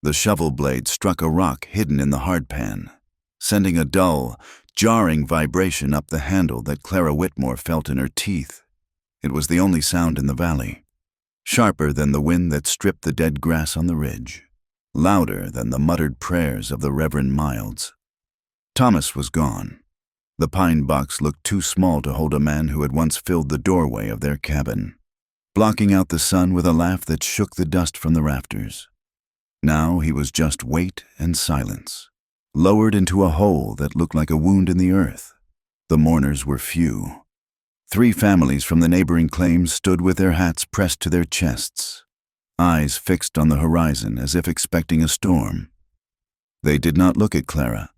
The shovel blade struck a rock hidden in the hardpan, sending a dull, jarring vibration up the handle that Clara Whitmore felt in her teeth. It was the only sound in the valley, sharper than the wind that stripped the dead grass on the ridge, louder than the muttered prayers of the Reverend Milds. Thomas was gone. The pine box looked too small to hold a man who had once filled the doorway of their cabin, blocking out the sun with a laugh that shook the dust from the rafters. Now he was just weight and silence, lowered into a hole that looked like a wound in the earth. The mourners were few. 3 families from the neighboring claims stood with their hats pressed to their chests, eyes fixed on the horizon as if expecting a storm. They did not look at Clara.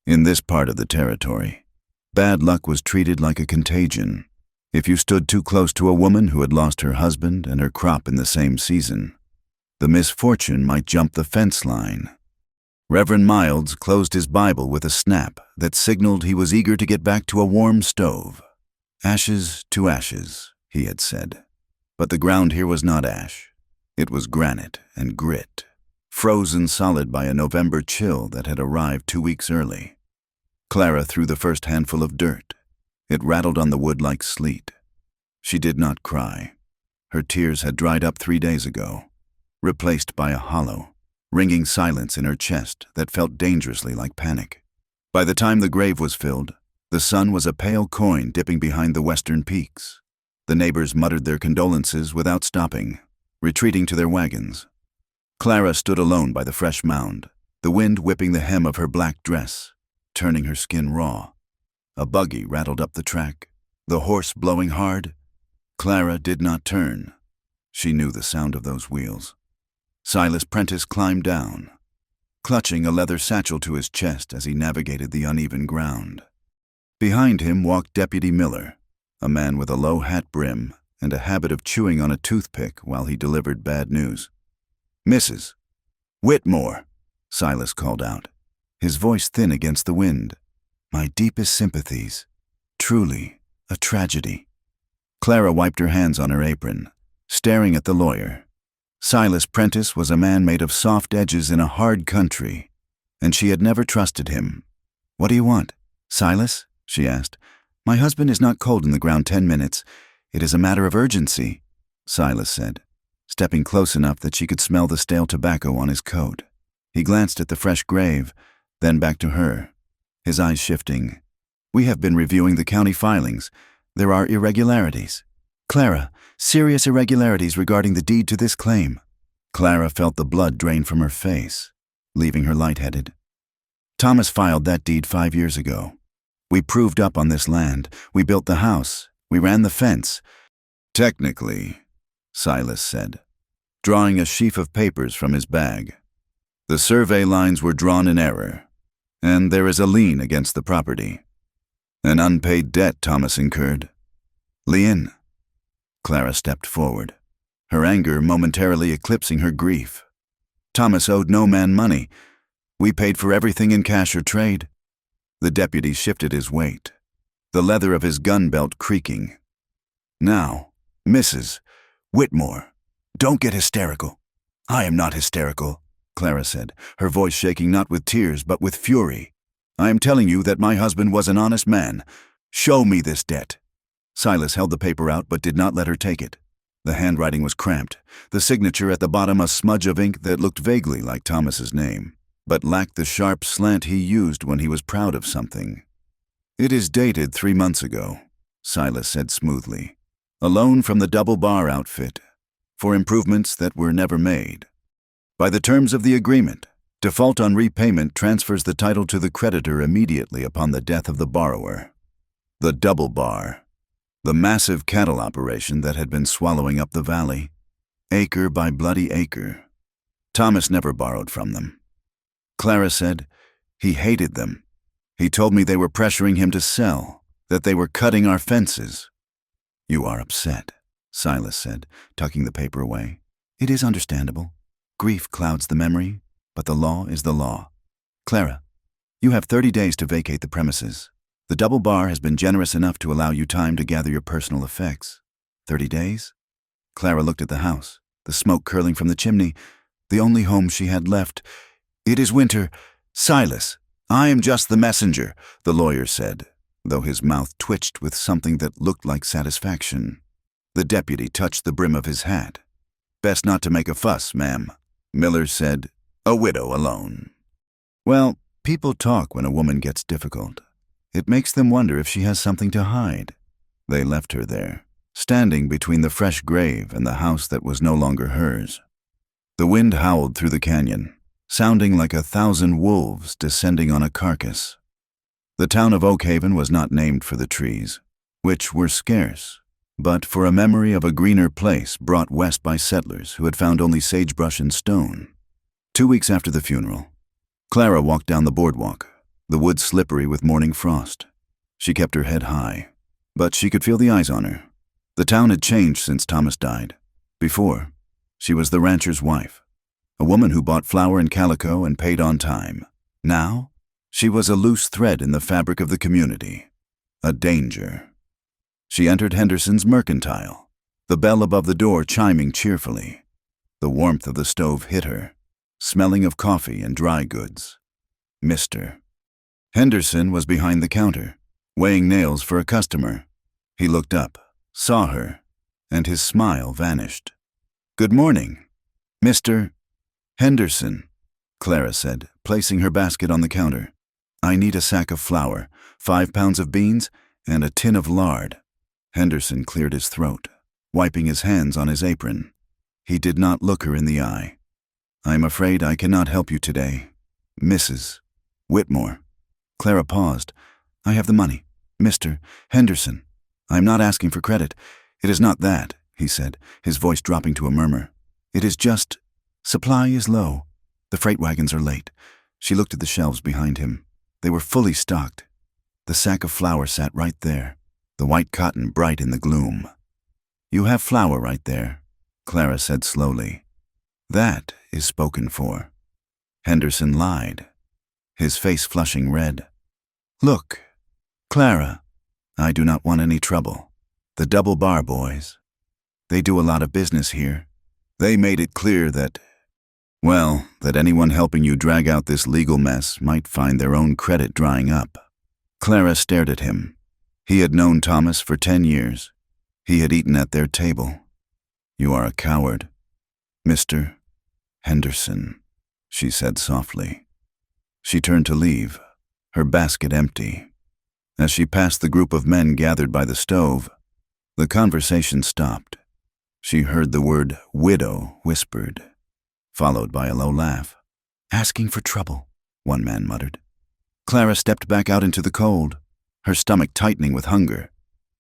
In this part of the territory, bad luck was treated like a contagion. If you stood too close to a woman who had lost her husband and her crop in the same season, the misfortune might jump the fence line. Reverend Milds closed his Bible with a snap that signaled he was eager to get back to a warm stove. Ashes to ashes, he had said. But the ground here was not ash. It was granite and grit, frozen solid by a November chill that had arrived 2 weeks early. Clara threw the first handful of dirt. It rattled on the wood like sleet. She did not cry. Her tears had dried up 3 days ago, replaced by a hollow, ringing silence in her chest that felt dangerously like panic. By the time the grave was filled, the sun was a pale coin dipping behind the western peaks. The neighbors muttered their condolences without stopping, retreating to their wagons. Clara stood alone by the fresh mound, the wind whipping the hem of her black dress, turning her skin raw. A buggy rattled up the track, the horse blowing hard. Clara did not turn. She knew the sound of those wheels. Silas Prentice climbed down, clutching a leather satchel to his chest as he navigated the uneven ground. Behind him walked Deputy Miller, a man with a low hat brim and a habit of chewing on a toothpick while he delivered bad news. "Mrs. Whitmore," Silas called out, his voice thin against the wind. "My deepest sympathies. Truly, a tragedy." Clara wiped her hands on her apron, staring at the lawyer. Silas Prentice was a man made of soft edges in a hard country, and she had never trusted him. "What do you want, Silas?" she asked. "My husband is not cold in the ground 10 minutes. It is a matter of urgency," Silas said, stepping close enough that she could smell the stale tobacco on his coat. He glanced at the fresh grave, then back to her, his eyes shifting. "We have been reviewing the county filings. There are irregularities. Clara, serious irregularities regarding the deed to this claim." Clara felt the blood drain from her face, leaving her lightheaded. "Thomas filed that deed 5 years ago. We proved up on this land. We built the house. We ran the fence." "Technically," Silas said, drawing a sheaf of papers from his bag, "the survey lines were drawn in error, and there is a lien against the property. An unpaid debt Thomas incurred." "Lien?" Clara stepped forward, her anger momentarily eclipsing her grief. "Thomas owed no man money. We paid for everything in cash or trade." The deputy shifted his weight, the leather of his gun belt creaking. "Now, Mrs. Whitmore, don't get hysterical." "I am not hysterical," Clara said, her voice shaking not with tears but with fury. "I am telling you that my husband was an honest man. Show me this debt." Silas held the paper out but did not let her take it. The handwriting was cramped, the signature at the bottom a smudge of ink that looked vaguely like Thomas's name, but lacked the sharp slant he used when he was proud of something. "It is dated 3 months ago," Silas said smoothly. "A loan from the Double Bar outfit, for improvements that were never made. By the terms of the agreement, default on repayment transfers the title to the creditor immediately upon the death of the borrower. The Double Bar, the massive cattle operation that had been swallowing up the valley, acre by bloody acre. Thomas never borrowed from them." Clara said, "He hated them. He told me they were pressuring him to sell, that they were cutting our fences." "You are upset," Silas said, tucking the paper away. "It is understandable. Grief clouds the memory, but the law is the law. Clara, you have 30 days to vacate the premises. The Double Bar has been generous enough to allow you time to gather your personal effects. 30 days?" Clara looked at the house, the smoke curling from the chimney. the only home she had left. "It is winter. Silas, I am just the messenger," the lawyer said, though his mouth twitched with something that looked like satisfaction. The deputy touched the brim of his hat. "Best not to make a fuss, ma'am," Miller said. "A widow alone." Well, people talk when a woman gets difficult. It makes them wonder if she has something to hide. They left her there, standing between the fresh grave and the house that was no longer hers. The wind howled through the canyon, sounding like 1,000 wolves descending on a carcass. The town of Oakhaven was not named for the trees, which were scarce, but for a memory of a greener place brought west by settlers who had found only sagebrush and stone. 2 weeks after the funeral, Clara walked down the boardwalk, the woods slippery with morning frost. She kept her head high, but she could feel the eyes on her. The town had changed since Thomas died. Before, she was the rancher's wife, a woman who bought flour and calico and paid on time. Now, she was a loose thread in the fabric of the community, a danger. She entered Henderson's Mercantile, the bell above the door chiming cheerfully. The warmth of the stove hit her, smelling of coffee and dry goods. Mr. Henderson was behind the counter, weighing nails for a customer. He looked up, saw her, and his smile vanished. "Good morning, Mr. Henderson," Clara said, placing her basket on the counter. "I need a sack of flour, 5 pounds of beans, and a tin of lard." Henderson cleared his throat, wiping his hands on his apron. He did not look her in the eye. "I'm afraid I cannot help you today, Mrs. Whitmore." Clara paused. "I have the money, Mr. Henderson. I'm not asking for credit. It is not that," he said, his voice dropping to a murmur. "It is just, supply is low. The freight wagons are late." She looked at the shelves behind him. They were fully stocked. The sack of flour sat right there, the white cotton bright in the gloom. "You have flour right there," Clara said slowly. "That is spoken for." Henderson lied, his face flushing red. "Look, Clara, I do not want any trouble. The Double Bar boys, they do a lot of business here. They made it clear that, well, that anyone helping you drag out this legal mess might find their own credit drying up." Clara stared at him. He had known Thomas for 10 years. He had eaten at their table. "You are a coward, Mr. Henderson," she said softly. She turned to leave, her basket empty. As she passed the group of men gathered by the stove, the conversation stopped. She heard the word widow whispered, followed by a low laugh. "Asking for trouble," one man muttered. Clara stepped back out into the cold, her stomach tightening with hunger.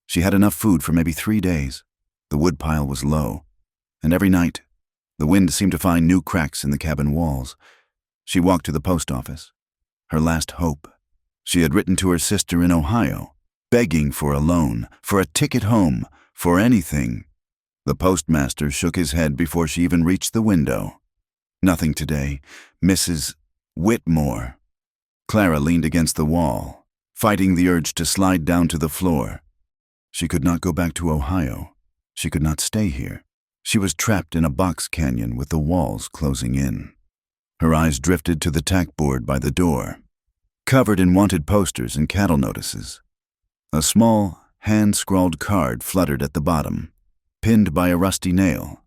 She had enough food for maybe 3 days. The woodpile was low, and every night, the wind seemed to find new cracks in the cabin walls. She walked to the post office, her last hope. She had written to her sister in Ohio, begging for a loan, for a ticket home, for anything. The postmaster shook his head before she even reached the window. "Nothing today, Mrs. Whitmore." Clara leaned against the wall, fighting the urge to slide down to the floor. She could not go back to Ohio. She could not stay here. She was trapped in a box canyon with the walls closing in. Her eyes drifted to the tackboard by the door, covered in wanted posters and cattle notices. A small, hand-scrawled card fluttered at the bottom, pinned by a rusty nail.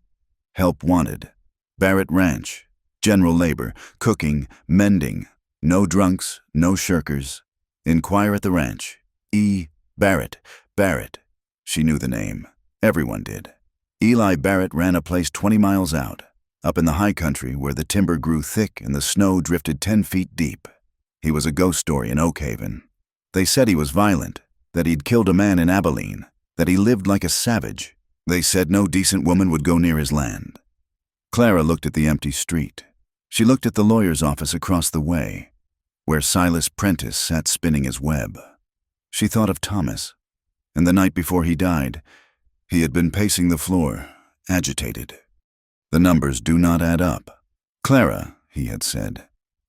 "Help wanted. Barrett Ranch. General labor, cooking, mending. No drunks, no shirkers. Inquire at the ranch. E. Barrett. Barrett." She knew the name. Everyone did. Eli Barrett ran a place 20 miles out, up in the high country where the timber grew thick and the snow drifted 10 feet deep. He was a ghost story in Oakhaven. They said he was violent, that he'd killed a man in Abilene, that he lived like a savage. They said no decent woman would go near his land. Clara looked at the empty street. She looked at the lawyer's office across the way, where Silas Prentice sat spinning his web. She thought of Thomas, and the night before he died, he had been pacing the floor, agitated. "The numbers do not add up. Clara," he had said,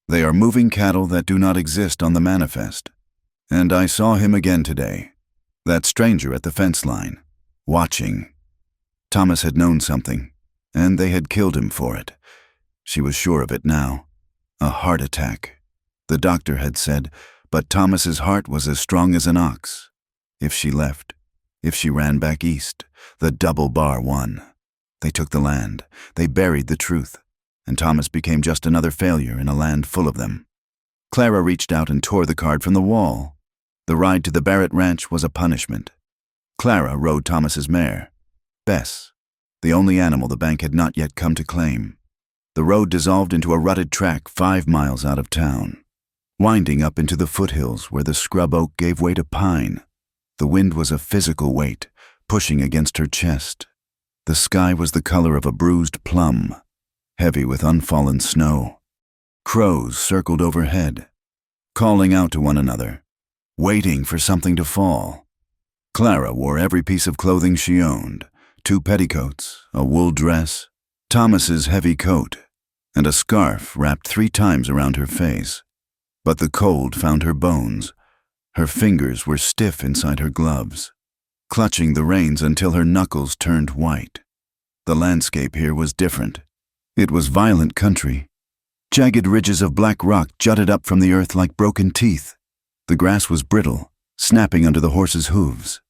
"they are moving cattle that do not exist on the manifest. And I saw him again today, that stranger at the fence line, watching." Thomas had known something, and they had killed him for it. She was sure of it now. A heart attack. The doctor had said, but Thomas's heart was as strong as an ox. If she left, if she ran back east, the double bar won. They took the land, they buried the truth, and Thomas became just another failure in a land full of them. Clara reached out and tore the card from the wall. The ride to the Barrett Ranch was a punishment. Clara rode Thomas's mare, Bess, the only animal the bank had not yet come to claim. The road dissolved into a rutted track 5 miles out of town, winding up into the foothills where the scrub oak gave way to pine. The wind was a physical weight, pushing against her chest. The sky was the color of a bruised plum, heavy with unfallen snow. Crows circled overhead, calling out to one another, waiting for something to fall. Clara wore every piece of clothing she owned, 2 petticoats, a wool dress, Thomas's heavy coat, and a scarf wrapped 3 times around her face. But the cold found her bones. Her fingers were stiff inside her gloves, clutching the reins until her knuckles turned white. The landscape here was different. It was violent country. Jagged ridges of black rock jutted up from the earth like broken teeth. The grass was brittle, snapping under the horses' hooves.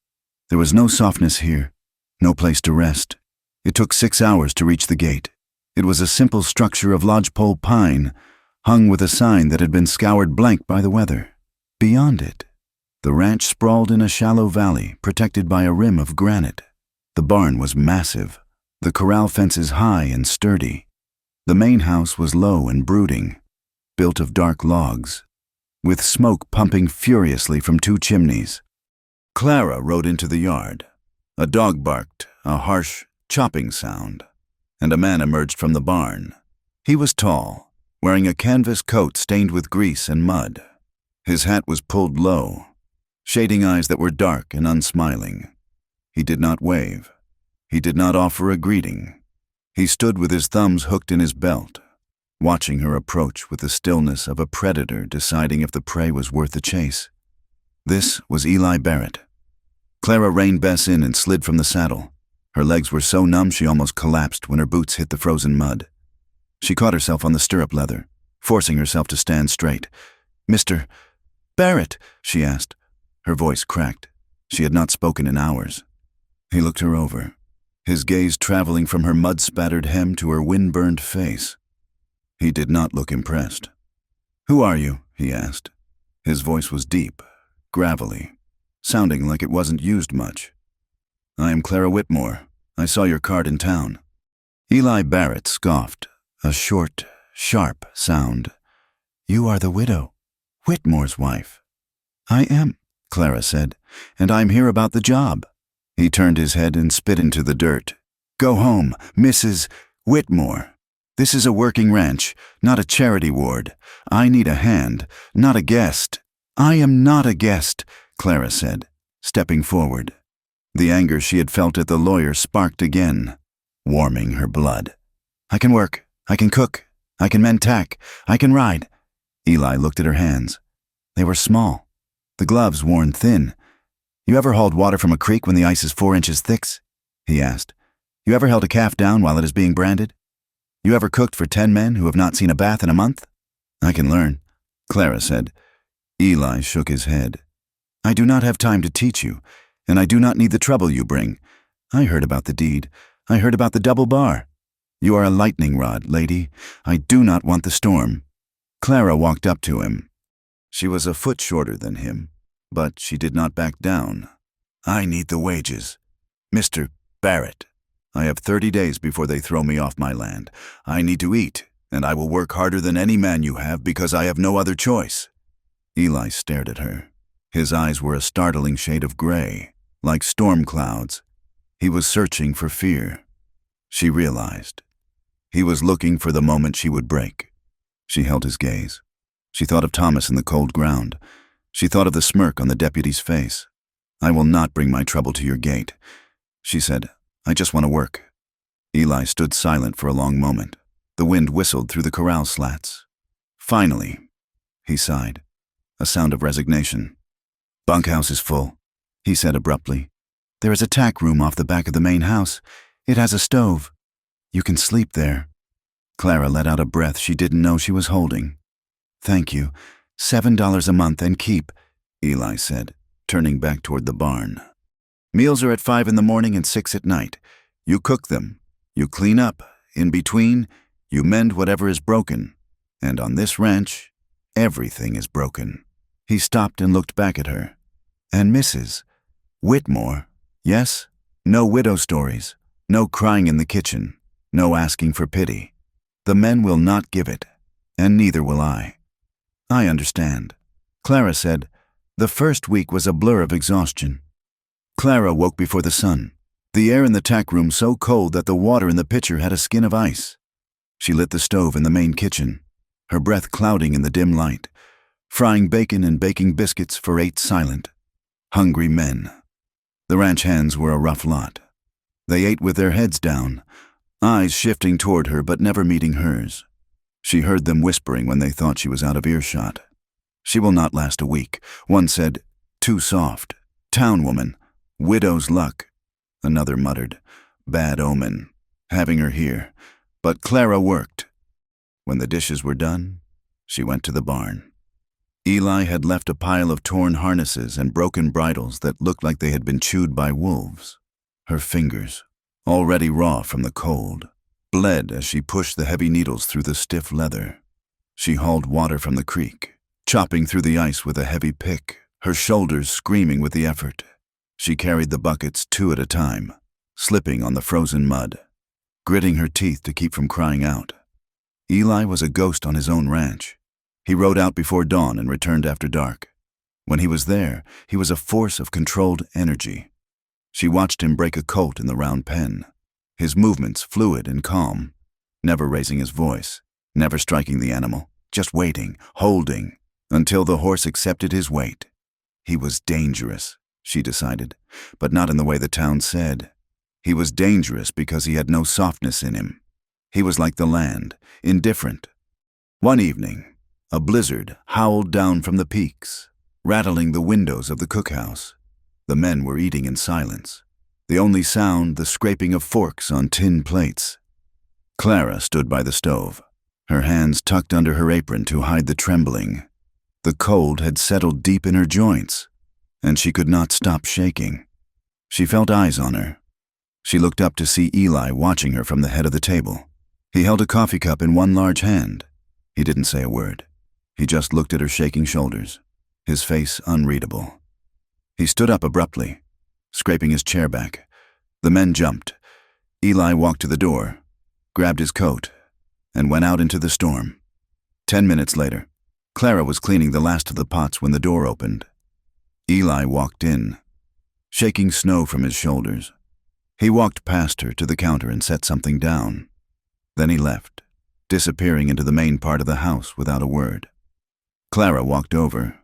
There was no softness here, no place to rest. It took 6 hours to reach the gate. It was a simple structure of lodgepole pine, hung with a sign that had been scoured blank by the weather. Beyond it, the ranch sprawled in a shallow valley protected by a rim of granite. The barn was massive, the corral fences high and sturdy. The main house was low and brooding, built of dark logs, with smoke pumping furiously from 2 chimneys. Clara rode into the yard. A dog barked, a harsh, chopping sound, and a man emerged from the barn. He was tall, wearing a canvas coat stained with grease and mud. His hat was pulled low, shading eyes that were dark and unsmiling. He did not wave. He did not offer a greeting. He stood with his thumbs hooked in his belt, watching her approach with the stillness of a predator deciding if the prey was worth the chase. This was Eli Barrett. Clara reined Bess in and slid from the saddle. Her legs were so numb she almost collapsed when her boots hit the frozen mud. She caught herself on the stirrup leather, forcing herself to stand straight. "Mr. Barrett?" she asked. Her voice cracked. She had not spoken in hours. He looked her over, his gaze traveling from her mud-spattered hem to her wind-burned face. He did not look impressed. "Who are you?" he asked. His voice was deep, gravelly, sounding like it wasn't used much. "I am Clara Whitmore. I saw your card in town." Eli Barrett scoffed, a short, sharp sound. "You are the widow, Whitmore's wife." "I am," Clara said, "and I'm here about the job." He turned his head and spit into the dirt. "Go home, Mrs. Whitmore. This is a working ranch, not a charity ward. I need a hand, not a guest." "I am not a guest," Clara said, stepping forward. The anger she had felt at the lawyer sparked again, warming her blood. "I can work. I can cook. I can mend tack. I can ride." Eli looked at her hands. They were small, the gloves worn thin. "You ever hauled water from a creek when the ice is 4 inches thick?" he asked. "You ever held a calf down while it is being branded? You ever cooked for 10 men who have not seen a bath in a month?" "I can learn," Clara said. Eli shook his head. "I do not have time to teach you, and I do not need the trouble you bring. I heard about the deed. I heard about the double bar. You are a lightning rod, lady. I do not want the storm." Clara walked up to him. She was a foot shorter than him, but she did not back down. "I need the wages. Mr. Barrett, I have 30 days before they throw me off my land. I need to eat, and I will work harder than any man you have because I have no other choice." Eli stared at her. His eyes were a startling shade of gray, like storm clouds. He was searching for fear. She realized. He was looking for the moment she would break. She held his gaze. She thought of Thomas in the cold ground. She thought of the smirk on the deputy's face. "I will not bring my trouble to your gate," she said. "I just want to work." Eli stood silent for a long moment. The wind whistled through the corral slats. "Finally," he sighed, a sound of resignation. "Bunkhouse is full," he said abruptly. "There is a tack room off the back of the main house. It has a stove. You can sleep there." Clara let out a breath she didn't know she was holding. "Thank you. $7 a month and keep," Eli said, turning back toward the barn. "Meals are at 5 in the morning and 6 at night. You cook them. You clean up. In between, you mend whatever is broken. And on this ranch, everything is broken." He stopped and looked back at her. "And Mrs. Whitmore, yes? No widow stories. No crying in the kitchen. No asking for pity. The men will not give it, and neither will I." "I understand," Clara said. The first week was a blur of exhaustion. Clara woke before the sun, the air in the tack room so cold that the water in the pitcher had a skin of ice. She lit the stove in the main kitchen, her breath clouding in the dim light, frying bacon and baking biscuits for 8 silent, hungry men. The ranch hands were a rough lot. They ate with their heads down, eyes shifting toward her but never meeting hers. She heard them whispering when they thought she was out of earshot. "She will not last a week." One said, "Too soft. Town woman. Widow's luck." Another muttered, "Bad omen. Having her here." But Clara worked. When the dishes were done, she went to the barn. Eli had left a pile of torn harnesses and broken bridles that looked like they had been chewed by wolves. Her fingers, already raw from the cold, bled as she pushed the heavy needles through the stiff leather. She hauled water from the creek, chopping through the ice with a heavy pick, her shoulders screaming with the effort. She carried the buckets 2 at a time, slipping on the frozen mud, gritting her teeth to keep from crying out. Eli was a ghost on his own ranch. He rode out before dawn and returned after dark. When he was there, he was a force of controlled energy. She watched him break a colt in the round pen, his movements fluid and calm, never raising his voice, never striking the animal, just waiting, holding, until the horse accepted his weight. He was dangerous, she decided, but not in the way the town said. He was dangerous because he had no softness in him. He was like the land, indifferent. One evening, a blizzard howled down from the peaks, rattling the windows of the cookhouse. The men were eating in silence, the only sound the scraping of forks on tin plates. Clara stood by the stove, her hands tucked under her apron to hide the trembling. The cold had settled deep in her joints, and she could not stop shaking. She felt eyes on her. She looked up to see Eli watching her from the head of the table. He held a coffee cup in one large hand. He didn't say a word. He just looked at her shaking shoulders, his face unreadable. He stood up abruptly, scraping his chair back. The men jumped. Eli walked to the door, grabbed his coat, and went out into the storm. 10 minutes later, Clara was cleaning the last of the pots when the door opened. Eli walked in, shaking snow from his shoulders. He walked past her to the counter and set something down. Then he left, disappearing into the main part of the house without a word. Clara walked over.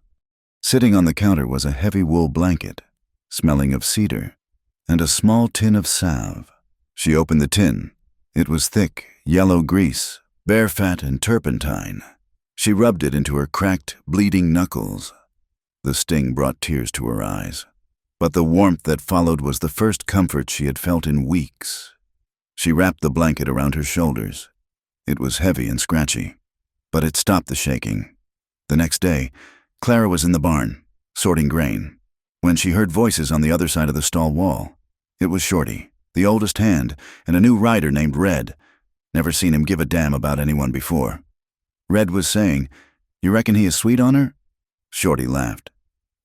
Sitting on the counter was a heavy wool blanket, smelling of cedar, and a small tin of salve. She opened the tin. It was thick, yellow grease, bear fat and turpentine. She rubbed it into her cracked, bleeding knuckles. The sting brought tears to her eyes, but the warmth that followed was the first comfort she had felt in weeks. She wrapped the blanket around her shoulders. It was heavy and scratchy, but it stopped the shaking. The next day, Clara was in the barn, sorting grain, when she heard voices on the other side of the stall wall. It was Shorty, the oldest hand, and a new rider named Red. Never seen him give a damn about anyone before. Red was saying, "You reckon he is sweet on her?" Shorty laughed.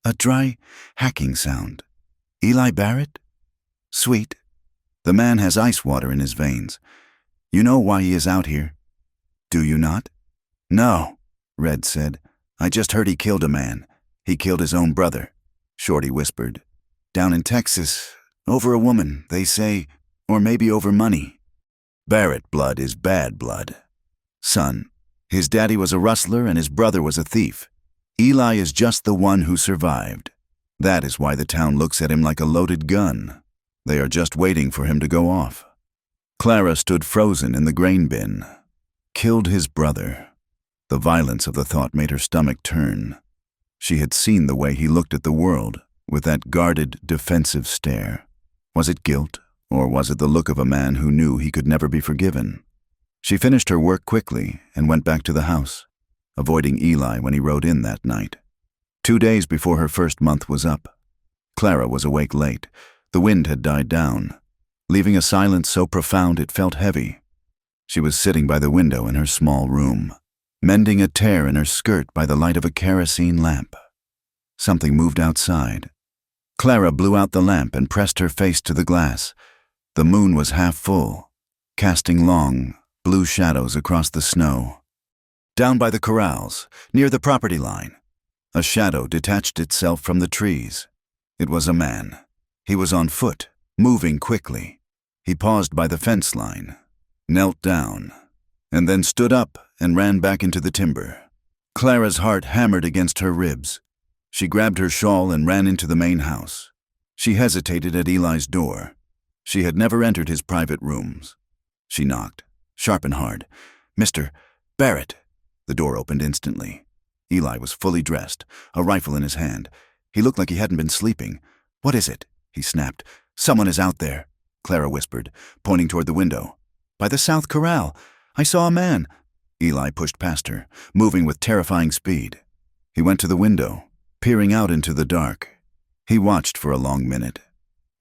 A dry, hacking sound. "Eli Barrett? Sweet. The man has ice water in his veins. You know why he is out here? Do you not?" "No," Red said. "I just heard he killed a man. He killed his own brother," Shorty whispered. "Down in Texas, over a woman, they say, or maybe over money. Barrett blood is bad blood. Son, his daddy was a rustler and his brother was a thief. Eli is just the one who survived. That is why the town looks at him like a loaded gun. They are just waiting for him to go off." Clara stood frozen in the grain bin. Killed his brother. The violence of the thought made her stomach turn. She had seen the way he looked at the world, with that guarded, defensive stare. Was it guilt, or was it the look of a man who knew he could never be forgiven? She finished her work quickly and went back to the house, avoiding Eli when he rode in that night. 2 days before her first month was up, Clara was awake late. The wind had died down, leaving a silence so profound it felt heavy. She was sitting by the window in her small room, mending a tear in her skirt by the light of a kerosene lamp. Something moved outside. Clara blew out the lamp and pressed her face to the glass. The moon was half full, casting long, blue shadows across the snow. Down by the corrals, near the property line, a shadow detached itself from the trees. It was a man. He was on foot, moving quickly. He paused by the fence line, knelt down, and then stood up and ran back into the timber. Clara's heart hammered against her ribs. She grabbed her shawl and ran into the main house. She hesitated at Eli's door. She had never entered his private rooms. She knocked, sharp and hard. "Mr. Barrett." The door opened instantly. Eli was fully dressed, a rifle in his hand. He looked like he hadn't been sleeping. "What is it?" he snapped. "Someone is out there," Clara whispered, pointing toward the window. "By the south corral. I saw a man." Eli pushed past her, moving with terrifying speed. He went to the window, peering out into the dark. He watched for a long minute,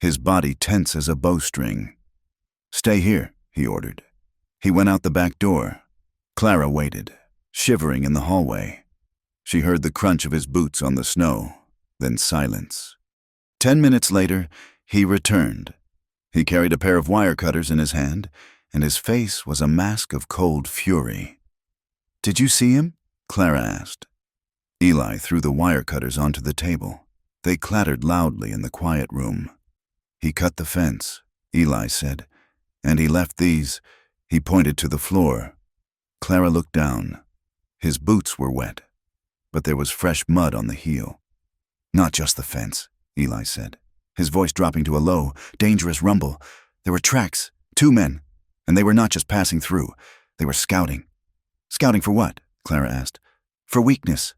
his body tense as a bowstring. "Stay here," he ordered. He went out the back door. Clara waited, shivering in the hallway. She heard the crunch of his boots on the snow, then silence. 10 minutes later, he returned. He carried a pair of wire cutters in his hand, and his face was a mask of cold fury. "Did you see him?" Clara asked. Eli threw the wire cutters onto the table. They clattered loudly in the quiet room. "He cut the fence," Eli said, "and he left these." He pointed to the floor. Clara looked down. His boots were wet, but there was fresh mud on the heel. "Not just the fence," Eli said, his voice dropping to a low, dangerous rumble. "There were tracks, 2 men, and they were not just passing through. They were scouting." "Scouting for what?" Clara asked. "For weakness,"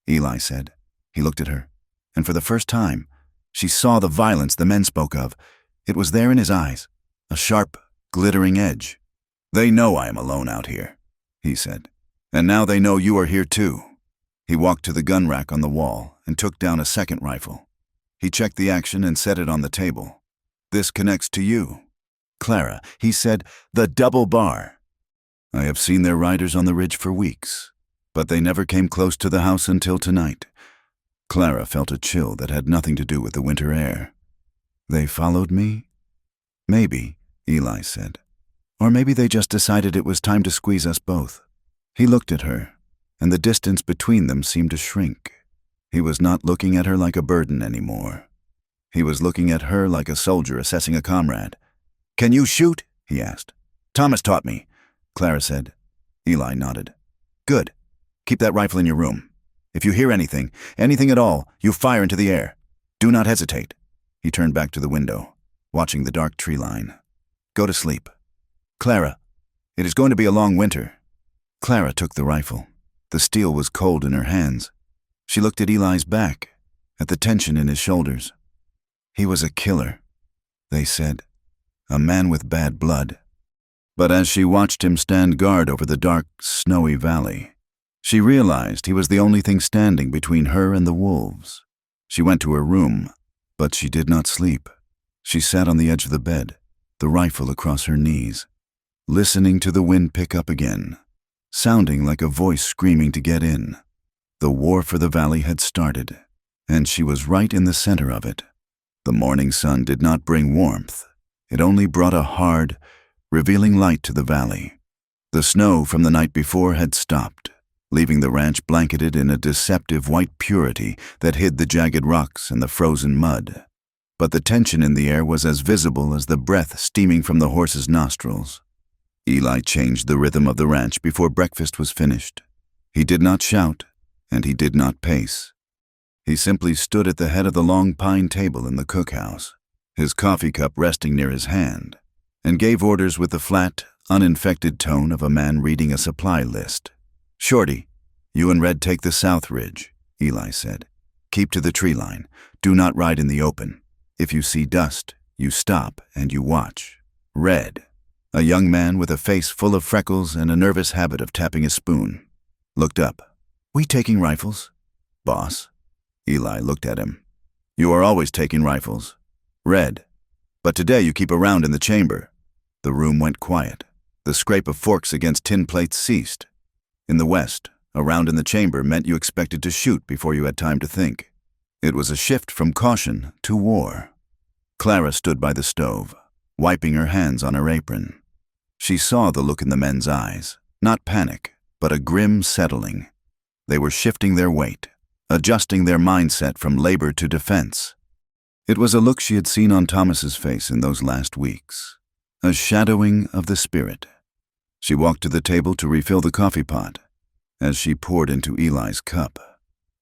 Eli said. He looked at her, and for the first time, she saw the violence the men spoke of. It was there in his eyes, a sharp, glittering edge. "They know I am alone out here," he said, "and now they know you are here too." He walked to the gun rack on the wall and took down a second rifle. He checked the action and set it on the table. "This connects to you." "Clara," he said, "the double bar." "I have seen their riders on the ridge for weeks, but they never came close to the house until tonight." Clara felt a chill that had nothing to do with the winter air. "They followed me?" "Maybe," Eli said. "Or maybe they just decided it was time to squeeze us both." He looked at her, and the distance between them seemed to shrink. He was not looking at her like a burden anymore. He was looking at her like a soldier assessing a comrade. "Can you shoot?" he asked. "Thomas taught me," Clara said. Eli nodded. "Good. Keep that rifle in your room. If you hear anything at all, you fire into the air. Do not hesitate." He turned back to the window, watching the dark tree line. "Go to sleep. Clara, it is going to be a long winter." Clara took the rifle. The steel was cold in her hands. She looked at Eli's back, at the tension in his shoulders. He was a killer, they said, a man with bad blood. But as she watched him stand guard over the dark, snowy valley, she realized he was the only thing standing between her and the wolves. She went to her room, but she did not sleep. She sat on the edge of the bed, the rifle across her knees, listening to the wind pick up again, sounding like a voice screaming to get in. The war for the valley had started, and she was right in the center of it. The morning sun did not bring warmth. It only brought a hard, revealing light to the valley. The snow from the night before had stopped, leaving the ranch blanketed in a deceptive white purity that hid the jagged rocks and the frozen mud. But the tension in the air was as visible as the breath steaming from the horse's nostrils. Eli changed the rhythm of the ranch before breakfast was finished. He did not shout, and he did not pace. He simply stood at the head of the long pine table in the cookhouse, his coffee cup resting near his hand, and gave orders with the flat, uninfected tone of a man reading a supply list. "Shorty, you and Red take the south ridge," Eli said. "Keep to the tree line. Do not ride in the open. If you see dust, you stop and you watch. Red, A young man with a face full of freckles and a nervous habit of tapping his spoon. Looked up. "We taking rifles?" "Boss." Eli looked at him. "You are always taking rifles. Red. But today you keep a round in the chamber." The room went quiet. The scrape of forks against tin plates ceased. In the West, a round in the chamber meant you expected to shoot before you had time to think. It was a shift from caution to war. Clara stood by the stove, wiping her hands on her apron. She saw the look in the men's eyes, not panic, but a grim settling. They were shifting their weight, adjusting their mindset from labor to defense. It was a look she had seen on Thomas's face in those last weeks, a shadowing of the spirit. She walked to the table to refill the coffee pot. As she poured into Eli's cup,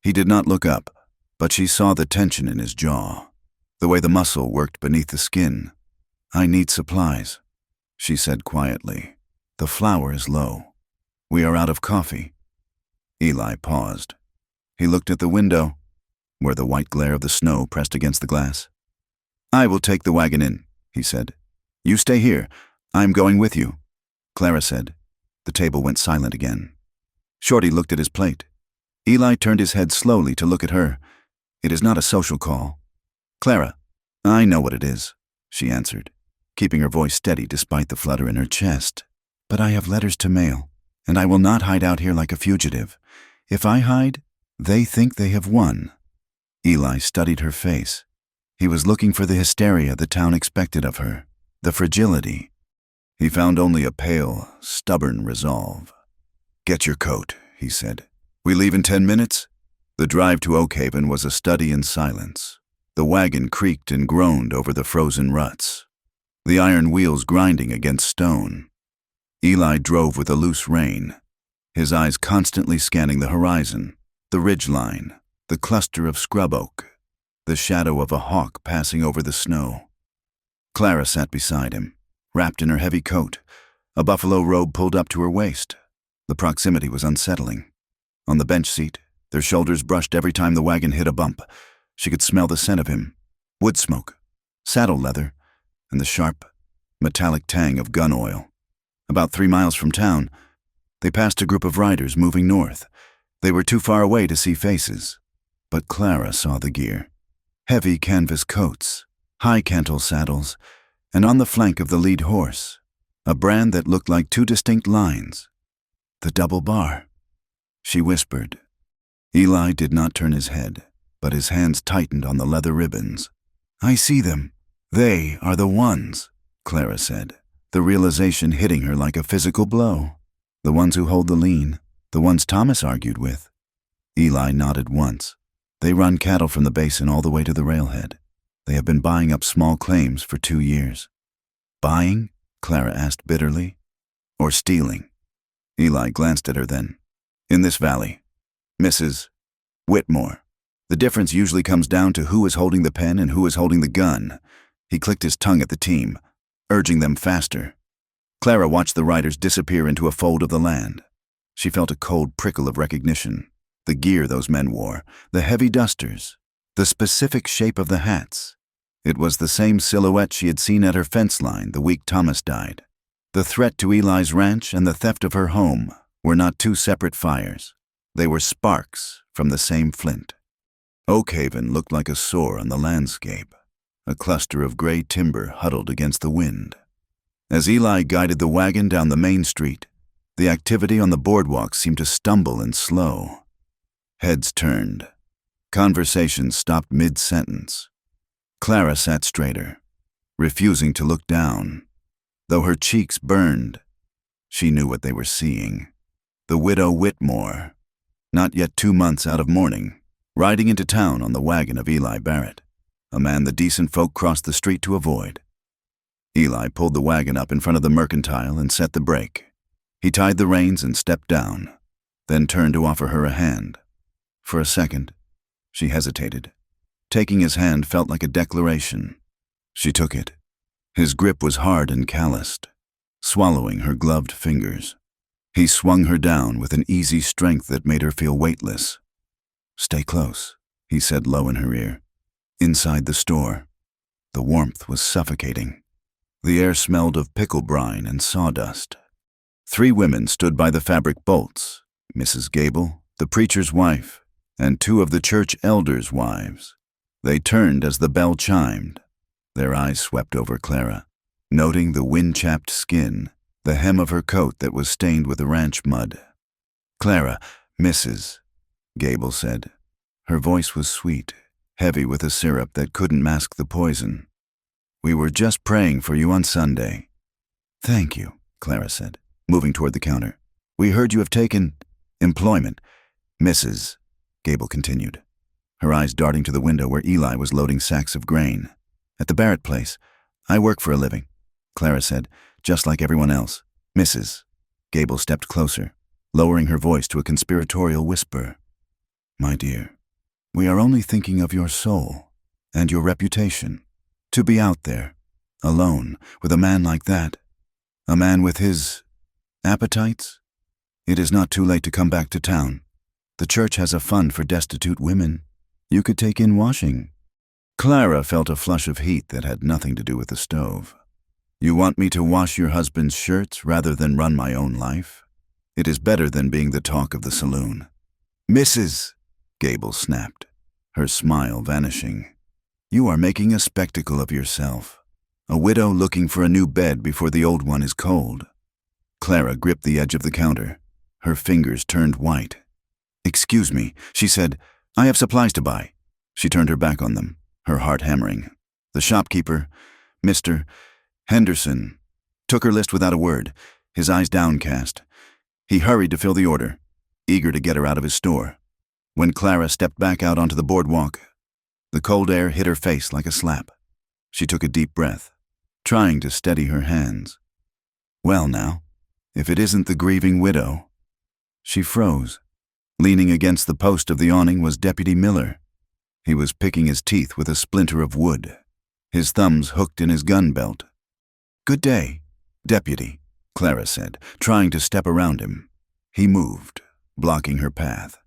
he did not look up, but she saw the tension in his jaw, the way the muscle worked beneath the skin. "I need supplies," she said quietly. "The flour is low. We are out of coffee." Eli paused. He looked at the window, where the white glare of the snow pressed against the glass. "I will take the wagon in," he said. "You stay here. I'm going with you," Clara said. The table went silent again. Shorty looked at his plate. Eli turned his head slowly to look at her. "It is not a social call." "Clara, I know what it is," she answered, keeping her voice steady despite the flutter in her chest. "But I have letters to mail, and I will not hide out here like a fugitive. If I hide, they think they have won." Eli studied her face. He was looking for the hysteria the town expected of her, the fragility. He found only a pale, stubborn resolve. "Get your coat," he said. "We leave in 10 minutes?" The drive to Oakhaven was a study in silence. The wagon creaked and groaned over the frozen ruts, the iron wheels grinding against stone. Eli drove with a loose rein, his eyes constantly scanning the horizon, the ridgeline, the cluster of scrub oak, the shadow of a hawk passing over the snow. Clara sat beside him, wrapped in her heavy coat, a buffalo robe pulled up to her waist. The proximity was unsettling. On the bench seat, their shoulders brushed every time the wagon hit a bump. She could smell the scent of him, wood smoke, saddle leather, and the sharp, metallic tang of gun oil. About 3 miles from town, they passed a group of riders moving north. They were too far away to see faces, but Clara saw the gear. Heavy canvas coats, high cantle saddles, and on the flank of the lead horse, a brand that looked like 2 distinct lines. "The double bar," she whispered. Eli did not turn his head, but his hands tightened on the leather ribbons. "I see them. They are the ones," Clara said, the realization hitting her like a physical blow. "The ones who hold the lien, the ones Thomas argued with." Eli nodded once. "They run cattle from the basin all the way to the railhead. They have been buying up small claims for 2 years. "Buying?" Clara asked bitterly. "Or stealing?" Eli glanced at her then. "In this valley, Mrs. Whitmore. The difference usually comes down to who is holding the pen and who is holding the gun." He clicked his tongue at the team, urging them faster. Clara watched the riders disappear into a fold of the land. She felt a cold prickle of recognition. The gear those men wore, the heavy dusters, the specific shape of the hats. It was the same silhouette she had seen at her fence line the week Thomas died. The threat to Eli's ranch and the theft of her home were not 2 separate fires. They were sparks from the same flint. Oakhaven looked like a sore on the landscape, a cluster of gray timber huddled against the wind. As Eli guided the wagon down the main street, the activity on the boardwalk seemed to stumble and slow. Heads turned. Conversations stopped mid-sentence. Clara sat straighter, refusing to look down. Though her cheeks burned, she knew what they were seeing. The widow Whitmore, not yet 2 months out of mourning, riding into town on the wagon of Eli Barrett, a man the decent folk crossed the street to avoid. Eli pulled the wagon up in front of the mercantile and set the brake. He tied the reins and stepped down, then turned to offer her a hand. For a second, she hesitated. Taking his hand felt like a declaration. She took it. His grip was hard and calloused, swallowing her gloved fingers. He swung her down with an easy strength that made her feel weightless. "Stay close," he said low in her ear. Inside the store, the warmth was suffocating. The air smelled of pickle brine and sawdust. 3 women stood by the fabric bolts, Mrs. Gable, the preacher's wife, and 2 of the church elders' wives. They turned as the bell chimed. Their eyes swept over Clara, noting the wind-chapped skin, the hem of her coat that was stained with the ranch mud. "Clara, Mrs." Gable said. Her voice was sweet, heavy with a syrup that couldn't mask the poison. "We were just praying for you on Sunday." "Thank you," Clara said, moving toward the counter. "We heard you have taken employment." "Mrs." Gable continued, her eyes darting to the window where Eli was loading sacks of grain. "At the Barrett place. I work for a living," Clara said, just like everyone else. "Mrs." Gable stepped closer, lowering her voice to a conspiratorial whisper. "My dear, we are only thinking of your soul and your reputation. To be out there, alone, with a man like that, a man with his appetites. It is not too late to come back to town. The church has a fund for destitute women. You could take in washing." Clara felt a flush of heat that had nothing to do with the stove. "You want me to wash your husband's shirts rather than run my own life? It is better than being the talk of the saloon." "Mrs." Gable snapped, her smile vanishing. "You are making a spectacle of yourself. A widow looking for a new bed before the old one is cold." Clara gripped the edge of the counter. Her fingers turned white. "Excuse me," she said. "I have supplies to buy." She turned her back on them, her heart hammering. The shopkeeper, Mr. Henderson, took her list without a word, his eyes downcast. He hurried to fill the order, eager to get her out of his store. When Clara stepped back out onto the boardwalk, the cold air hit her face like a slap. She took a deep breath, trying to steady her hands. "Well now, if it isn't the grieving widow." She froze. Leaning against the post of the awning was Deputy Miller. He was picking his teeth with a splinter of wood, his thumbs hooked in his gun belt. "Good day, Deputy," Clara said, trying to step around him. He moved, blocking her path.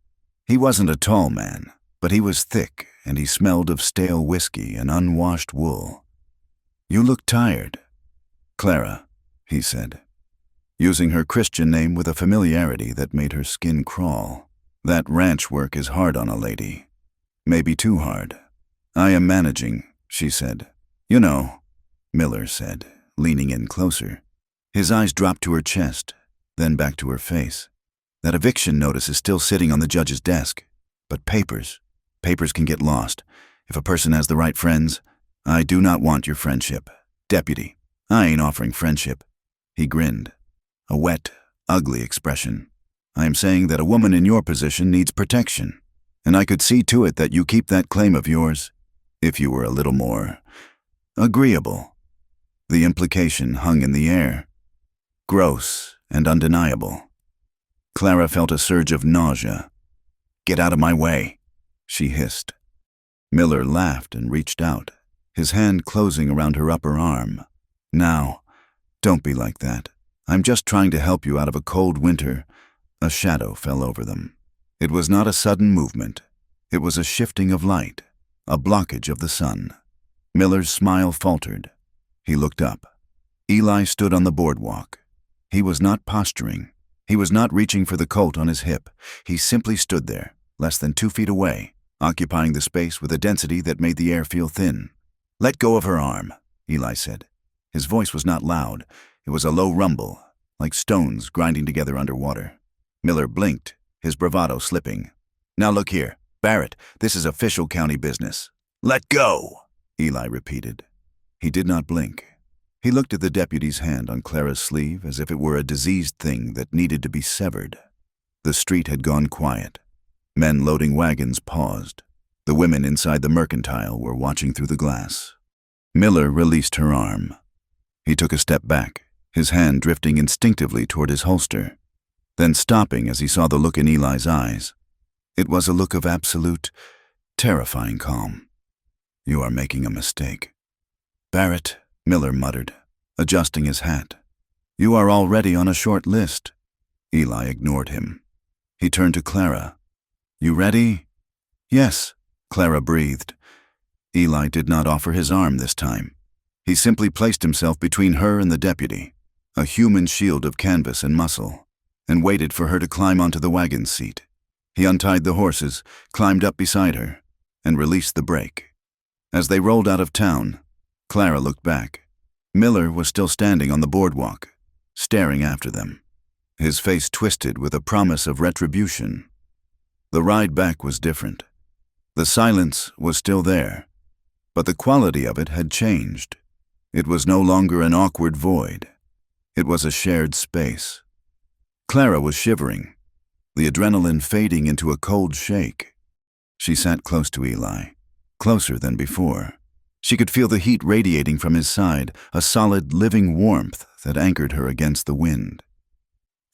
He wasn't a tall man, but he was thick, and he smelled of stale whiskey and unwashed wool. "You look tired." "Clara," he said, using her Christian name with a familiarity that made her skin crawl. "That ranch work is hard on a lady. Maybe too hard." "I am managing," she said. "You know," Miller said, leaning in closer. His eyes dropped to her chest, then back to her face. "That eviction notice is still sitting on the judge's desk. But papers can get lost. If a person has the right friends, I do not want your friendship. Deputy, I ain't offering friendship." He grinned, a wet, ugly expression. "I am saying that a woman in your position needs protection, and I could see to it that you keep that claim of yours, if you were a little more agreeable." The implication hung in the air, gross and undeniable. Clara felt a surge of nausea. "Get out of my way," she hissed. Miller laughed and reached out, his hand closing around her upper arm. "Now, don't be like that. I'm just trying to help you out of a cold winter." A shadow fell over them. It was not a sudden movement. It was a shifting of light, a blockage of the sun. Miller's smile faltered. He looked up. Eli stood on the boardwalk. He was not posturing. He was not reaching for the Colt on his hip. He simply stood there, less than 2 feet away, occupying the space with a density that made the air feel thin. "Let go of her arm," Eli said. His voice was not loud. It was a low rumble, like stones grinding together underwater. Miller blinked, his bravado slipping. "Now look here, Barrett, this is official county business." "Let go," Eli repeated. He did not blink. He looked at the deputy's hand on Clara's sleeve as if it were a diseased thing that needed to be severed. The street had gone quiet. Men loading wagons paused. The women inside the mercantile were watching through the glass. Miller released her arm. He took a step back, his hand drifting instinctively toward his holster, then stopping as he saw the look in Eli's eyes. It was a look of absolute, terrifying calm. "You are making a mistake." "Barrett," Miller muttered, adjusting his hat. "You are already on a short list." Eli ignored him. He turned to Clara. "You ready?" "Yes," Clara breathed. Eli did not offer his arm this time. He simply placed himself between her and the deputy, a human shield of canvas and muscle, and waited for her to climb onto the wagon seat. He untied the horses, climbed up beside her, and released the brake. As they rolled out of town, Clara looked back. Miller was still standing on the boardwalk, staring after them, his face twisted with a promise of retribution. The ride back was different. The silence was still there, but the quality of it had changed. It was no longer an awkward void. It was a shared space. Clara was shivering, the adrenaline fading into a cold shake. She sat close to Eli, closer than before. She could feel the heat radiating from his side, a solid, living warmth that anchored her against the wind.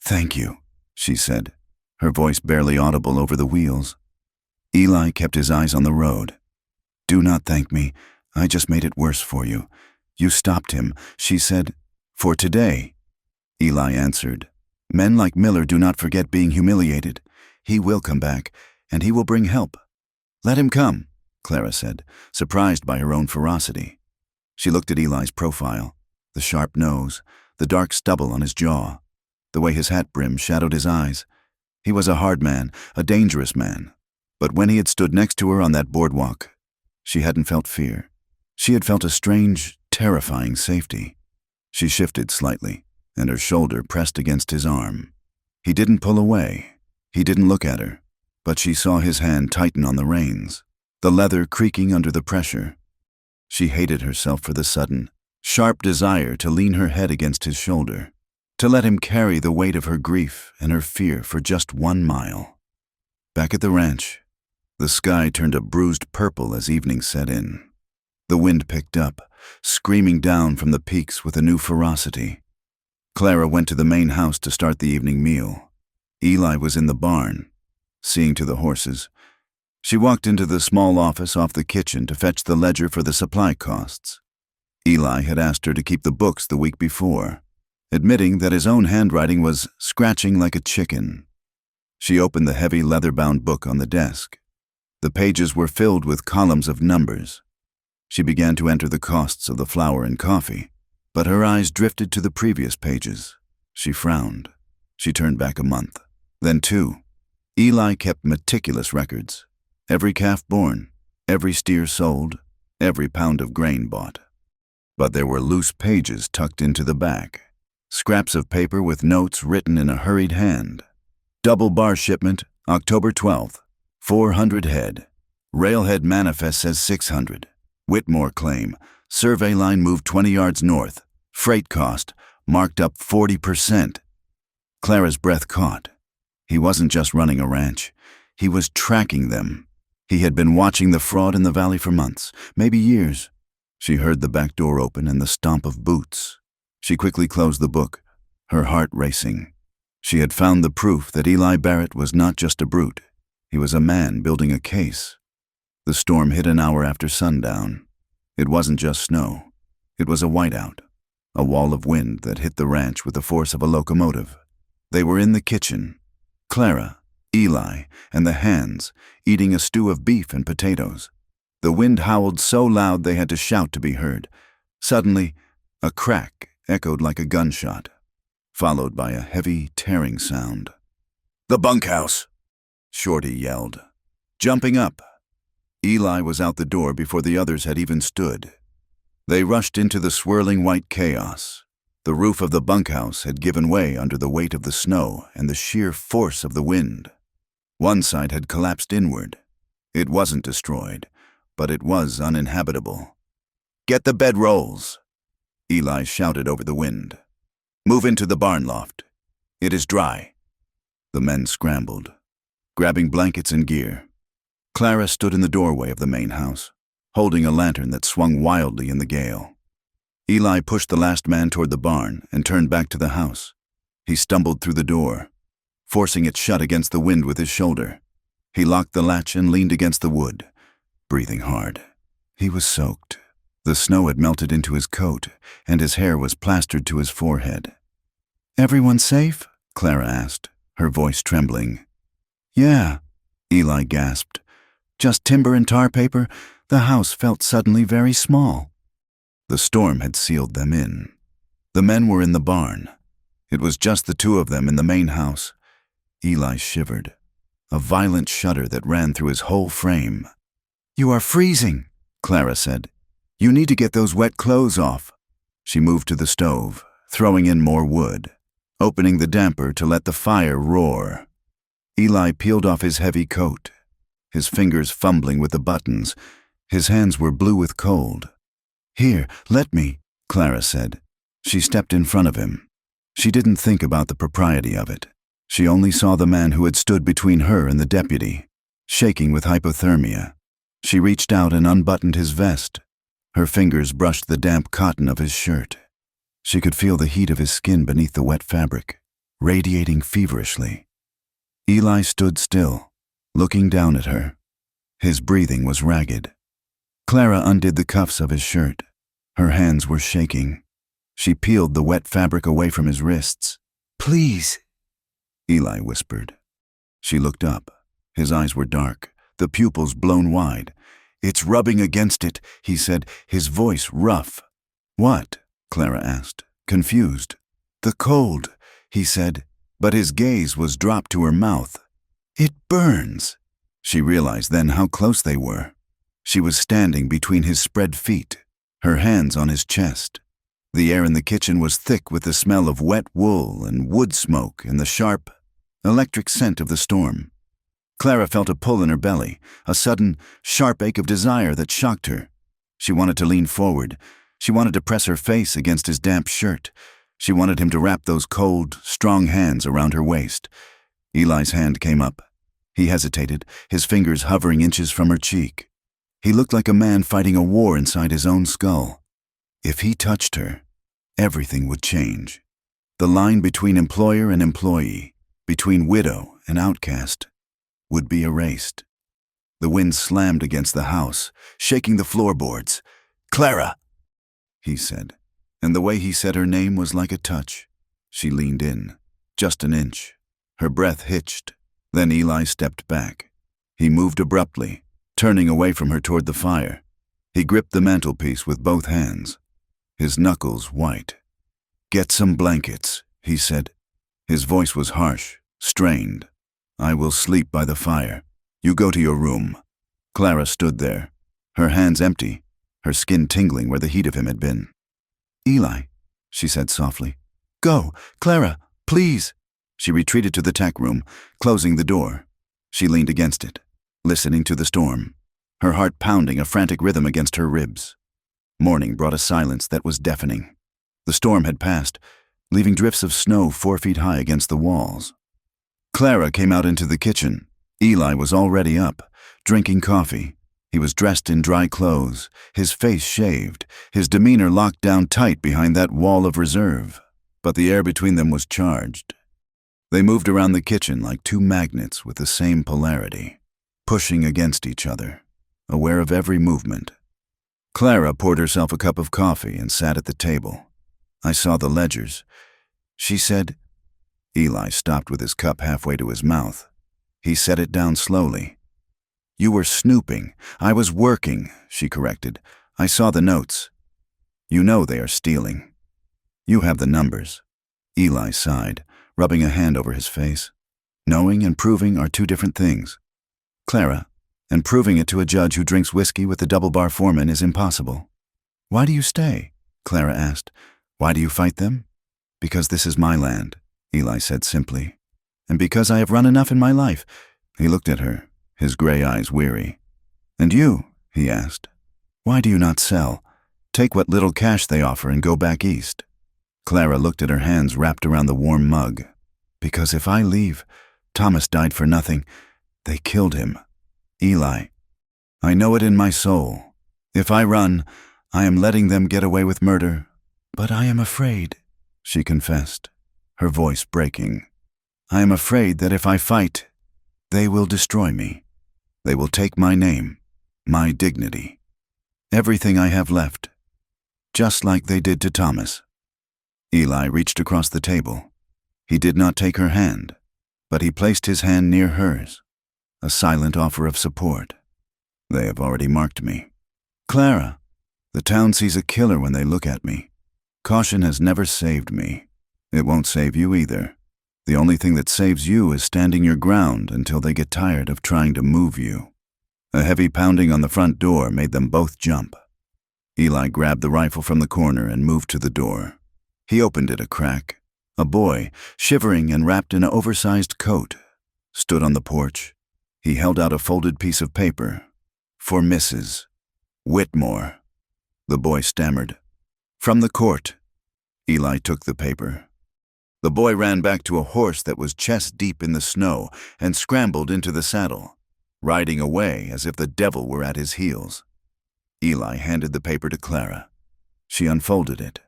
"Thank you," she said, her voice barely audible over the wheels. Eli kept his eyes on the road. "Do not thank me. I just made it worse for you. You stopped him," she said. "For today," Eli answered. "Men like Miller do not forget being humiliated. He will come back, and he will bring help." "Let him come," Clara said, surprised by her own ferocity. She looked at Eli's profile, the sharp nose, the dark stubble on his jaw, the way his hat brim shadowed his eyes. He was a hard man, a dangerous man. But when he had stood next to her on that boardwalk, she hadn't felt fear. She had felt a strange, terrifying safety. She shifted slightly, and her shoulder pressed against his arm. He didn't pull away. He didn't look at her, but she saw his hand tighten on the reins, the leather creaking under the pressure. She hated herself for the sudden, sharp desire to lean her head against his shoulder, to let him carry the weight of her grief and her fear for just 1 mile. Back at the ranch, the sky turned a bruised purple as evening set in. The wind picked up, screaming down from the peaks with a new ferocity. Clara went to the main house to start the evening meal. Eli was in the barn, seeing to the horses. She walked into the small office off the kitchen to fetch the ledger for the supply costs. Eli had asked her to keep the books the week before, admitting that his own handwriting was scratching like a chicken. She opened the heavy leather-bound book on the desk. The pages were filled with columns of numbers. She began to enter the costs of the flour and coffee, but her eyes drifted to the previous pages. She frowned. She turned back a month, then 2. Eli kept meticulous records. Every calf born, every steer sold, every pound of grain bought. But there were loose pages tucked into the back, scraps of paper with notes written in a hurried hand. Double bar shipment, October 12th, 400 head. Railhead manifest says 600. Whitmore claim, survey line moved 20 yards north. Freight cost, marked up 40%. Clara's breath caught. He wasn't just running a ranch. He was tracking them. He had been watching the fraud in the valley for months, maybe years. She heard the back door open and the stomp of boots. She quickly closed the book, her heart racing. She had found the proof that Eli Barrett was not just a brute. He was a man building a case. The storm hit an hour after sundown. It wasn't just snow. It was a whiteout, a wall of wind that hit the ranch with the force of a locomotive. They were in the kitchen. Clara, Eli, and the hands, eating a stew of beef and potatoes. The wind howled so loud they had to shout to be heard. Suddenly, a crack echoed like a gunshot, followed by a heavy, tearing sound. "The bunkhouse!" Shorty yelled, jumping up. Eli was out the door before the others had even stood. They rushed into the swirling white chaos. The roof of the bunkhouse had given way under the weight of the snow and the sheer force of the wind. One side had collapsed inward. It wasn't destroyed, but it was uninhabitable. "Get the bedrolls!" Eli shouted over the wind. "Move into the barn loft. It is dry." The men scrambled, grabbing blankets and gear. Clara stood in the doorway of the main house, holding a lantern that swung wildly in the gale. Eli pushed the last man toward the barn and turned back to the house. He stumbled through the door, forcing it shut against the wind with his shoulder. He locked the latch and leaned against the wood, breathing hard. He was soaked. The snow had melted into his coat, and his hair was plastered to his forehead. "Everyone safe?" Clara asked, her voice trembling. "Yeah," Eli gasped. "Just timber and tar paper." The house felt suddenly very small. The storm had sealed them in. The men were in the barn. It was just the two of them in the main house. Eli shivered, a violent shudder that ran through his whole frame. "You are freezing," Clara said. "You need to get those wet clothes off." She moved to the stove, throwing in more wood, opening the damper to let the fire roar. Eli peeled off his heavy coat, his fingers fumbling with the buttons. His hands were blue with cold. "Here, let me," Clara said. She stepped in front of him. She didn't think about the propriety of it. She only saw the man who had stood between her and the deputy, shaking with hypothermia. She reached out and unbuttoned his vest. Her fingers brushed the damp cotton of his shirt. She could feel the heat of his skin beneath the wet fabric, radiating feverishly. Eli stood still, looking down at her. His breathing was ragged. Clara undid the cuffs of his shirt. Her hands were shaking. She peeled the wet fabric away from his wrists. "Please," Eli whispered. She looked up. His eyes were dark, the pupils blown wide. "It's rubbing against it," he said, his voice rough. "What?" Clara asked, confused. "The cold," he said, but his gaze was dropped to her mouth. "It burns." She realized then how close they were. She was standing between his spread feet, her hands on his chest. The air in the kitchen was thick with the smell of wet wool and wood smoke and the sharp, electric scent of the storm. Clara felt a pull in her belly, a sudden, sharp ache of desire that shocked her. She wanted to lean forward. She wanted to press her face against his damp shirt. She wanted him to wrap those cold, strong hands around her waist. Eli's hand came up. He hesitated, his fingers hovering inches from her cheek. He looked like a man fighting a war inside his own skull. If he touched her, everything would change. The line between employer and employee, between widow and outcast, would be erased. The wind slammed against the house, shaking the floorboards. "Clara," he said, and the way he said her name was like a touch. She leaned in, just an inch. Her breath hitched. Then Eli stepped back. He moved abruptly, turning away from her toward the fire. He gripped the mantelpiece with both hands, his knuckles white. "Get some blankets," he said. His voice was harsh, strained. "I will sleep by the fire. You go to your room." Clara stood there, her hands empty, her skin tingling where the heat of him had been. "Eli," she said softly. "Go, Clara, please." She retreated to the tech room, closing the door. She leaned against it, listening to the storm, her heart pounding a frantic rhythm against her ribs. Morning brought a silence that was deafening. The storm had passed, leaving drifts of snow 4 feet high against the walls. Clara came out into the kitchen. Eli was already up, drinking coffee. He was dressed in dry clothes, his face shaved, his demeanor locked down tight behind that wall of reserve. But the air between them was charged. They moved around the kitchen like two magnets with the same polarity, pushing against each other, aware of every movement. Clara poured herself a cup of coffee and sat at the table. "I saw the ledgers," she said. Eli stopped with his cup halfway to his mouth. He set it down slowly. "You were snooping. I was working," she corrected. "I saw the notes. You know they are stealing. You have the numbers." Eli sighed, rubbing a hand over his face. "Knowing and proving are two different things, Clara, and proving it to a judge who drinks whiskey with the double-bar foreman is impossible." "Why do you stay?" Clara asked. "Why do you fight them?" "Because this is my land," Eli said simply. "And because I have run enough in my life." He looked at her, his gray eyes weary. "And you?" he asked. "Why do you not sell? Take what little cash they offer and go back east." Clara looked at her hands wrapped around the warm mug. "Because if I leave, Thomas died for nothing. They killed him. Eli. I know it in my soul. If I run, I am letting them get away with murder. But I am afraid," she confessed, her voice breaking. "I am afraid that if I fight, they will destroy me. They will take my name, my dignity, everything I have left, just like they did to Thomas." Eli reached across the table. He did not take her hand, but he placed his hand near hers, a silent offer of support. "They have already marked me." "Clara," The town sees a killer when they look at me. Caution has never saved me. It won't save you either. The only thing that saves you is standing your ground until they get tired of trying to move you." A heavy pounding on the front door made them both jump. Eli grabbed the rifle from the corner and moved to the door. He opened it a crack. A boy, shivering and wrapped in an oversized coat, stood on the porch. He held out a folded piece of paper. "For Mrs. Whitmore." The boy stammered. "From the court." Eli took the paper. The boy ran back to a horse that was chest deep in the snow and scrambled into the saddle, riding away as if the devil were at his heels. Eli handed the paper to Clara. She unfolded it.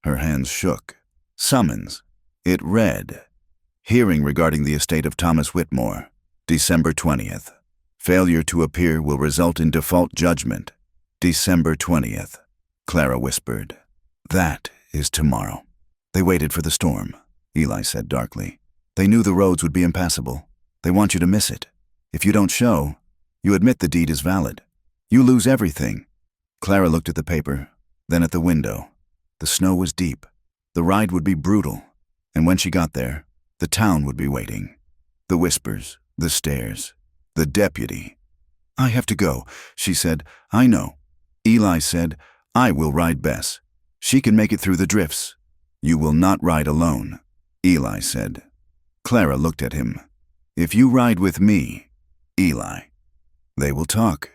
Her hands shook. Summons. It read, "Hearing regarding the estate of Thomas Whitmore, December 20th. Failure to appear will result in default judgment. December 20th. Clara whispered. "That is tomorrow." "They waited for the storm," Eli said darkly. "They knew the roads would be impassable. They want you to miss it. If you don't show, you admit the deed is valid. You lose everything." Clara looked at the paper, then at the window. The snow was deep. The ride would be brutal. And when she got there, the town would be waiting. The whispers, the stares, the deputy. "I have to go," she said. "I know." Eli said, "I will ride Bess. She can make it through the drifts." "You will not ride alone," Eli said. Clara looked at him. "If you ride with me, Eli." "They will talk.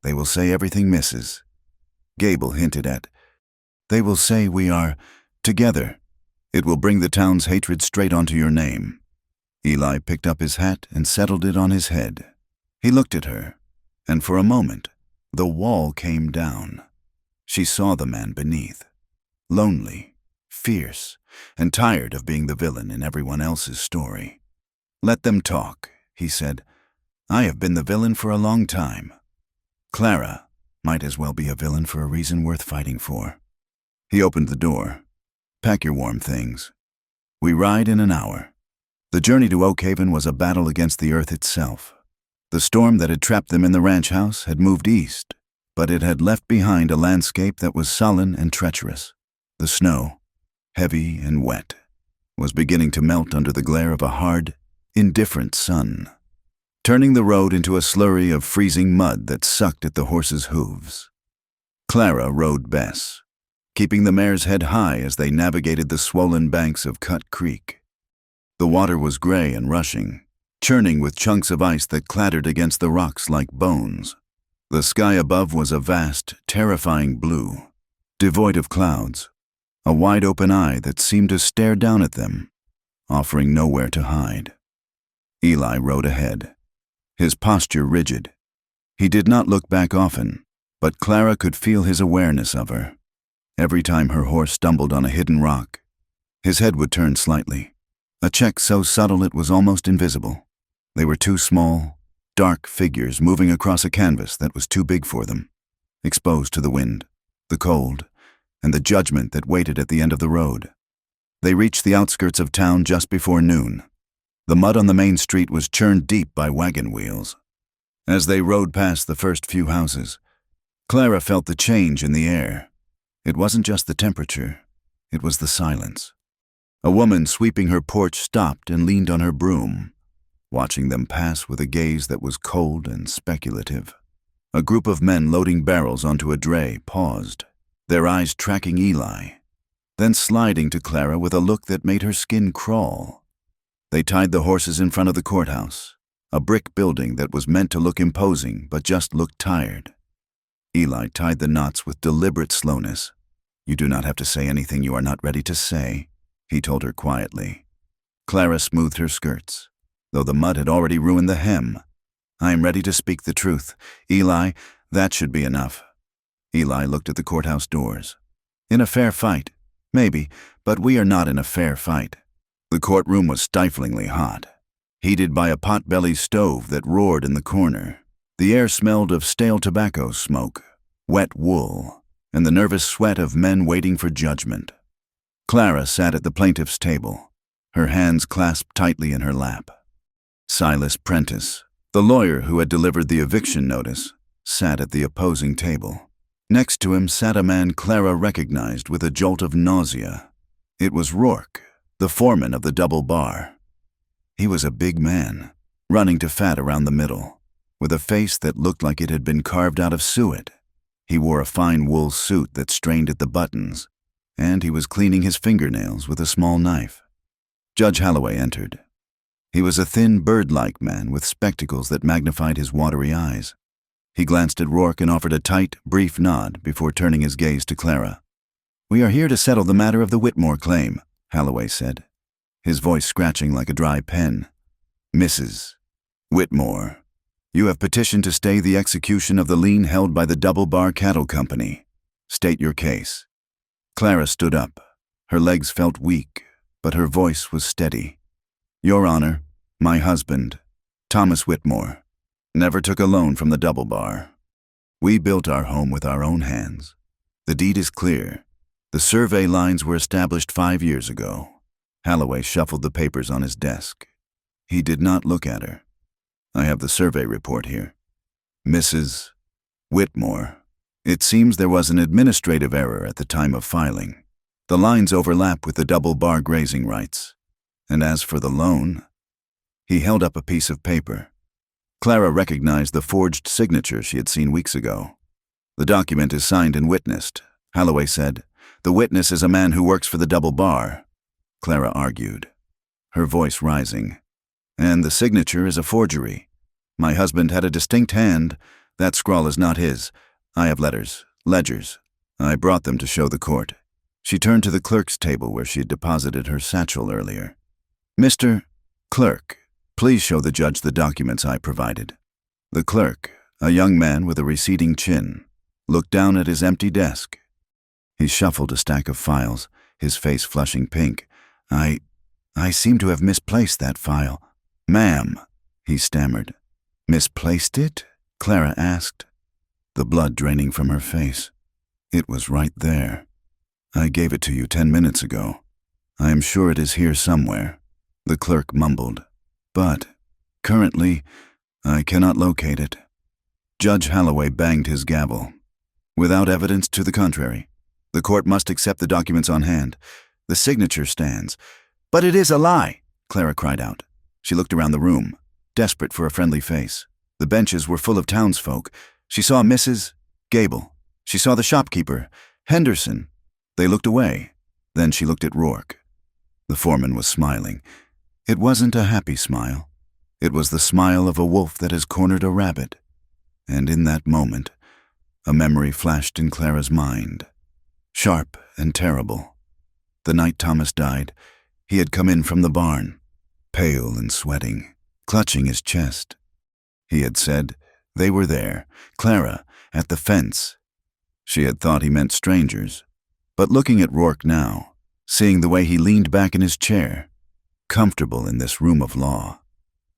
They will say everything misses." Gable hinted at. "They will say we are together. It will bring the town's hatred straight onto your name." Eli picked up his hat and settled it on his head. He looked at her, and for a moment, the wall came down. She saw the man beneath, lonely, fierce, and tired of being the villain in everyone else's story. "Let them talk," he said. "I have been the villain for a long time. Clara might as well be a villain for a reason worth fighting for." He opened the door. "Pack your warm things. We ride in an hour." The journey to Oak Haven was a battle against the earth itself. The storm that had trapped them in the ranch house had moved east, but it had left behind a landscape that was sullen and treacherous. The snow, heavy and wet, was beginning to melt under the glare of a hard, indifferent sun, turning the road into a slurry of freezing mud that sucked at the horses' hooves. Clara rode Bess, keeping the mare's head high as they navigated the swollen banks of Cut Creek. The water was gray and rushing, churning with chunks of ice that clattered against the rocks like bones. The sky above was a vast, terrifying blue, devoid of clouds, a wide-open eye that seemed to stare down at them, offering nowhere to hide. Eli rode ahead, his posture rigid. He did not look back often, but Clara could feel his awareness of her. Every time her horse stumbled on a hidden rock, his head would turn slightly, a check so subtle it was almost invisible. They were two small, dark figures moving across a canvas that was too big for them, exposed to the wind, the cold, and the judgment that waited at the end of the road. They reached the outskirts of town just before noon. The mud on the main street was churned deep by wagon wheels. As they rode past the first few houses, Clara felt the change in the air. It wasn't just the temperature, it was the silence. A woman sweeping her porch stopped and leaned on her broom, watching them pass with a gaze that was cold and speculative. A group of men loading barrels onto a dray paused, their eyes tracking Eli, then sliding to Clara with a look that made her skin crawl. They tied the horses in front of the courthouse, a brick building that was meant to look imposing but just looked tired. Eli tied the knots with deliberate slowness. "You do not have to say anything you are not ready to say," he told her quietly. Clara smoothed her skirts, though the mud had already ruined the hem. "I am ready to speak the truth. Eli, that should be enough." Eli looked at the courthouse doors. "In a fair fight, maybe, but we are not in a fair fight." The courtroom was stiflingly hot, heated by a pot-bellied stove that roared in the corner. The air smelled of stale tobacco smoke, wet wool, and the nervous sweat of men waiting for judgment. Clara sat at the plaintiff's table, her hands clasped tightly in her lap. Silas Prentice, the lawyer who had delivered the eviction notice, sat at the opposing table. Next to him sat a man Clara recognized with a jolt of nausea. It was Rourke, the foreman of the double bar. He was a big man, running to fat around the middle, with a face that looked like it had been carved out of suet. He wore a fine wool suit that strained at the buttons, and he was cleaning his fingernails with a small knife. Judge Holloway entered. He was a thin, bird-like man with spectacles that magnified his watery eyes. He glanced at Rourke and offered a tight, brief nod before turning his gaze to Clara. "We are here to settle the matter of the Whitmore claim," Holloway said, his voice scratching like a dry pen. "Mrs. Whitmore, you have petitioned to stay the execution of the lien held by the Double Bar Cattle Company. State your case." Clara stood up. Her legs felt weak, but her voice was steady. "Your Honor, my husband, Thomas Whitmore, never took a loan from the Double Bar. We built our home with our own hands. The deed is clear. The survey lines were established 5 years ago." Holloway shuffled the papers on his desk. He did not look at her. "I have the survey report here. Mrs. Whitmore, it seems there was an administrative error at the time of filing. The lines overlap with the double bar grazing rights. And as for the loan..." He held up a piece of paper. Clara recognized the forged signature she had seen weeks ago. "The document is signed and witnessed," Holloway said. "The witness is a man who works for the Double Bar," Clara argued, her voice rising. "And the signature is a forgery. My husband had a distinct hand. That scrawl is not his. I have ledgers. I brought them to show the court." She turned to the clerk's table where she had deposited her satchel earlier. "Mr. Clerk, please show the judge the documents I provided." The clerk, a young man with a receding chin, looked down at his empty desk. He shuffled a stack of files, his face flushing pink. I seem to have misplaced that file." "Ma'am," he stammered. "Misplaced it?" Clara asked, the blood draining from her face. "It was right there. I gave it to you 10 minutes ago. I am sure it is here somewhere," the clerk mumbled. "But, currently, I cannot locate it." Judge Holloway banged his gavel. "Without evidence to the contrary, the court must accept the documents on hand. The signature stands." "But it is a lie!" Clara cried out. She looked around the room, desperate for a friendly face. The benches were full of townsfolk. She saw Mrs. Gable. She saw the shopkeeper, Henderson. They looked away. Then she looked at Rourke. The foreman was smiling. It wasn't a happy smile. It was the smile of a wolf that has cornered a rabbit. And in that moment, a memory flashed in Clara's mind, sharp and terrible. The night Thomas died, he had come in from the barn, pale and sweating, clutching his chest. He had said, they were there, Clara, at the fence. She had thought he meant strangers. But looking at Rourke now, seeing the way he leaned back in his chair, comfortable in this room of law,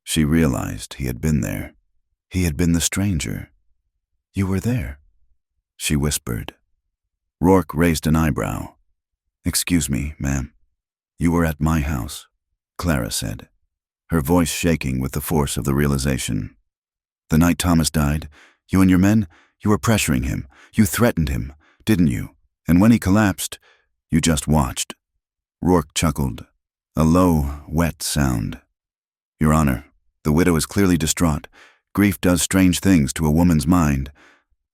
she realized he had been there. He had been the stranger. "You were there," she whispered. Rourke raised an eyebrow. "Excuse me, ma'am. You were at my house," Clara said, her voice shaking with the force of the realization. "The night Thomas died, you and your men, you were pressuring him. You threatened him, didn't you? And when he collapsed, you just watched." Rourke chuckled, a low, wet sound. "Your Honor, the widow is clearly distraught. Grief does strange things to a woman's mind.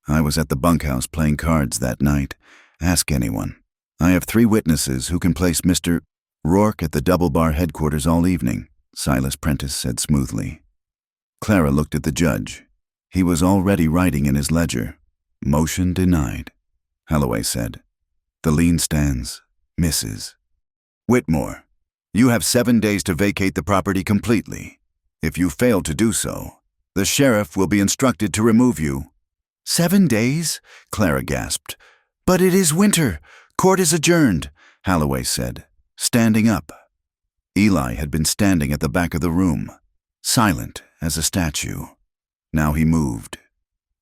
I was at the bunkhouse playing cards that night. Ask anyone. I have 3 witnesses who can place Mr. Rourke at the Double Bar headquarters all evening," Silas Prentice said smoothly. Clara looked at the judge. He was already writing in his ledger. "Motion denied," Holloway said. "The lien stands, Mrs. Whitmore. You have 7 days to vacate the property completely. If you fail to do so, the sheriff will be instructed to remove you." "7 days?" Clara gasped. "But it is winter. Court is adjourned," Holloway said, standing up. Eli had been standing at the back of the room, silent as a statue. Now he moved.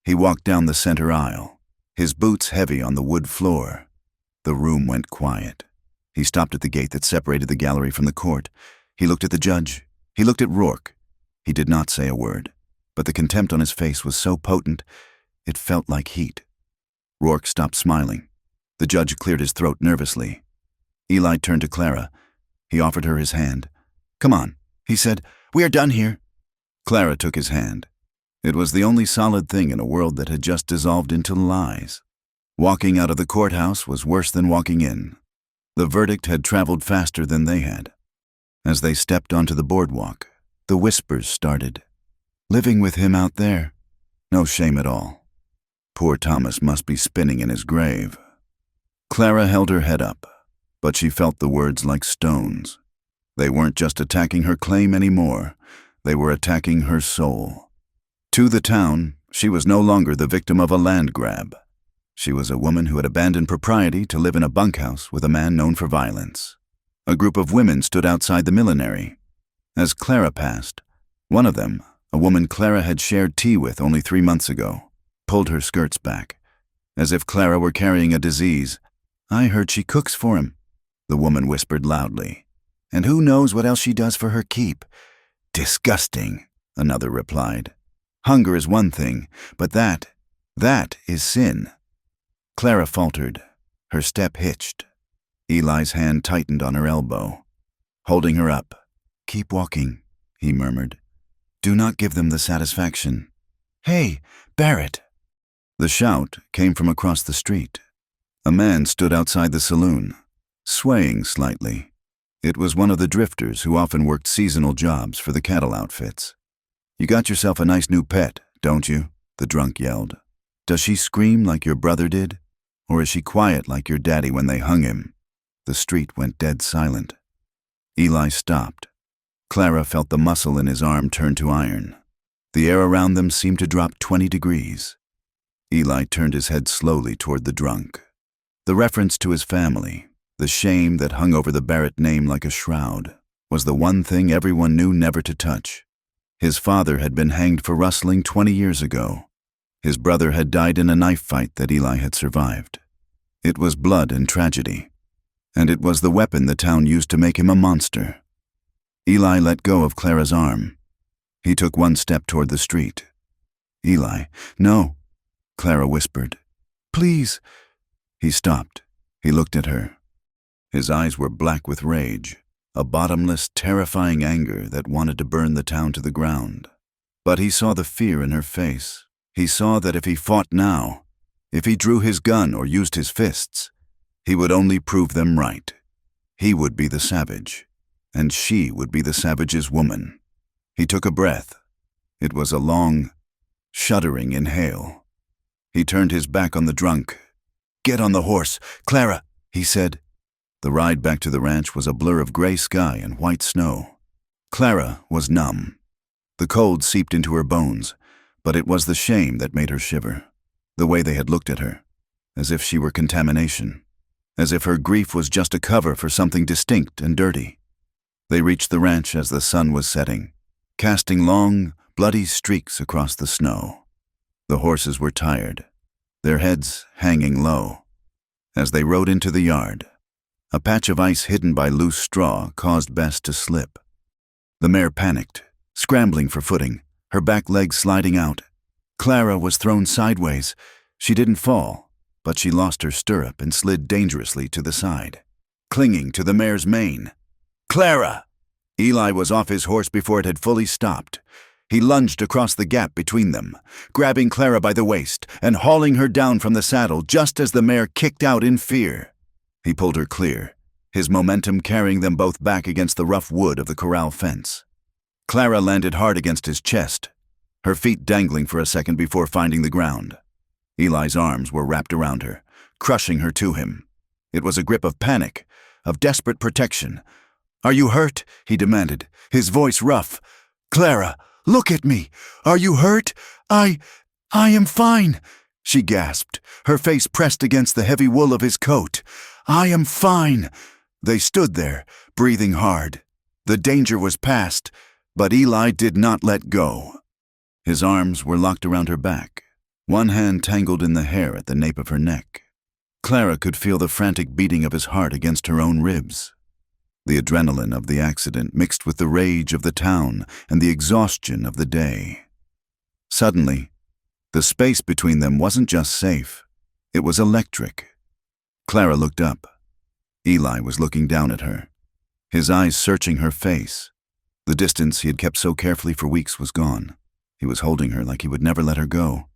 He walked down the center aisle, his boots heavy on the wood floor. The room went quiet. He stopped at the gate that separated the gallery from the court. He looked at the judge. He looked at Rourke. He did not say a word, but the contempt on his face was so potent, it felt like heat. Rourke stopped smiling. The judge cleared his throat nervously. Eli turned to Clara. He offered her his hand. "Come on," he said. "We are done here." Clara took his hand. It was the only solid thing in a world that had just dissolved into lies. Walking out of the courthouse was worse than walking in. The verdict had traveled faster than they had. As they stepped onto the boardwalk, the whispers started. Living with him out there? No shame at all. Poor Thomas must be spinning in his grave. Clara held her head up, but she felt the words like stones. They weren't just attacking her claim anymore. They were attacking her soul. To the town, she was no longer the victim of a land grab. She was a woman who had abandoned propriety to live in a bunkhouse with a man known for violence. A group of women stood outside the millinery. As Clara passed, one of them, a woman Clara had shared tea with only 3 months ago, pulled her skirts back, as if Clara were carrying a disease. "I heard she cooks for him," the woman whispered loudly. "And who knows what else she does for her keep." "Disgusting," another replied. "Hunger is one thing, but that is sin." Clara faltered. Her step hitched. Eli's hand tightened on her elbow, holding her up. "Keep walking," he murmured. "Do not give them the satisfaction." "Hey, Barrett!" The shout came from across the street. A man stood outside the saloon, swaying slightly. It was one of the drifters who often worked seasonal jobs for the cattle outfits. "You got yourself a nice new pet, don't you?" the drunk yelled. "Does she scream like your brother did? Or is she quiet like your daddy when they hung him?" The street went dead silent. Eli stopped. Clara felt the muscle in his arm turn to iron. The air around them seemed to drop 20 degrees. Eli turned his head slowly toward the drunk. The reference to his family, the shame that hung over the Barrett name like a shroud, was the one thing everyone knew never to touch. His father had been hanged for rustling 20 years ago. His brother had died in a knife fight that Eli had survived. It was blood and tragedy, and it was the weapon the town used to make him a monster. Eli let go of Clara's arm. He took one step toward the street. "Eli, no," Clara whispered. "Please." He stopped. He looked at her. His eyes were black with rage, a bottomless, terrifying anger that wanted to burn the town to the ground. But he saw the fear in her face. He saw that if he fought now, if he drew his gun or used his fists, he would only prove them right. He would be the savage, and she would be the savage's woman. He took a breath. It was a long, shuddering inhale. He turned his back on the drunk. "Get on the horse, Clara," he said. The ride back to the ranch was a blur of gray sky and white snow. Clara was numb. The cold seeped into her bones, but it was the shame that made her shiver. The way they had looked at her, as if she were contamination, as if her grief was just a cover for something distinct and dirty. They reached the ranch as the sun was setting, casting long, bloody streaks across the snow. The horses were tired, their heads hanging low. As they rode into the yard, a patch of ice hidden by loose straw caused Bess to slip. The mare panicked, scrambling for footing, her back legs sliding out. Clara was thrown sideways. She didn't fall, but she lost her stirrup and slid dangerously to the side, clinging to the mare's mane. "Clara!" Eli was off his horse before it had fully stopped. He lunged across the gap between them, grabbing Clara by the waist and hauling her down from the saddle just as the mare kicked out in fear. He pulled her clear, his momentum carrying them both back against the rough wood of the corral fence. Clara landed hard against his chest, her feet dangling for a second before finding the ground. Eli's arms were wrapped around her, crushing her to him. It was a grip of panic, of desperate protection. "Are you hurt?" he demanded, his voice rough. "Clara, look at me. Are you hurt? I am fine," she gasped, her face pressed against the heavy wool of his coat. "I am fine." They stood there, breathing hard. The danger was past, but Eli did not let go. His arms were locked around her back, one hand tangled in the hair at the nape of her neck. Clara could feel the frantic beating of his heart against her own ribs. The adrenaline of the accident mixed with the rage of the town and the exhaustion of the day. Suddenly, the space between them wasn't just safe. It was electric. Clara looked up. Eli was looking down at her, his eyes searching her face. The distance he had kept so carefully for weeks was gone. He was holding her like he would never let her go.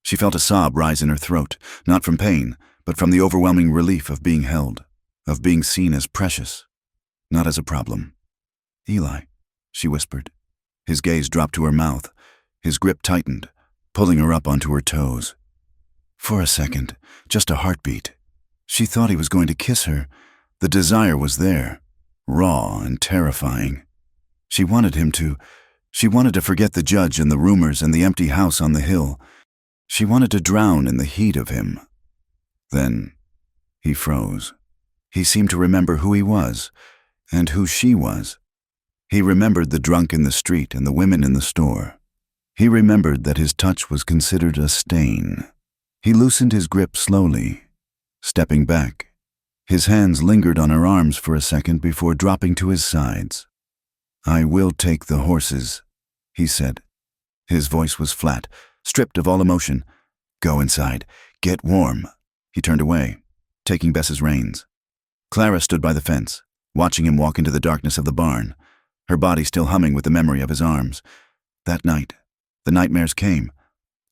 She felt a sob rise in her throat, not from pain, but from the overwhelming relief of being held, of being seen as precious, not as a problem. "Eli," she whispered. His gaze dropped to her mouth. His grip tightened, pulling her up onto her toes. For a second, just a heartbeat. She thought he was going to kiss her. The desire was there, raw and terrifying. She wanted him to. She wanted to forget the judge and the rumors and the empty house on the hill. She wanted to drown in the heat of him. Then he froze. He seemed to remember who he was and who she was. He remembered the drunk in the street and the women in the store. He remembered that his touch was considered a stain. He loosened his grip slowly, stepping back. His hands lingered on her arms for a second before dropping to his sides. "I will take the horses," he said. His voice was flat, stripped of all emotion. "Go inside. Get warm." He turned away, taking Bess's reins. Clara stood by the fence, watching him walk into the darkness of the barn, her body still humming with the memory of his arms. That night, the nightmares came.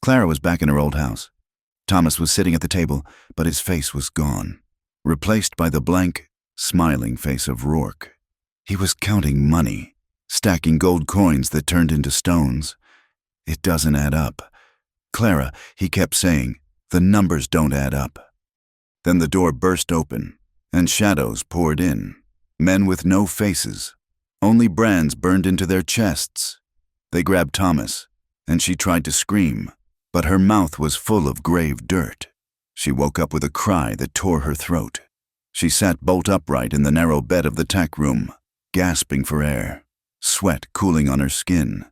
Clara was back in her old house. Thomas was sitting at the table, but his face was gone, replaced by the blank, smiling face of Rourke. He was counting money, stacking gold coins that turned into stones. "It doesn't add up. Clara," he kept saying, "the numbers don't add up." Then the door burst open, and shadows poured in. Men with no faces. Only brands burned into their chests. They grabbed Thomas, and she tried to scream, but her mouth was full of grave dirt. She woke up with a cry that tore her throat. She sat bolt upright in the narrow bed of the tack room, gasping for air, sweat cooling on her skin.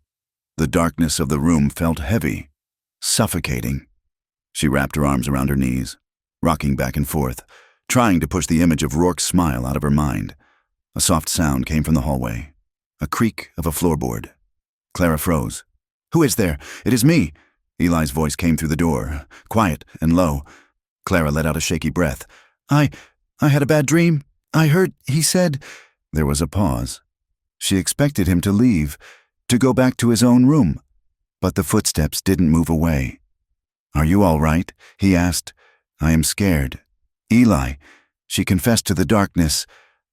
The darkness of the room felt heavy, suffocating. She wrapped her arms around her knees, rocking back and forth, trying to push the image of Rourke's smile out of her mind. A soft sound came from the hallway, a creak of a floorboard. Clara froze. "Who is there? It is me." Eli's voice came through the door, quiet and low. Clara let out a shaky breath. I had a bad dream. I heard, he said." There was a pause. She expected him to leave, to go back to his own room. But the footsteps didn't move away. "Are you all right?" he asked. "I am scared." "Eli," she confessed to the darkness.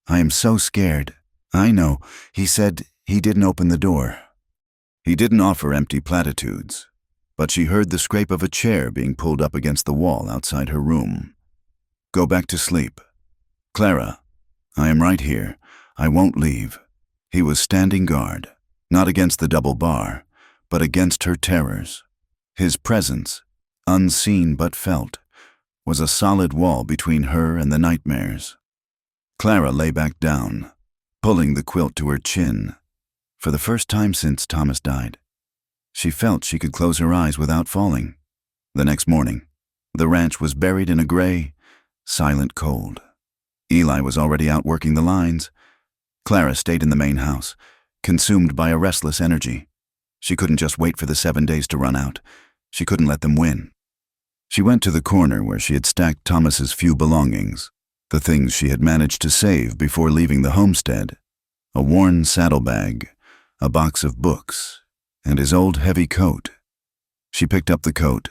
"I am so scared." "I know," he said. He didn't open the door. He didn't offer empty platitudes, but she heard the scrape of a chair being pulled up against the wall outside her room. "Go back to sleep. Clara, I am right here. I won't leave." He was standing guard, not against the double bar, but against her terrors. His presence, unseen but felt, was a solid wall between her and the nightmares. Clara lay back down, pulling the quilt to her chin. For the first time since Thomas died, she felt she could close her eyes without falling. The next morning, the ranch was buried in a gray, silent cold. Eli was already out working the lines. Clara stayed in the main house, consumed by a restless energy. She couldn't just wait for the 7 days to run out. She couldn't let them win. She went to the corner where she had stacked Thomas's few belongings, the things she had managed to save before leaving the homestead: a worn saddlebag, a box of books, and his old heavy coat. She picked up the coat.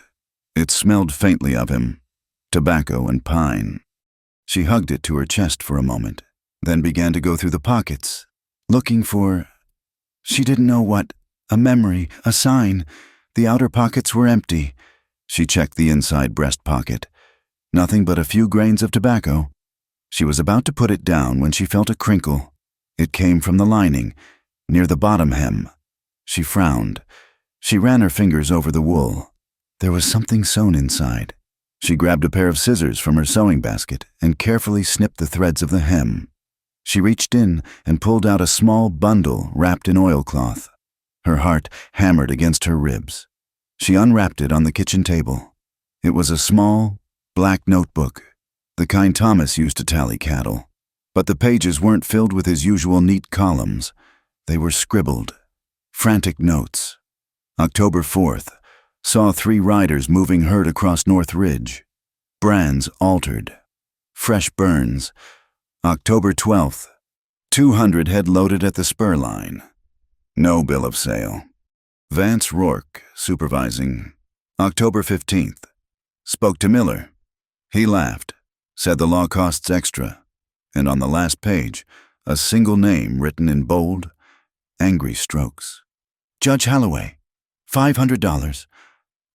It smelled faintly of him, tobacco and pine. She hugged it to her chest for a moment, then began to go through the pockets, looking for... She didn't know what. A memory, a sign. The outer pockets were empty. She checked the inside breast pocket. Nothing but a few grains of tobacco. She was about to put it down when she felt a crinkle. It came from the lining, near the bottom hem. She frowned. She ran her fingers over the wool. There was something sewn inside. She grabbed a pair of scissors from her sewing basket and carefully snipped the threads of the hem. She reached in and pulled out a small bundle wrapped in oilcloth. Her heart hammered against her ribs. She unwrapped it on the kitchen table. It was a small, black notebook, the kind Thomas used to tally cattle. But the pages weren't filled with his usual neat columns. They were scribbled. Frantic notes. October 4th. Saw 3 riders moving herd across North Ridge. Brands altered. Fresh burns. October 12th. 200 head loaded at the spur line. No bill of sale. Vance Rourke, supervising. October 15th. Spoke to Miller. He laughed, said the law costs extra, and on the last page, a single name written in bold, angry strokes. Judge Holloway, $500.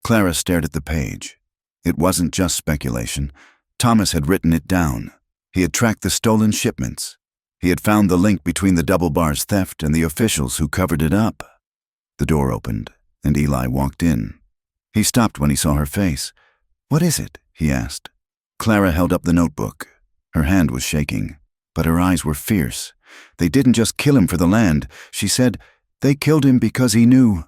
Clara stared at the page. It wasn't just speculation. Thomas had written it down. He had tracked the stolen shipments. He had found the link between the double bar's theft and the officials who covered it up. The door opened, and Eli walked in. He stopped when he saw her face. "What is it?" he asked. Clara held up the notebook. Her hand was shaking, but her eyes were fierce. They didn't just kill him for the land, she said. They killed him because he knew.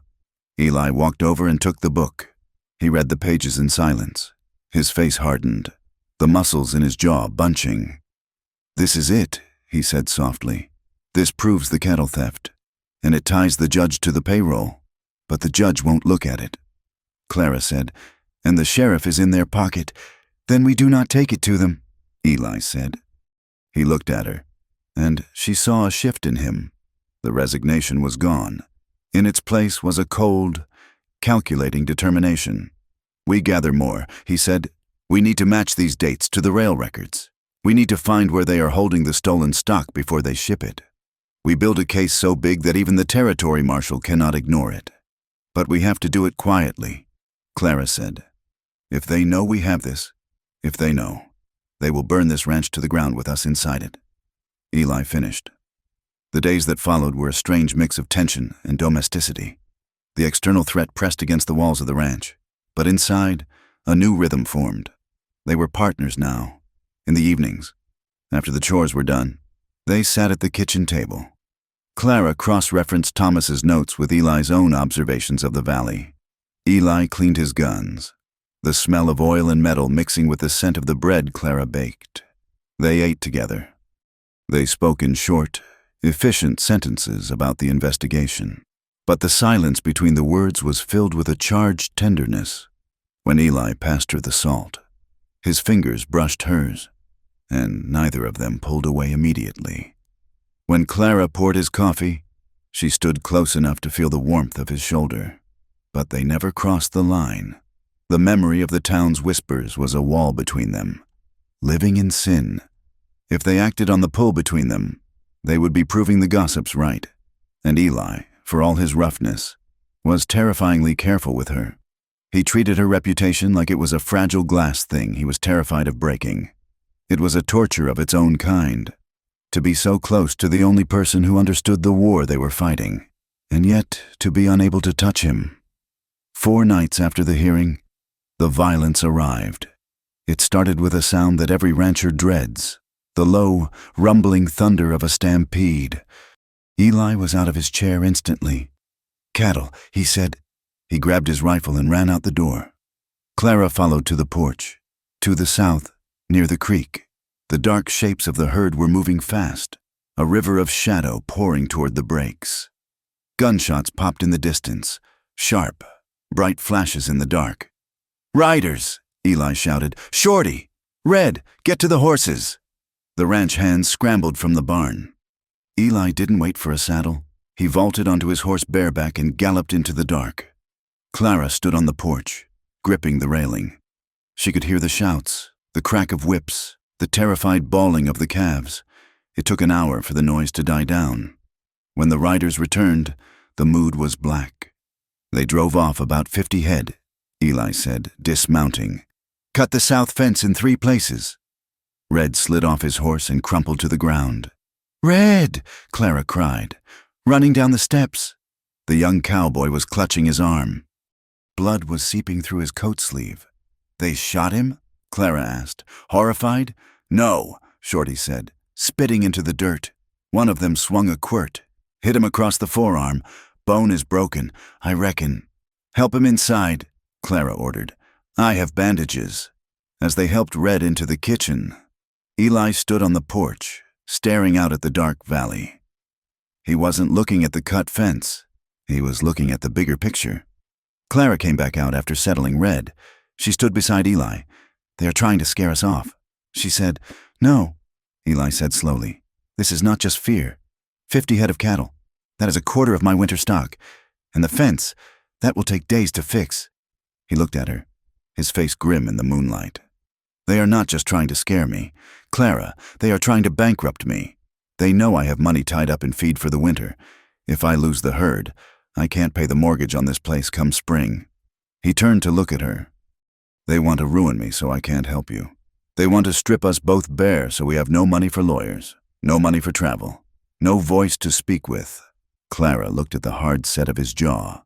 Eli walked over and took the book. He read the pages in silence. His face hardened, the muscles in his jaw bunching. "This is it," he said softly. "This proves the cattle theft, and it ties the judge to the payroll. But the judge won't look at it." Clara said, "And the sheriff is in their pocket. Then we do not take it to them," Eli said. He looked at her, and she saw a shift in him. The resignation was gone. In its place was a cold, calculating determination. "We gather more," he said. "We need to match these dates to the rail records. We need to find where they are holding the stolen stock before they ship it. We build a case so big that even the territory marshal cannot ignore it. But we have to do it quietly," Clara said. "If they know we have this, if they know, they will burn this ranch to the ground with us inside it." Eli finished. The days that followed were a strange mix of tension and domesticity. The external threat pressed against the walls of the ranch, but inside, a new rhythm formed. They were partners now. In the evenings, after the chores were done, they sat at the kitchen table. Clara cross-referenced Thomas's notes with Eli's own observations of the valley. Eli cleaned his guns, the smell of oil and metal mixing with the scent of the bread Clara baked. They ate together. They spoke in short, efficient sentences about the investigation. But the silence between the words was filled with a charged tenderness. When Eli passed her the salt, his fingers brushed hers, and neither of them pulled away immediately. When Clara poured his coffee, she stood close enough to feel the warmth of his shoulder. But they never crossed the line. The memory of the town's whispers was a wall between them, living in sin. If they acted on the pull between them, they would be proving the gossips right. And Eli, for all his roughness, was terrifyingly careful with her. He treated her reputation like it was a fragile glass thing he was terrified of breaking. It was a torture of its own kind, to be so close to the only person who understood the war they were fighting, and yet to be unable to touch him. 4 nights after the hearing, the violence arrived. It started with a sound that every rancher dreads, the low, rumbling thunder of a stampede. Eli was out of his chair instantly. "Cattle," he said. He grabbed his rifle and ran out the door. Clara followed to the porch. To the south, near the creek, the dark shapes of the herd were moving fast, a river of shadow pouring toward the breaks. Gunshots popped in the distance, sharp, bright flashes in the dark. "Riders!" Eli shouted. "Shorty! Red! Get to the horses!" The ranch hands scrambled from the barn. Eli didn't wait for a saddle. He vaulted onto his horse bareback and galloped into the dark. Clara stood on the porch, gripping the railing. She could hear the shouts, the crack of whips, the terrified bawling of the calves. It took an hour for the noise to die down. When the riders returned, the mood was black. They drove off about 50 head, Eli said, dismounting. "Cut the south fence in 3 places." Red slid off his horse and crumpled to the ground. "Red!" Clara cried, running down the steps. The young cowboy was clutching his arm. Blood was seeping through his coat sleeve. "They shot him?" Clara asked, horrified. "No," Shorty said, spitting into the dirt. "One of them swung a quirt, hit him across the forearm. Bone is broken, I reckon." "Help him inside," Clara ordered. "I have bandages." As they helped Red into the kitchen, Eli stood on the porch, staring out at the dark valley. He wasn't looking at the cut fence. He was looking at the bigger picture. Clara came back out after settling Red. She stood beside Eli. They are trying to scare us off. She said, "No," Eli said slowly. "This is not just fear. 50 head of cattle. That is a quarter of my winter stock. And the fence, that will take days to fix." He looked at her, his face grim in the moonlight. "They are not just trying to scare me. Clara, they are trying to bankrupt me. They know I have money tied up in feed for the winter. If I lose the herd, I can't pay the mortgage on this place come spring." He turned to look at her. "They want to ruin me so I can't help you. They want to strip us both bare so we have no money for lawyers, no money for travel, no voice to speak with." Clara looked at the hard set of his jaw.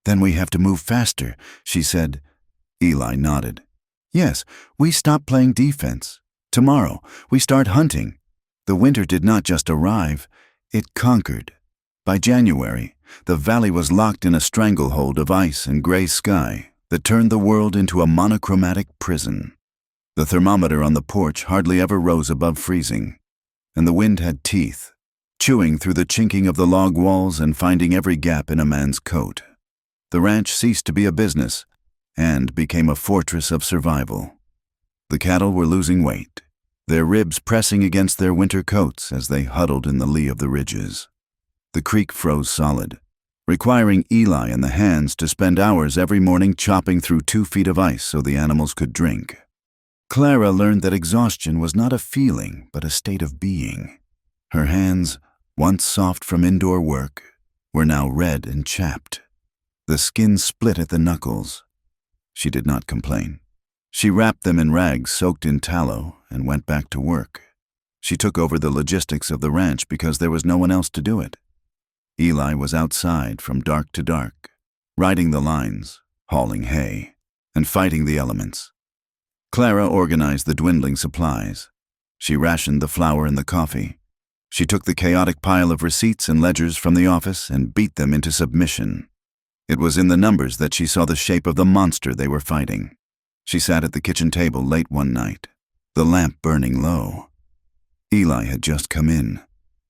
"Then we have to move faster," she said. Eli nodded. "Yes, we stop playing defense. Tomorrow, we start hunting." The winter did not just arrive, it conquered. By January, the valley was locked in a stranglehold of ice and gray sky that turned the world into a monochromatic prison. The thermometer on the porch hardly ever rose above freezing, and the wind had teeth, chewing through the chinking of the log walls and finding every gap in a man's coat. The ranch ceased to be a business and became a fortress of survival. The cattle were losing weight, their ribs pressing against their winter coats as they huddled in the lee of the ridges. The creek froze solid, requiring Eli and the hands to spend hours every morning chopping through 2 feet of ice so the animals could drink. Clara learned that exhaustion was not a feeling, but a state of being. Her hands, once soft from indoor work, were now red and chapped. The skin split at the knuckles. She did not complain. She wrapped them in rags soaked in tallow and went back to work. She took over the logistics of the ranch because there was no one else to do it. Eli was outside from dark to dark, riding the lines, hauling hay, and fighting the elements. Clara organized the dwindling supplies. She rationed the flour and the coffee. She took the chaotic pile of receipts and ledgers from the office and beat them into submission. It was in the numbers that she saw the shape of the monster they were fighting. She sat at the kitchen table late one night, the lamp burning low. Eli had just come in,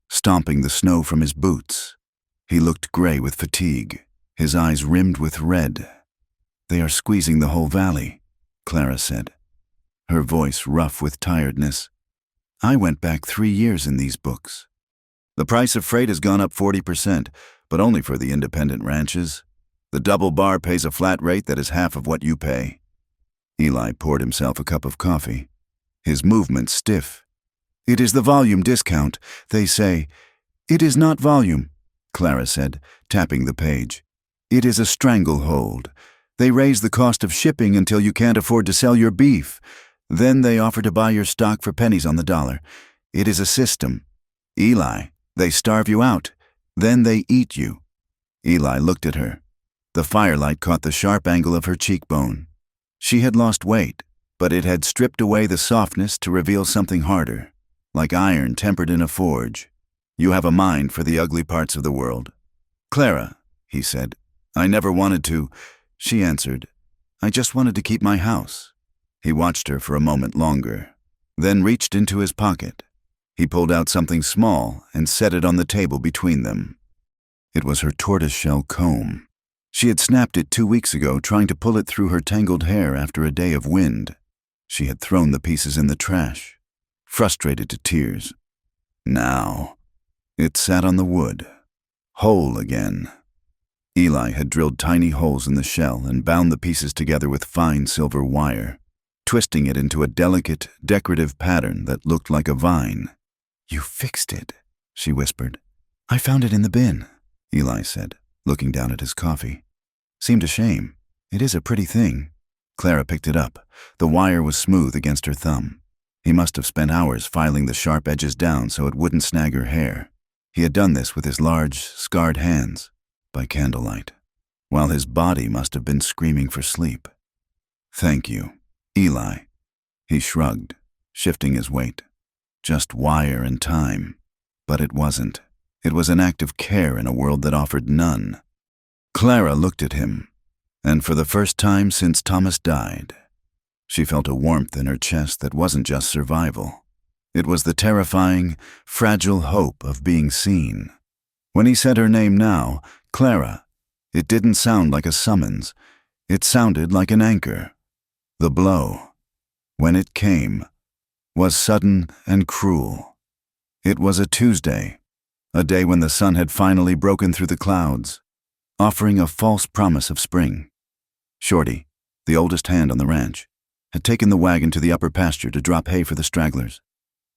stomping the snow from his boots. He looked gray with fatigue, his eyes rimmed with red. "They are squeezing the whole valley," Clara said, her voice rough with tiredness. "I went back 3 years in these books. The price of freight has gone up 40%, but only for the independent ranches. The double bar pays a flat rate that is half of what you pay." Eli poured himself a cup of coffee, his movement stiff. "It is the volume discount, they say." "It is not volume," Clara said, tapping the page. "It is a stranglehold. They raise the cost of shipping until you can't afford to sell your beef. Then they offer to buy your stock for pennies on the dollar. It is a system. Eli, they starve you out. Then they eat you." Eli looked at her. The firelight caught the sharp angle of her cheekbone. She had lost weight, but it had stripped away the softness to reveal something harder, like iron tempered in a forge. "You have a mind for the ugly parts of the world." "Clara," he said. "I never wanted to," she answered. "I just wanted to keep my house." He watched her for a moment longer, then reached into his pocket. He pulled out something small and set it on the table between them. It was her tortoiseshell comb. She had snapped it 2 weeks ago, trying to pull it through her tangled hair after a day of wind. She had thrown the pieces in the trash, frustrated to tears. Now, it sat on the wood, whole again. Eli had drilled tiny holes in the shell and bound the pieces together with fine silver wire, twisting it into a delicate, decorative pattern that looked like a vine. "You fixed it," she whispered. "I found it in the bin," Eli said, looking down at his coffee. "Seemed a shame. It is a pretty thing." Clara picked it up. The wire was smooth against her thumb. He must have spent hours filing the sharp edges down so it wouldn't snag her hair. He had done this with his large, scarred hands, by candlelight, while his body must have been screaming for sleep. "Thank you, Eli." He shrugged, shifting his weight. Just wire and time. But it wasn't. It was an act of care in a world that offered none. Clara looked at him, and for the first time since Thomas died, she felt a warmth in her chest that wasn't just survival. It was the terrifying, fragile hope of being seen. When he said her name now, Clara, it didn't sound like a summons. It sounded like an anchor. The blow. when it came, was sudden and cruel. It was a Tuesday, a day when the sun had finally broken through the clouds, offering a false promise of spring. Shorty, the oldest hand on the ranch, had taken the wagon to the upper pasture to drop hay for the stragglers.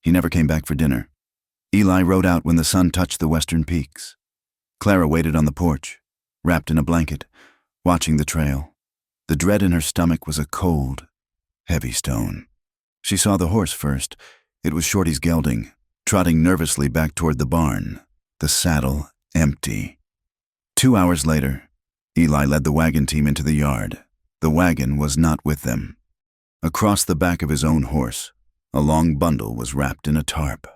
He never came back for dinner. Eli rode out when the sun touched the western peaks. Clara waited on the porch, wrapped in a blanket, watching the trail. The dread in her stomach was a cold, heavy stone. She saw the horse first. It was Shorty's gelding, trotting nervously back toward the barn, the saddle empty. 2 hours later, Eli led the wagon team into the yard. The wagon was not with them. Across the back of his own horse, a long bundle was wrapped in a tarp.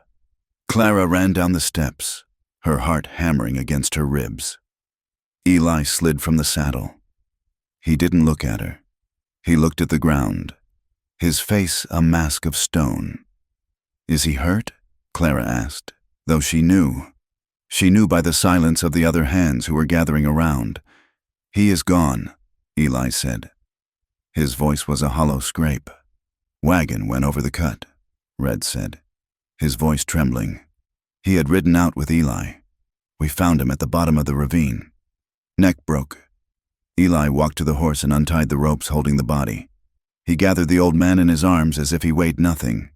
Clara ran down the steps, her heart hammering against her ribs. Eli slid from the saddle. He didn't look at her. He looked at the ground, his face a mask of stone. "Is he hurt?" Clara asked, though she knew. She knew by the silence of the other hands who were gathering around. "He is gone," Eli said. His voice was a hollow scrape. "Wagon went over the cut," Red said, his voice trembling. He had ridden out with Eli. "We found him at the bottom of the ravine. Neck broke." Eli walked to the horse and untied the ropes holding the body. He gathered the old man in his arms as if he weighed nothing.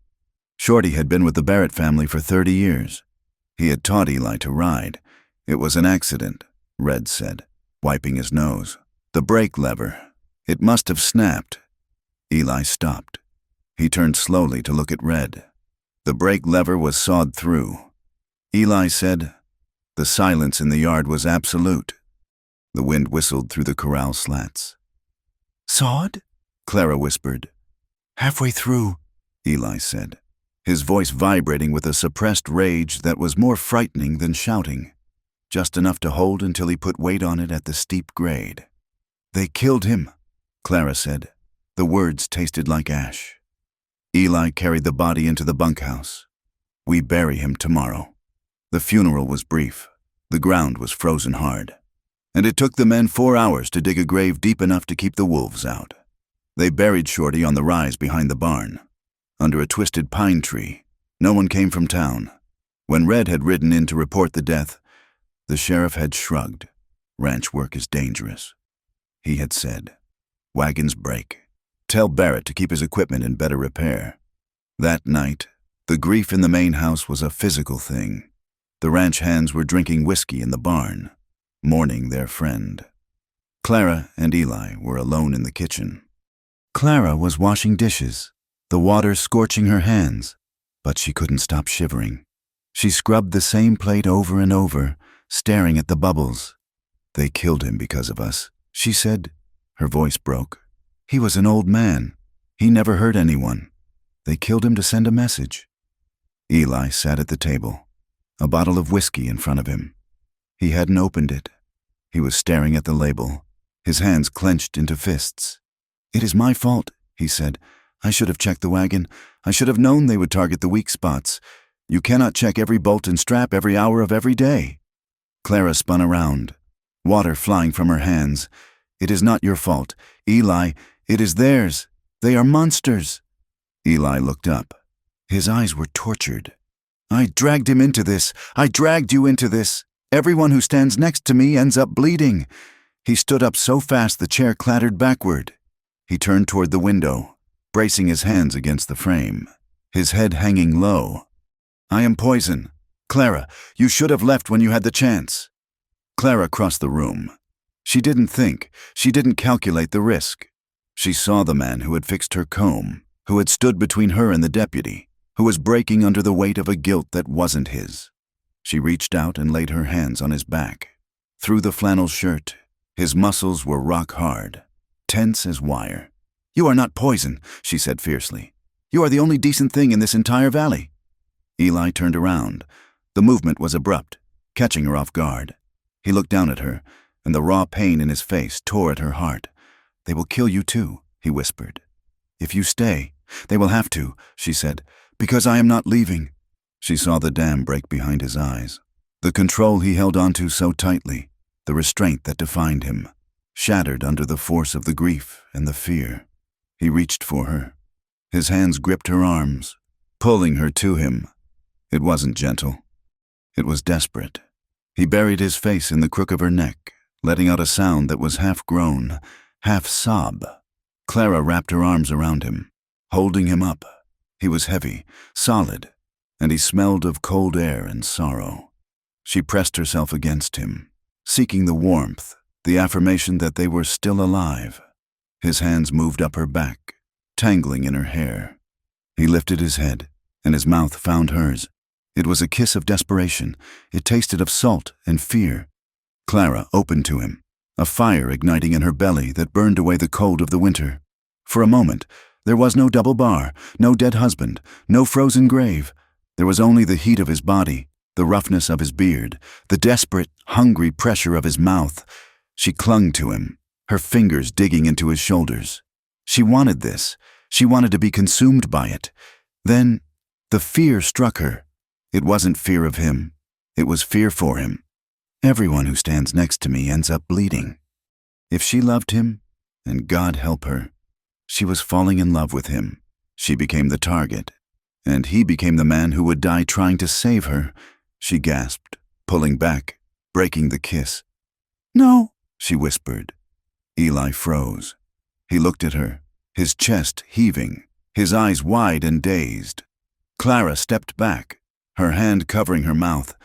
Shorty had been with the Barrett family for 30 years. He had taught Eli to ride. "It was an accident," Red said, wiping his nose. "The brake lever. It must have snapped." Eli stopped. He turned slowly to look at Red. The brake lever was sawed through. Eli said, "The silence in the yard was absolute." The wind whistled through the corral slats. "Sawed?" Clara whispered. "Halfway through," Eli said, his voice vibrating with a suppressed rage that was more frightening than shouting, just enough to hold until he put weight on it at the steep grade. "They killed him," Clara said. The words tasted like ash. Eli carried the body into the bunkhouse. "We bury him tomorrow." The funeral was brief. The ground was frozen hard. And it took the men 4 hours to dig a grave deep enough to keep the wolves out. They buried Shorty on the rise behind the barn, under a twisted pine tree. No one came from town. When Red had ridden in to report the death, the sheriff had shrugged. "Ranch work is dangerous," he had said. "Wagons break. Tell Barrett to keep his equipment in better repair." That night, the grief in the main house was a physical thing. The ranch hands were drinking whiskey in the barn, mourning their friend. Clara and Eli were alone in the kitchen. Clara was washing dishes, the water scorching her hands, but she couldn't stop shivering. She scrubbed the same plate over and over, staring at the bubbles. "They killed him because of us," she said. Her voice broke. "He was an old man. He never hurt anyone. They killed him to send a message." Eli sat at the table, a bottle of whiskey in front of him. He hadn't opened it. He was staring at the label, his hands clenched into fists. "It is my fault," he said. "I should have checked the wagon. I should have known they would target the weak spots. You cannot check every bolt and strap every hour of every day." Clara spun around, water flying from her hands. "It is not your fault, Eli. It is theirs. They are monsters." Eli looked up. His eyes were tortured. "I dragged him into this. I dragged you into this. Everyone who stands next to me ends up bleeding." He stood up so fast the chair clattered backward. He turned toward the window, bracing his hands against the frame, his head hanging low. "I am poison. Clara, you should have left when you had the chance." Clara crossed the room. She didn't think. She didn't calculate the risk. She saw the man who had fixed her comb, who had stood between her and the deputy, who was breaking under the weight of a guilt that wasn't his. She reached out and laid her hands on his back. Through the flannel shirt, his muscles were rock hard, tense as wire. "You are not poison," she said fiercely. "You are the only decent thing in this entire valley." Eli turned around. The movement was abrupt, catching her off guard. He looked down at her, and the raw pain in his face tore at her heart. "They will kill you too," he whispered. "If you stay." "They will have to," she said, "because I am not leaving." She saw the dam break behind his eyes. The control he held onto so tightly, the restraint that defined him, shattered under the force of the grief and the fear. He reached for her. His hands gripped her arms, pulling her to him. It wasn't gentle. It was desperate. He buried his face in the crook of her neck, letting out a sound that was half groan, half sob. Clara wrapped her arms around him, holding him up. He was heavy, solid, and he smelled of cold air and sorrow. She pressed herself against him, seeking the warmth, the affirmation that they were still alive. His hands moved up her back, tangling in her hair. He lifted his head, and his mouth found hers. It was a kiss of desperation. It tasted of salt and fear. Clara opened to him, a fire igniting in her belly that burned away the cold of the winter. For a moment, there was no double bar, no dead husband, no frozen grave. There was only the heat of his body, the roughness of his beard, the desperate, hungry pressure of his mouth. She clung to him, her fingers digging into his shoulders. She wanted this. She wanted to be consumed by it. Then, the fear struck her. It wasn't fear of him. It was fear for him. Everyone who stands next to me ends up bleeding. If she loved him, and God help her, she was falling in love with him. She became the target, and he became the man who would die trying to save her. She gasped, pulling back, breaking the kiss. "No," she whispered. Eli froze. He looked at her, his chest heaving, his eyes wide and dazed. Clara stepped back, her hand covering her mouth.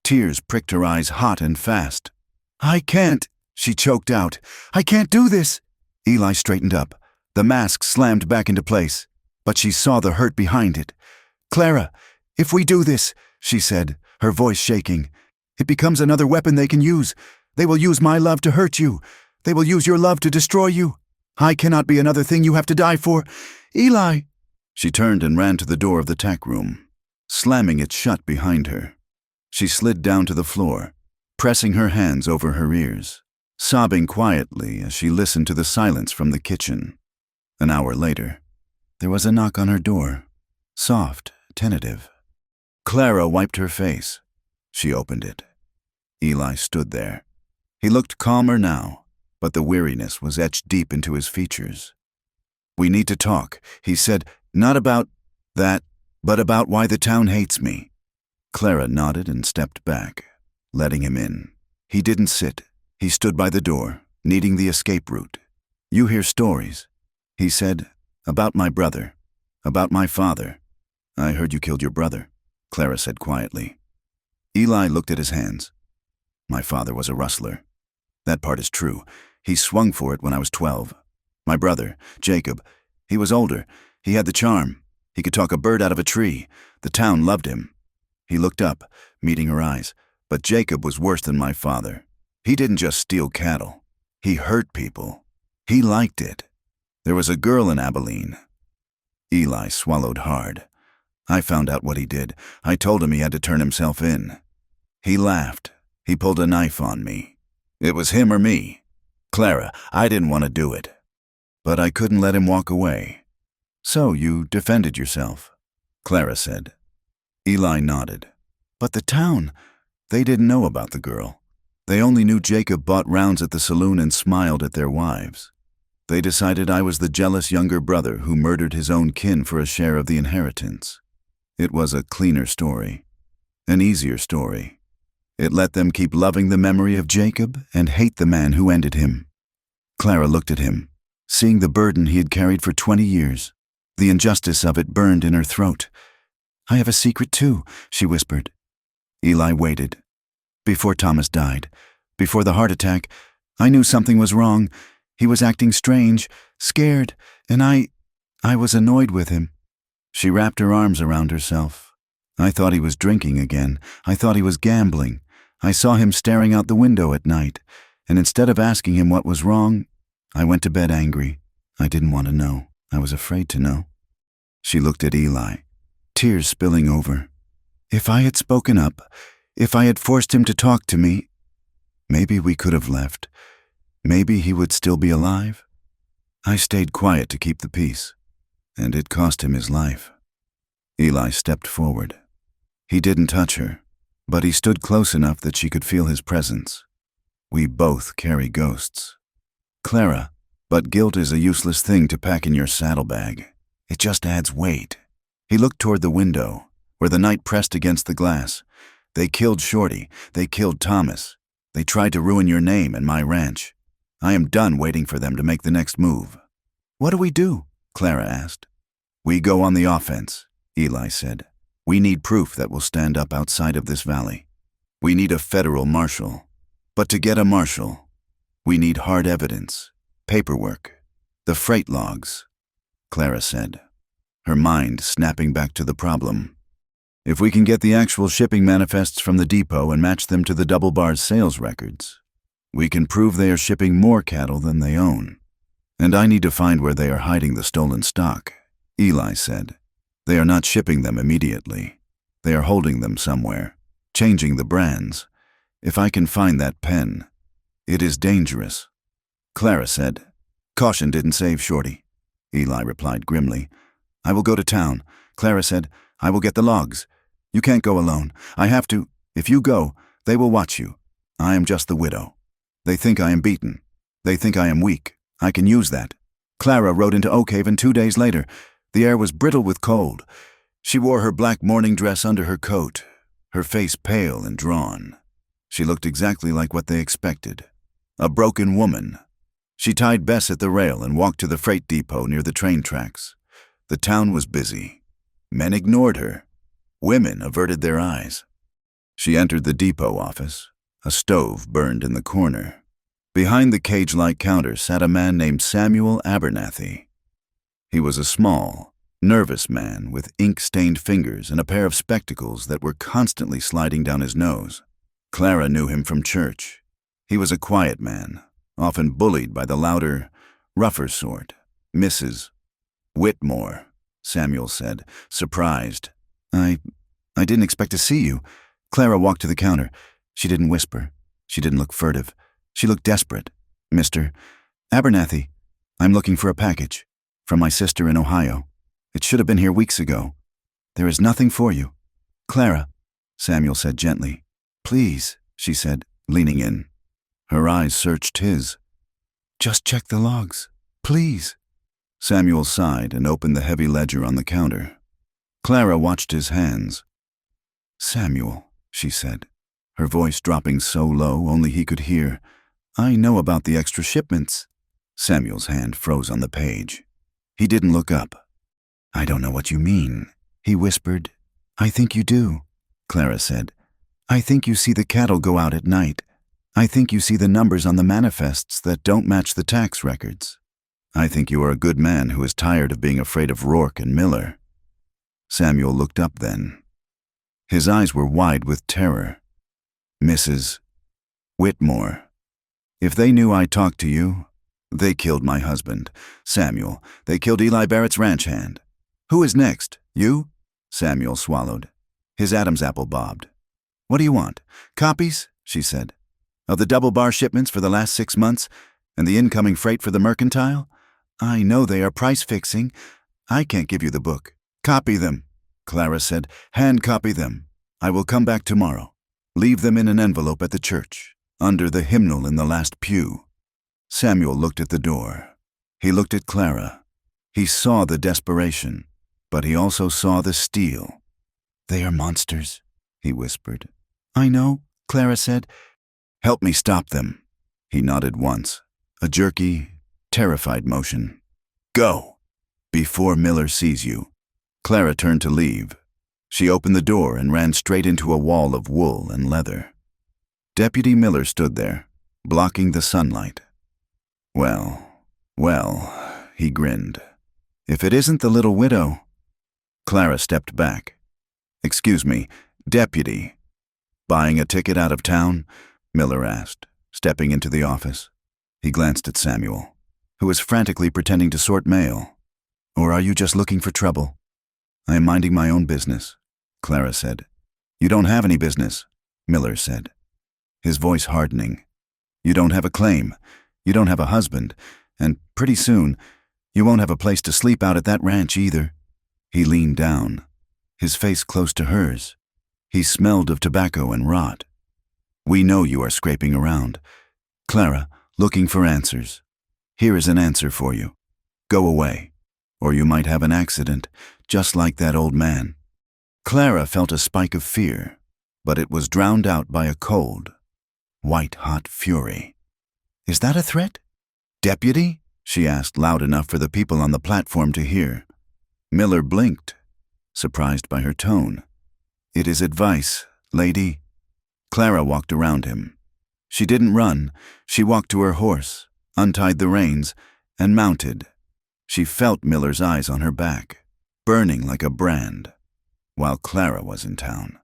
Tears pricked her eyes hot and fast. "I can't," she choked out. "I can't do this." Eli straightened up. The mask slammed back into place, but she saw the hurt behind it. "Clara, if we do this," she said, her voice shaking, "it becomes another weapon they can use. They will use my love to hurt you. They will use your love to destroy you. I cannot be another thing you have to die for. Eli!" She turned and ran to the door of the tack room, slamming it shut behind her. She slid down to the floor, pressing her hands over her ears, sobbing quietly as she listened to the silence from the kitchen. An hour later, there was a knock on her door, soft, tentative. Clara wiped her face. She opened it. Eli stood there. He looked calmer now, but the weariness was etched deep into his features. "We need to talk," he said, "not about that, but about why the town hates me." Clara nodded and stepped back, letting him in. He didn't sit. He stood by the door, needing the escape route. "You hear stories," he said, "about my brother, about my father." "I heard you killed your brother," Clara said quietly. Eli looked at his hands. "My father was a rustler. That part is true. He swung for it when I was 12. My brother, Jacob, he was older. He had the charm. He could talk a bird out of a tree. The town loved him." He looked up, meeting her eyes. "But Jacob was worse than my father. He didn't just steal cattle. He hurt people. He liked it. There was a girl in Abilene." Eli swallowed hard. "I found out what he did. I told him he had to turn himself in. He laughed. He pulled a knife on me. It was him or me. Clara, I didn't want to do it. But I couldn't let him walk away." "So you defended yourself," Clara said. Eli nodded. "But the town, they didn't know about the girl. They only knew Jacob bought rounds at the saloon and smiled at their wives. They decided I was the jealous younger brother who murdered his own kin for a share of the inheritance. It was a cleaner story, an easier story. It let them keep loving the memory of Jacob and hate the man who ended him." Clara looked at him, seeing the burden he had carried for 20 years. The injustice of it burned in her throat. "I have a secret too," she whispered. Eli waited. "Before Thomas died, before the heart attack, I knew something was wrong. He was acting strange, scared, and I was annoyed with him." She wrapped her arms around herself. "I thought he was drinking again. I thought he was gambling. I saw him staring out the window at night, and instead of asking him what was wrong, I went to bed angry. I didn't want to know. I was afraid to know." She looked at Eli, tears spilling over. "If I had spoken up, if I had forced him to talk to me, maybe we could have left. Maybe he would still be alive. I stayed quiet to keep the peace, and it cost him his life." Eli stepped forward. He didn't touch her, but he stood close enough that she could feel his presence. "We both carry ghosts. Clara, but guilt is a useless thing to pack in your saddlebag. It just adds weight. He looked toward the window, where the night pressed against the glass. They killed Shorty. They killed Thomas. They tried to ruin your name and my ranch. I am done waiting for them to make the next move. What do we do? Clara asked. We go on the offense, Eli said. We need proof that will stand up outside of this valley. We need a federal marshal. But to get a marshal, we need hard evidence, paperwork, the freight logs, Clara said, her mind snapping back to the problem. If we can get the actual shipping manifests from the depot and match them to the Double Bar's sales records, we can prove they are shipping more cattle than they own. And I need to find where they are hiding the stolen stock, Eli said. They are not shipping them immediately. They are holding them somewhere, changing the brands. If I can find that pen, it is dangerous. Clara said. Caution didn't save Shorty. Eli replied grimly. I will go to town. Clara said, I will get the logs. You can't go alone. I have to. If you go, they will watch you. I am just the widow. They think I am beaten. They think I am weak. I can use that. Clara rode into Oakhaven 2 days later. The air was brittle with cold. She wore her black morning dress under her coat, her face pale and drawn. She looked exactly like what they expected. A broken woman. She tied Bess at the rail and walked to the freight depot near the train tracks. The town was busy. Men ignored her. Women averted their eyes. She entered the depot office. A stove burned in the corner. Behind the cage-like counter sat a man named Samuel Abernathy. He was a small, nervous man with ink-stained fingers and a pair of spectacles that were constantly sliding down his nose. Clara knew him from church. He was a quiet man, often bullied by the louder, rougher sort. Mrs. Whitmore, Samuel said, surprised. I didn't expect to see you. Clara walked to the counter. She didn't whisper. She didn't look furtive. She looked desperate. Mr. Abernathy, I'm looking for a package. From my sister in Ohio. It should have been here weeks ago. There is nothing for you. Clara, Samuel said gently. Please, she said, leaning in. Her eyes searched his. Just check the logs, please. Samuel sighed and opened the heavy ledger on the counter. Clara watched his hands. Samuel, she said, her voice dropping so low only he could hear. I know about the extra shipments. Samuel's hand froze on the page. He didn't look up. I don't know what you mean, he whispered. I think you do, Clara said. I think you see the cattle go out at night. I think you see the numbers on the manifests that don't match the tax records. I think you are a good man who is tired of being afraid of Rourke and Miller. Samuel looked up then. His eyes were wide with terror. Mrs. Whitmore, if they knew I talked to you, they killed my husband, Samuel. They killed Eli Barrett's ranch hand. Who is next? You? Samuel swallowed. His Adam's apple bobbed. What do you want? Copies, she said, of the Double Bar shipments for the last 6 months and the incoming freight for the mercantile? I know they are price-fixing. I can't give you the book. Copy them, Clara said. Hand copy them. I will come back tomorrow. Leave them in an envelope at the church, under the hymnal in the last pew. Samuel looked at the door. He looked at Clara. He saw the desperation, but he also saw the steel. They are monsters, he whispered. I know, Clara said. Help me stop them. He nodded once, a jerky, terrified motion. Go, before Miller sees you. Clara turned to leave. She opened the door and ran straight into a wall of wool and leather. Deputy Miller stood there, blocking the sunlight. Well, he grinned. If it isn't the little widow. Clara stepped back. Excuse me, deputy. Buying a ticket out of town? Miller asked, stepping into the office. He glanced at Samuel, who was frantically pretending to sort mail. Or are you just looking for trouble? I am minding my own business, Clara said. You don't have any business, Miller said, his voice hardening. You don't have a claim. You don't have a husband, and pretty soon, you won't have a place to sleep out at that ranch either. He leaned down, his face close to hers. He smelled of tobacco and rot. We know you are scraping around. Clara, looking for answers. Here is an answer for you. Go away. or you might have an accident, just like that old man. Clara felt a spike of fear, but it was drowned out by a cold, white-hot fury. "Is that a threat? Deputy?" she asked loud enough for the people on the platform to hear. Miller blinked, surprised by her tone. "It is advice, lady." Clara walked around him. She didn't run. She walked to her horse, untied the reins, and mounted. She felt Miller's eyes on her back, burning like a brand, while Clara was in town.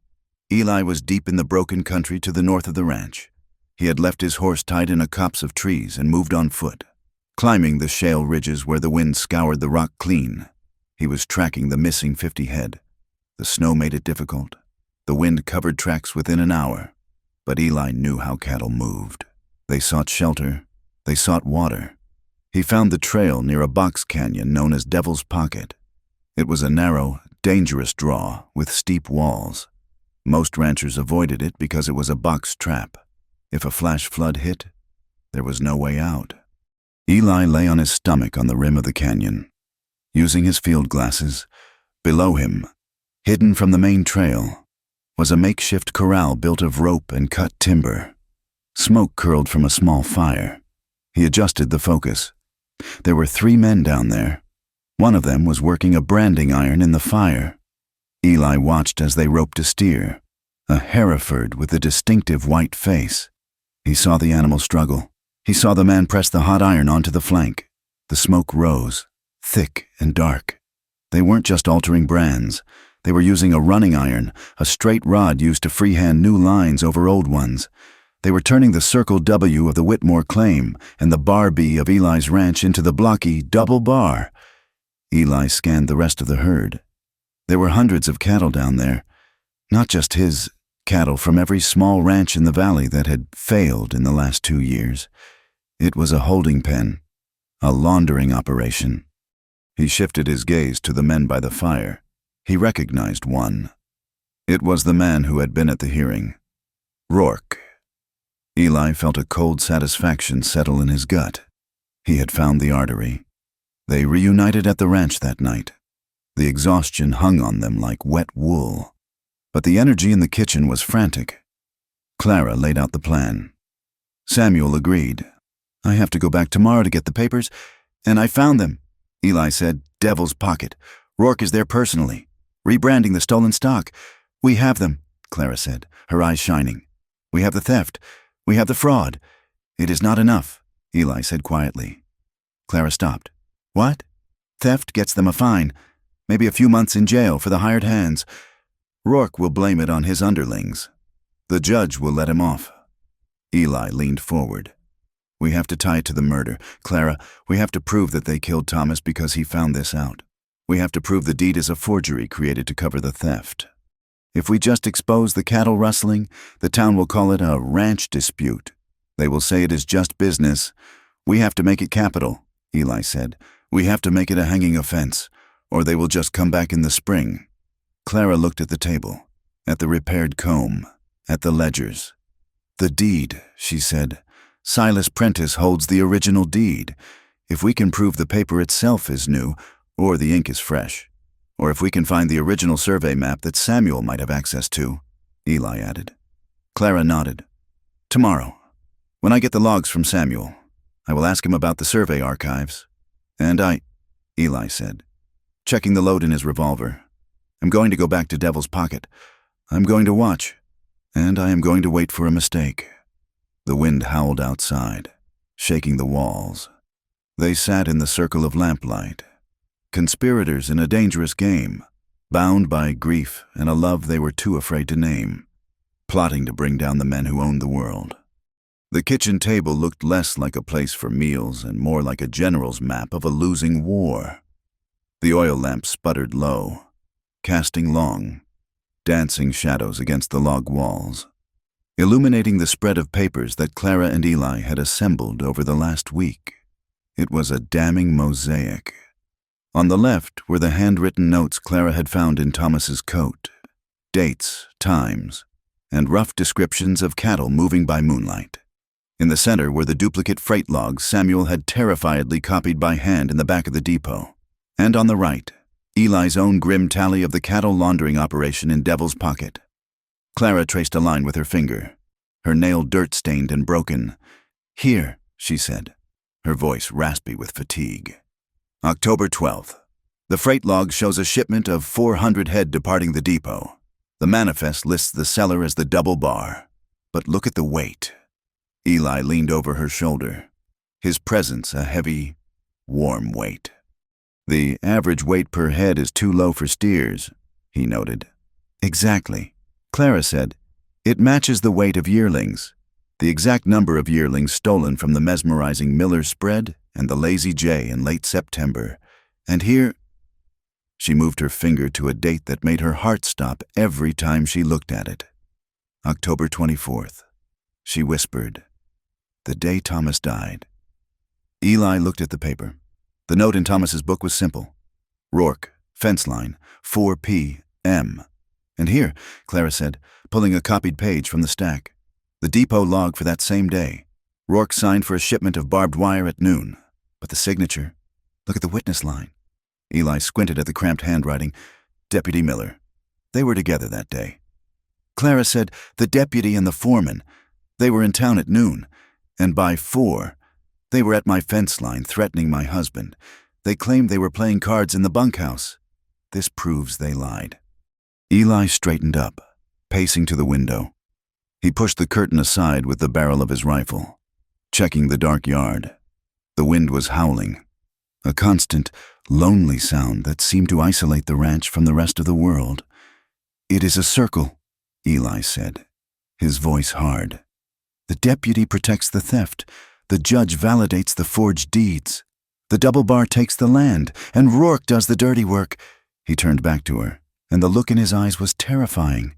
Eli was deep in the broken country to the north of the ranch. He had left his horse tied in a copse of trees and moved on foot, climbing the shale ridges where the wind scoured the rock clean. He was tracking the missing 50 head. The snow made it difficult. The wind covered tracks within an hour. But Eli knew how cattle moved. They sought shelter. They sought water. He found the trail near a box canyon known as Devil's Pocket. It was a narrow, dangerous draw with steep walls. Most ranchers avoided it because it was a box trap. If a flash flood hit, there was no way out. Eli lay on his stomach on the rim of the canyon. Using his field glasses, below him, hidden from the main trail, was a makeshift corral built of rope and cut timber. Smoke curled from a small fire. He adjusted the focus. There were 3 men down there. One of them was working a branding iron in the fire. Eli watched as they roped a steer, a Hereford with a distinctive white face. He saw the animal struggle. He saw the man press the hot iron onto the flank. The smoke rose, thick and dark. They weren't just altering brands. They were using a running iron, a straight rod used to freehand new lines over old ones. They were turning the circle W of the Whitmore claim and the bar B of Eli's ranch into the blocky double bar. Eli scanned the rest of the herd. There were hundreds of cattle down there, not just his cattle from every small ranch in the valley that had failed in the last 2 years. It was a holding pen, a laundering operation. He shifted his gaze to the men by the fire. He recognized one. It was the man who had been at the hearing, Rourke. Eli felt a cold satisfaction settle in his gut. He had found the artery. They reunited at the ranch that night. The exhaustion hung on them like wet wool. But the energy in the kitchen was frantic. Clara laid out the plan. Samuel agreed. "I have to go back tomorrow to get the papers, and I found them," Eli said. "Devil's Pocket. Rourke is there personally, rebranding the stolen stock. We have them," Clara said, her eyes shining. "We have the theft. We have the fraud. It is not enough," Eli said quietly. Clara stopped. "What?" "Theft gets them a fine, maybe a few months in jail for the hired hands. Rourke will blame it on his underlings. The judge will let him off." Eli leaned forward. "We have to tie it to the murder. Clara, we have to prove that they killed Thomas because he found this out. We have to prove the deed is a forgery created to cover the theft. If we just expose the cattle rustling, the town will call it a ranch dispute. They will say it is just business. We have to make it capital," Eli said. "We have to make it a hanging offense, or they will just come back in the spring." Clara looked at the table, at the repaired comb, at the ledgers. "The deed," she said. "Silas Prentice holds the original deed. If we can prove the paper itself is new, or the ink is fresh, or if we can find the original survey map that Samuel might have access to," Eli added. Clara nodded. "Tomorrow, when I get the logs from Samuel, I will ask him about the survey archives. And Eli said, checking the load in his revolver, "I'm going to go back to Devil's Pocket. I'm going to watch, and I am going to wait for a mistake." The wind howled outside, shaking the walls. They sat in the circle of lamplight, conspirators in a dangerous game, bound by grief and a love they were too afraid to name, plotting to bring down the men who owned the world. The kitchen table looked less like a place for meals and more like a general's map of a losing war. The oil lamp sputtered low, casting long, dancing shadows against the log walls, illuminating the spread of papers that Clara and Eli had assembled over the last week. It was a damning mosaic. On the left were the handwritten notes Clara had found in Thomas's coat, dates, times, and rough descriptions of cattle moving by moonlight. In the center were the duplicate freight logs Samuel had terrifiedly copied by hand in the back of the depot, And on the right, Eli's own grim tally of the cattle laundering operation in Devil's Pocket. Clara traced a line with her finger, her nail dirt-stained and broken. "Here," she said, her voice raspy with fatigue. October 12th. The freight log shows a shipment of 400 head departing the depot. The manifest lists the seller as the double bar. But look at the weight. Eli leaned over her shoulder, his presence a heavy, warm weight. "The average weight per head is too low for steers," he noted. "Exactly," Clara said. "It matches the weight of yearlings, the exact number of yearlings stolen from the mesmerizing Miller spread and the Lazy J in late September. And here—" She moved her finger to a date that made her heart stop every time she looked at it. October 24th. She whispered, "The day Thomas died." Eli looked at the paper. The note in Thomas's book was simple. "Rourke, fence line, 4 p.m. "And here," Clara said, pulling a copied page from the stack. "The depot log for that same day. Rourke signed for a shipment of barbed wire at noon. But the signature, look at the witness line." Eli squinted at the cramped handwriting. "Deputy Miller. They were together that day." Clara said, "The deputy and the foreman. They were in town at noon, and by 4, they were at my fence line threatening my husband. They claimed they were playing cards in the bunkhouse. This proves they lied." Eli straightened up, pacing to the window. He pushed the curtain aside with the barrel of his rifle, checking the dark yard. The wind was howling, a constant, lonely sound that seemed to isolate the ranch from the rest of the world. "It is a circle," Eli said, his voice hard. "The deputy protects the theft. The judge validates the forged deeds. The double bar takes the land, and Rourke does the dirty work." He turned back to her, and the look in his eyes was terrifying.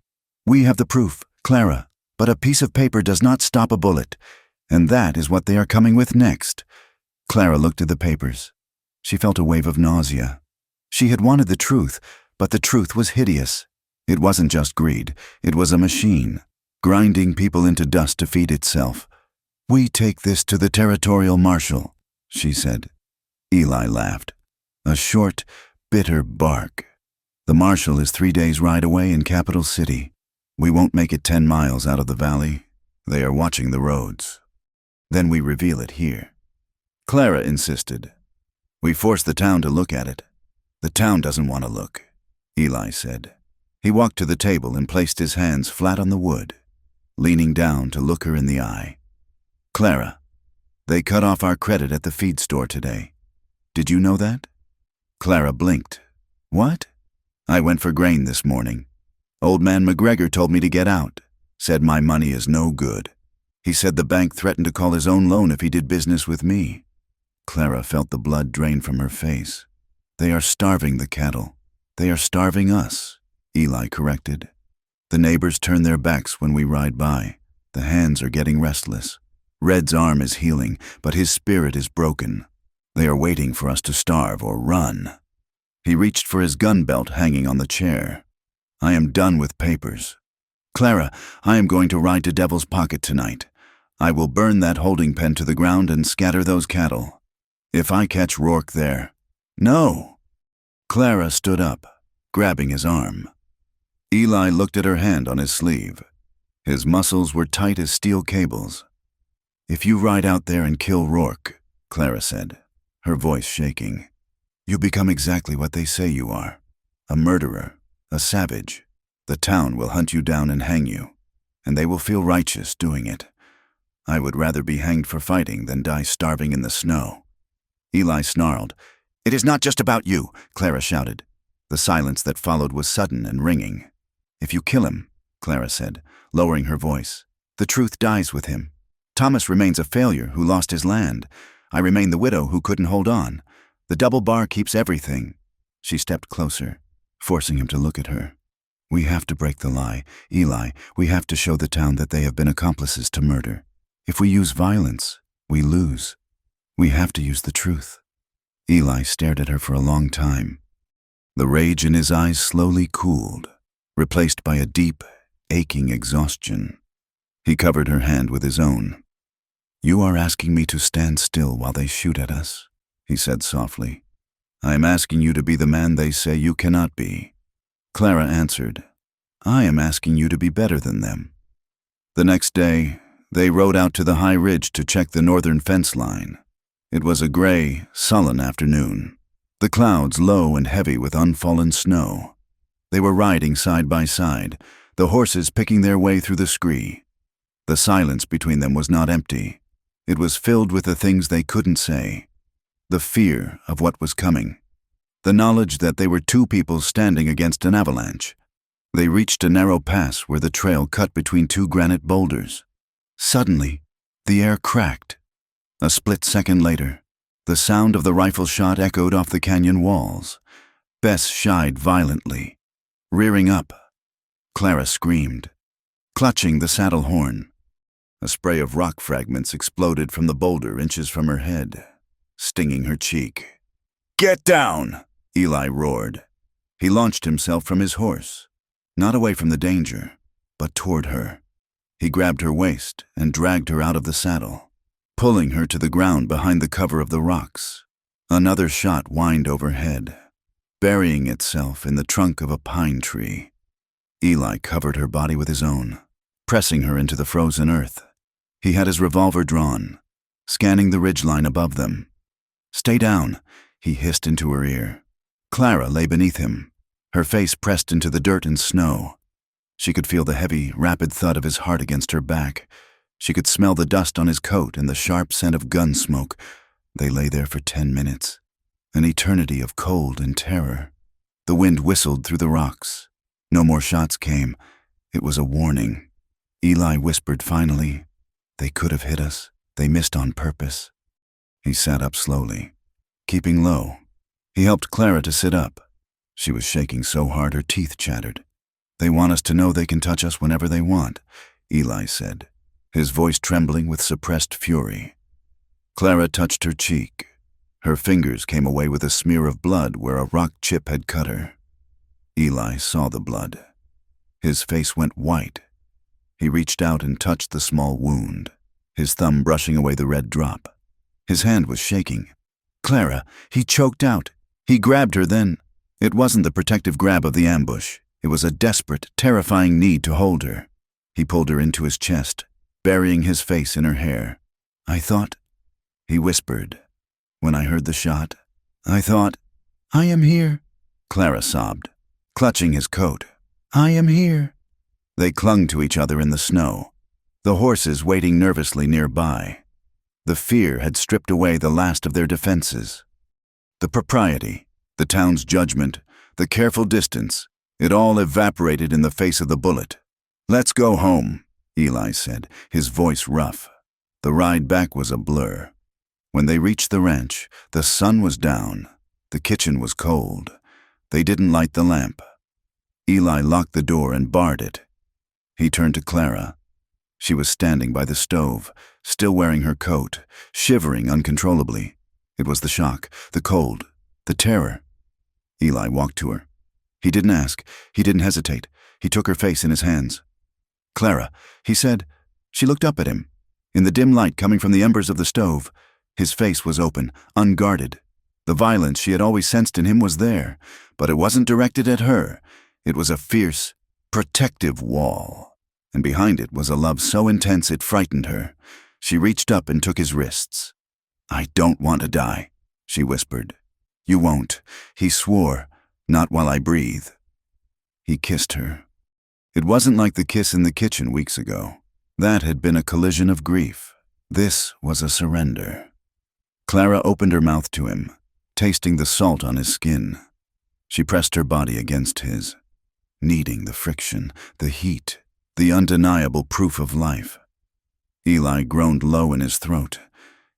"We have the proof, Clara, but a piece of paper does not stop a bullet, and that is what they are coming with next." Clara looked at the papers. She felt a wave of nausea. She had wanted the truth, but the truth was hideous. It wasn't just greed, it was a machine, grinding people into dust to feed itself. "We take this to the territorial marshal," she said. Eli laughed. A short, bitter bark. "The marshal is 3 days' ride away in Capital City. We won't make it 10 miles out of the valley. They are watching the roads. Then we reveal it here." Clara insisted. "We force the town to look at it." "The town doesn't want to look," Eli said. He walked to the table and placed his hands flat on the wood, leaning down to look her in the eye. "Clara, they cut off our credit at the feed store today. Did you know that?" Clara blinked. "What?" "I went for grain this morning. Old man McGregor told me to get out, said my money is no good. He said the bank threatened to call his own loan if he did business with me." Clara felt the blood drain from her face. "They are starving the cattle. They are starving us," Eli corrected. "The neighbors turn their backs when we ride by. The hands are getting restless. Red's arm is healing, but his spirit is broken. They are waiting for us to starve or run." He reached for his gun belt hanging on the chair. "I am done with papers. Clara, I am going to ride to Devil's Pocket tonight. I will burn that holding pen to the ground and scatter those cattle. If I catch Rourke there—" "No!" Clara stood up, grabbing his arm. Eli looked at her hand on his sleeve. His muscles were tight as steel cables. "If you ride out there and kill Rourke," Clara said, her voice shaking, "you become exactly what they say you are, a murderer, a savage. The town will hunt you down and hang you, and they will feel righteous doing it. I would rather be hanged for fighting than die starving in the snow." Eli snarled. "It is not just about you," Clara shouted. The silence that followed was sudden and ringing. "If you kill him," Clara said, lowering her voice, "the truth dies with him. Thomas remains a failure who lost his land. I remain the widow who couldn't hold on. The double bar keeps everything." She stepped closer, forcing him to look at her. "We have to break the lie. Eli, we have to show the town that they have been accomplices to murder. If we use violence, we lose. We have to use the truth." Eli stared at her for a long time. The rage in his eyes slowly cooled, replaced by a deep, aching exhaustion. He covered her hand with his own. "You are asking me to stand still while they shoot at us," he said softly. I am asking you to be the man they say you cannot be. Clara answered, I am asking you to be better than them. The next day, they rode out to the high ridge to check the northern fence line. It was a gray, sullen afternoon, the clouds low and heavy with unfallen snow. They were riding side by side, the horses picking their way through the scree. The silence between them was not empty. It was filled with the things they couldn't say, the fear of what was coming, the knowledge that they were two people standing against an avalanche. They reached a narrow pass where the trail cut between two granite boulders. Suddenly, the air cracked. A split second later, the sound of the rifle shot echoed off the canyon walls. Bess shied violently, rearing up. Clara screamed, clutching the saddle horn. A spray of rock fragments exploded from the boulder inches from her head, stinging her cheek. "Get down!" Eli roared. He launched himself from his horse, not away from the danger, but toward her. He grabbed her waist and dragged her out of the saddle, pulling her to the ground behind the cover of the rocks. Another shot whined overhead, burying itself in the trunk of a pine tree. Eli covered her body with his own, pressing her into the frozen earth. He had his revolver drawn, scanning the ridgeline above them. "Stay down," he hissed into her ear. Clara lay beneath him, her face pressed into the dirt and snow. She could feel the heavy, rapid thud of his heart against her back. She could smell the dust on his coat and the sharp scent of gun smoke. They lay there for 10 minutes, an eternity of cold and terror. The wind whistled through the rocks. No more shots came. It was a warning. Eli whispered finally, "They could have hit us. They missed on purpose." He sat up slowly, keeping low. He helped Clara to sit up. She was shaking so hard her teeth chattered. "They want us to know they can touch us whenever they want," Eli said, his voice trembling with suppressed fury. Clara touched her cheek. Her fingers came away with a smear of blood where a rock chip had cut her. Eli saw the blood. His face went white. He reached out and touched the small wound, his thumb brushing away the red drop. His hand was shaking. "Clara," he choked out. He grabbed her then. It wasn't the protective grab of the ambush. It was a desperate, terrifying need to hold her. He pulled her into his chest, burying his face in her hair. "I thought," he whispered, "when I heard the shot, I thought—" "I am here," Clara sobbed, clutching his coat. "I am here." They clung to each other in the snow, the horses waiting nervously nearby. The fear had stripped away the last of their defenses. The propriety, the town's judgment, the careful distance, it all evaporated in the face of the bullet. "Let's go home," Eli said, his voice rough. The ride back was a blur. When they reached the ranch, the sun was down. The kitchen was cold. They didn't light the lamp. Eli locked the door and barred it. He turned to Clara. She was standing by the stove, still wearing her coat, shivering uncontrollably. It was the shock, the cold, the terror. Eli walked to her. He didn't ask. He didn't hesitate. He took her face in his hands. "Clara," he said. She looked up at him. In the dim light coming from the embers of the stove, his face was open, unguarded. The violence she had always sensed in him was there, but it wasn't directed at her. It was a fierce, protective wall, and behind it was a love so intense it frightened her. She reached up and took his wrists. "I don't want to die," she whispered. "You won't," he swore, "not while I breathe." He kissed her. It wasn't like the kiss in the kitchen weeks ago. That had been a collision of grief. This was a surrender. Clara opened her mouth to him, tasting the salt on his skin. She pressed her body against his, needing the friction, the heat, the undeniable proof of life. Eli groaned low in his throat.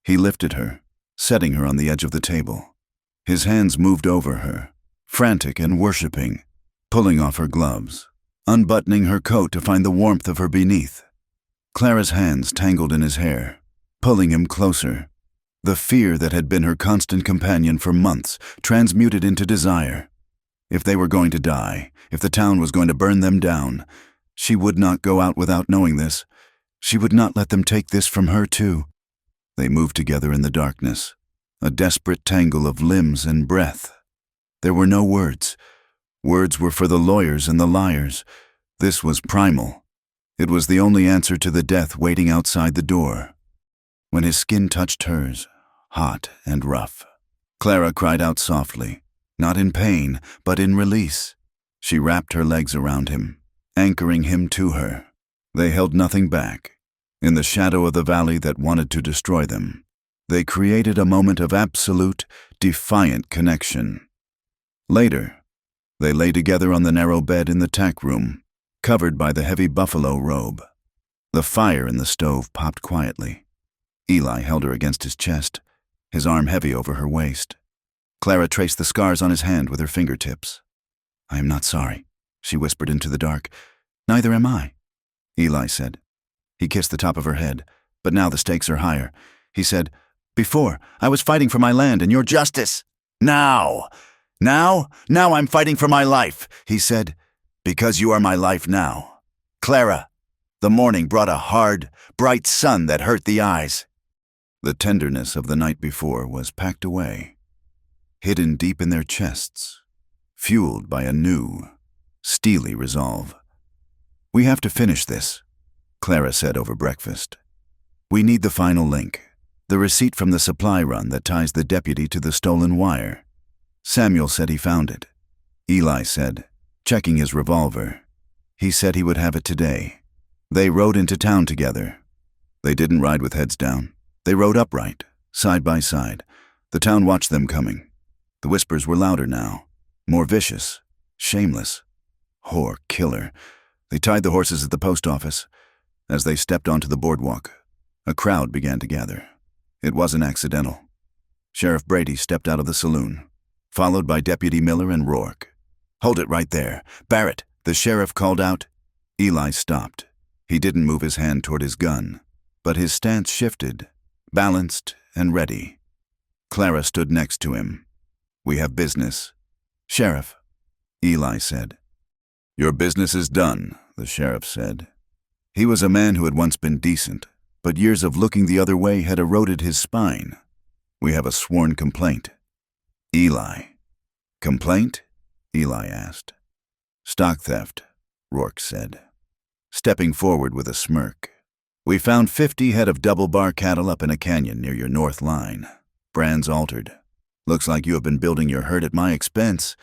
He lifted her, setting her on the edge of the table. His hands moved over her, frantic and worshipping, pulling off her gloves, unbuttoning her coat to find the warmth of her beneath. Clara's hands tangled in his hair, pulling him closer. The fear that had been her constant companion for months transmuted into desire. If they were going to die, if the town was going to burn them down, she would not go out without knowing this. She would not let them take this from her too. They moved together in the darkness, a desperate tangle of limbs and breath. There were no words. Words were for the lawyers and the liars. This was primal. It was the only answer to the death waiting outside the door. When his skin touched hers, hot and rough, Clara cried out softly, not in pain, but in release. She wrapped her legs around him, anchoring him to her. They held nothing back. In the shadow of the valley that wanted to destroy them, they created a moment of absolute, defiant connection. Later, they lay together on the narrow bed in the tack room, covered by the heavy buffalo robe. The fire in the stove popped quietly. Eli held her against his chest, his arm heavy over her waist. Clara traced the scars on his hand with her fingertips. "I am not sorry," she whispered into the dark. "Neither am I," Eli said. He kissed the top of her head, but now the stakes are higher. He said, "Before, I was fighting for my land and your justice. Now I'm fighting for my life," he said, "because you are my life now. Clara, the morning brought a hard, bright sun that hurt the eyes." The tenderness of the night before was packed away, hidden deep in their chests, fueled by a new, steely resolve. "We have to finish this," Clara said over breakfast. "We need the final link, the receipt from the supply run that ties the deputy to the stolen wire." Samuel said he found it. Eli said, checking his revolver. He said he would have it today. They rode into town together. They didn't ride with heads down. They rode upright, side by side. The town watched them coming. The whispers were louder now, more vicious, shameless. Whore, killer. They tied the horses at the post office. As they stepped onto the boardwalk, a crowd began to gather. It wasn't accidental. Sheriff Brady stepped out of the saloon, followed by Deputy Miller and Rourke. "Hold it right there. Barrett," the sheriff called out. Eli stopped. He didn't move his hand toward his gun, but his stance shifted, balanced and ready. Clara stood next to him. "We have business." "Sheriff," Eli said. "Your business is done," the sheriff said. He was a man who had once been decent, but years of looking the other way had eroded his spine. "We have a sworn complaint." "Eli." "Complaint?" Eli asked. "Stock theft," Rourke said, stepping forward with a smirk. "We found 50 head of double-bar cattle up in a canyon near your north line. Brands altered. Looks like you have been building your herd at my expense."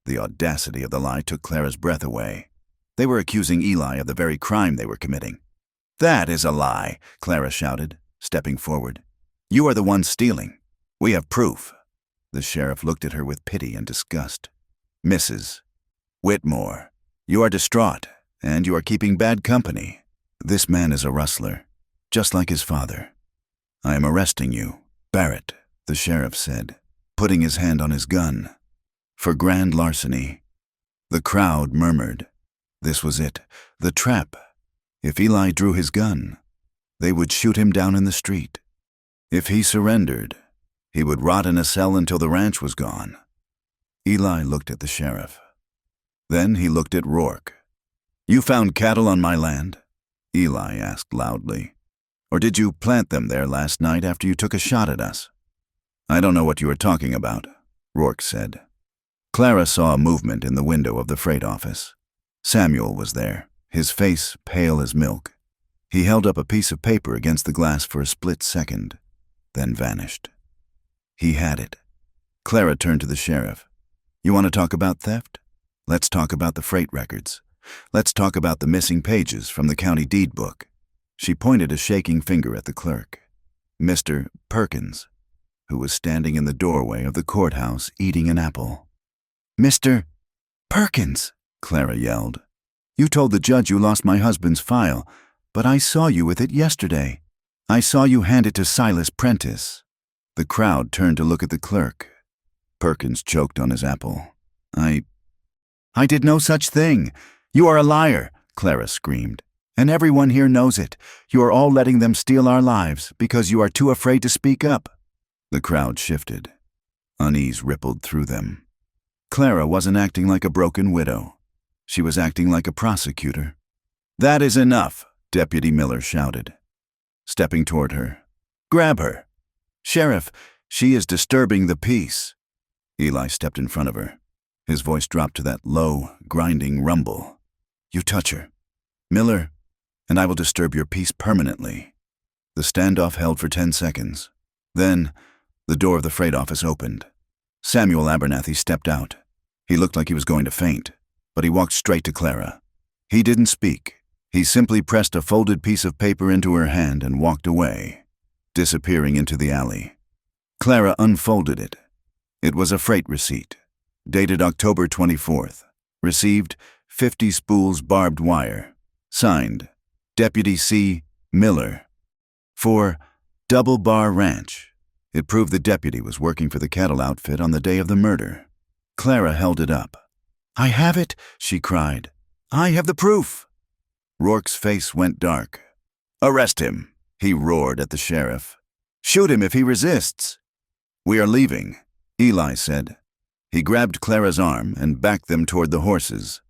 The audacity of the lie took Clara's breath away. They were accusing Eli of the very crime they were committing. "That is a lie," Clara shouted, stepping forward. "You are the one stealing. We have proof." The sheriff looked at her with pity and disgust. "Mrs. Whitmore, you are distraught, and you are keeping bad company. This man is a rustler, just like his father. I am arresting you, Barrett," the sheriff said, putting his hand on his gun, "for grand larceny." The crowd murmured. This was it, the trap. If Eli drew his gun, they would shoot him down in the street. If he surrendered, he would rot in a cell until the ranch was gone. Eli looked at the sheriff. Then he looked at Rourke. "You found cattle on my land?" Eli asked loudly. "Or did you plant them there last night after you took a shot at us?" "I don't know what you are talking about," Rourke said. Clara saw a movement in the window of the freight office. Samuel was there, his face pale as milk. He held up a piece of paper against the glass for a split second, then vanished. He had it. Clara turned to the sheriff. "You want to talk about theft? Let's talk about the freight records. Let's talk about the missing pages from the county deed book." She pointed a shaking finger at the clerk, Mr. Perkins, who was standing in the doorway of the courthouse eating an apple. "Mr. Perkins," Clara yelled. "You told the judge you lost my husband's file, but I saw you with it yesterday. I saw you hand it to Silas Prentice." The crowd turned to look at the clerk. Perkins choked on his apple. I did no such thing. You are a liar," Clara screamed. "And everyone here knows it. You are all letting them steal our lives because you are too afraid to speak up." The crowd shifted. Unease rippled through them. Clara wasn't acting like a broken widow. She was acting like a prosecutor. "That is enough," Deputy Miller shouted, stepping toward her. "Grab her." "Sheriff, She is disturbing the peace. Eli stepped in front of her. His voice dropped to that low, grinding rumble. You touch her, Miller, and I will disturb your peace permanently. The standoff held for 10 seconds. Then, the door of the freight office opened. Samuel Abernathy stepped out. He looked like he was going to faint, but he walked straight to Clara. He didn't speak. He simply pressed a folded piece of paper into her hand and walked away, disappearing into the alley. Clara unfolded it. It was a freight receipt, dated October 24th. Received 50 spools barbed wire. Signed, Deputy C. Miller. For Double Bar Ranch. It proved the deputy was working for the cattle outfit on the day of the murder. Clara held it up. I have it, she cried. I have the proof. Rourke's face went dark. Arrest him, he roared at the sheriff. Shoot him if he resists. We are leaving, Eli said. He grabbed Clara's arm and backed them toward the horses.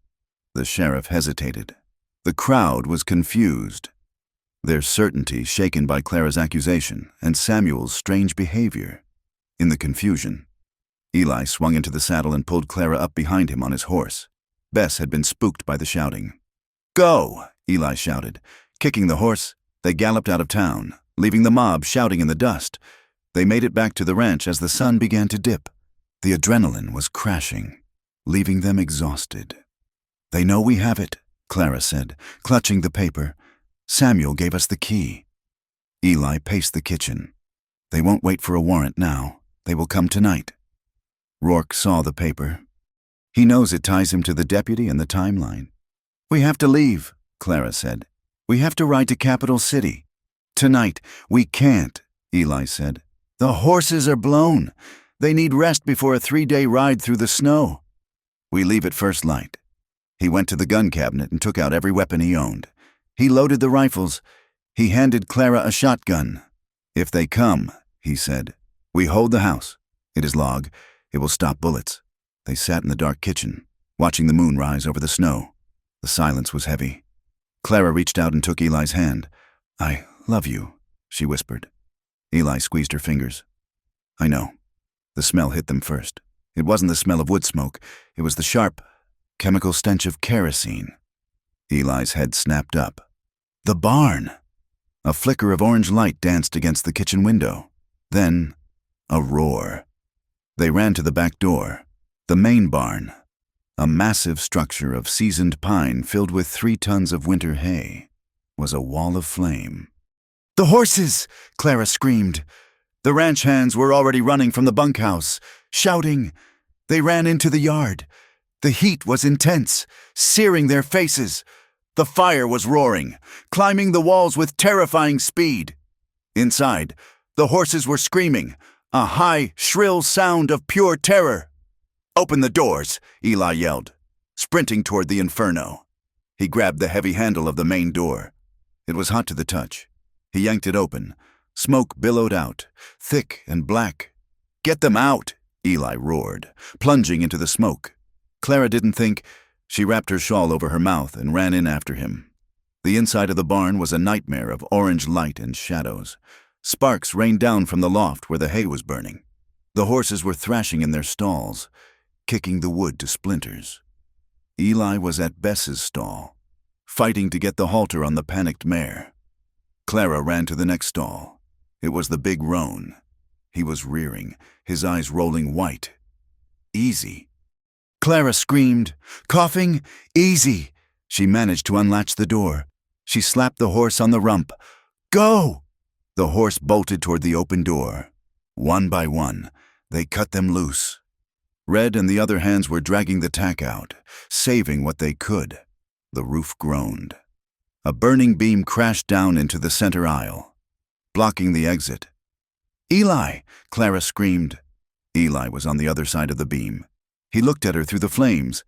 The sheriff hesitated. The crowd was confused, their certainty shaken by Clara's accusation and Samuel's strange behavior. In the confusion, Eli swung into the saddle and pulled Clara up behind him on his horse. Bess had been spooked by the shouting. Go, Eli shouted. Kicking the horse, they galloped out of town, leaving the mob shouting in the dust. They made it back to the ranch as the sun began to dip. The adrenaline was crashing, leaving them exhausted. They know we have it, Clara said, clutching the paper. Samuel gave us the key. Eli paced the kitchen. They won't wait for a warrant now. They will come tonight. Rourke saw the paper. He knows it ties him to the deputy and the timeline. We have to leave, Clara said. We have to ride to Capital City. Tonight, we can't, Eli said. The horses are blown. They need rest before a 3-day ride through the snow. We leave at first light. He went to the gun cabinet and took out every weapon he owned. He loaded the rifles. He handed Clara a shotgun. If they come, he said, we hold the house. It is log. It will stop bullets. They sat in the dark kitchen, watching the moon rise over the snow. The silence was heavy. Clara reached out and took Eli's hand. I love you, she whispered. Eli squeezed her fingers. I know. The smell hit them first. It wasn't the smell of wood smoke. It was the sharp, chemical stench of kerosene. Eli's head snapped up. The barn! A flicker of orange light danced against the kitchen window. Then, a roar. They ran to the back door. The main barn. A massive structure of seasoned pine filled with 3 tons of winter hay. Was a wall of flame. The horses! Clara screamed. The ranch hands were already running from the bunkhouse, shouting. They ran into the yard. The heat was intense, searing their faces. The fire was roaring, climbing the walls with terrifying speed. Inside, the horses were screaming, a high, shrill sound of pure terror. Open the doors, Eli yelled, sprinting toward the inferno. He grabbed the heavy handle of the main door. It was hot to the touch. He yanked it open. Smoke billowed out, thick and black. Get them out, Eli roared, plunging into the smoke. Clara didn't think. She wrapped her shawl over her mouth and ran in after him. The inside of the barn was a nightmare of orange light and shadows. Sparks rained down from the loft where the hay was burning. The horses were thrashing in their stalls, kicking the wood to splinters. Eli was at Bess's stall, fighting to get the halter on the panicked mare. Clara ran to the next stall. It was the big roan. He was rearing, his eyes rolling white. Easy. Clara screamed, coughing, easy. She managed to unlatch the door. She slapped the horse on the rump. Go! The horse bolted toward the open door. One by one, they cut them loose. Red and the other hands were dragging the tack out, saving what they could. The roof groaned. A burning beam crashed down into the center aisle, blocking the exit. Eli! Clara screamed. Eli was on the other side of the beam. He looked at her through the flames.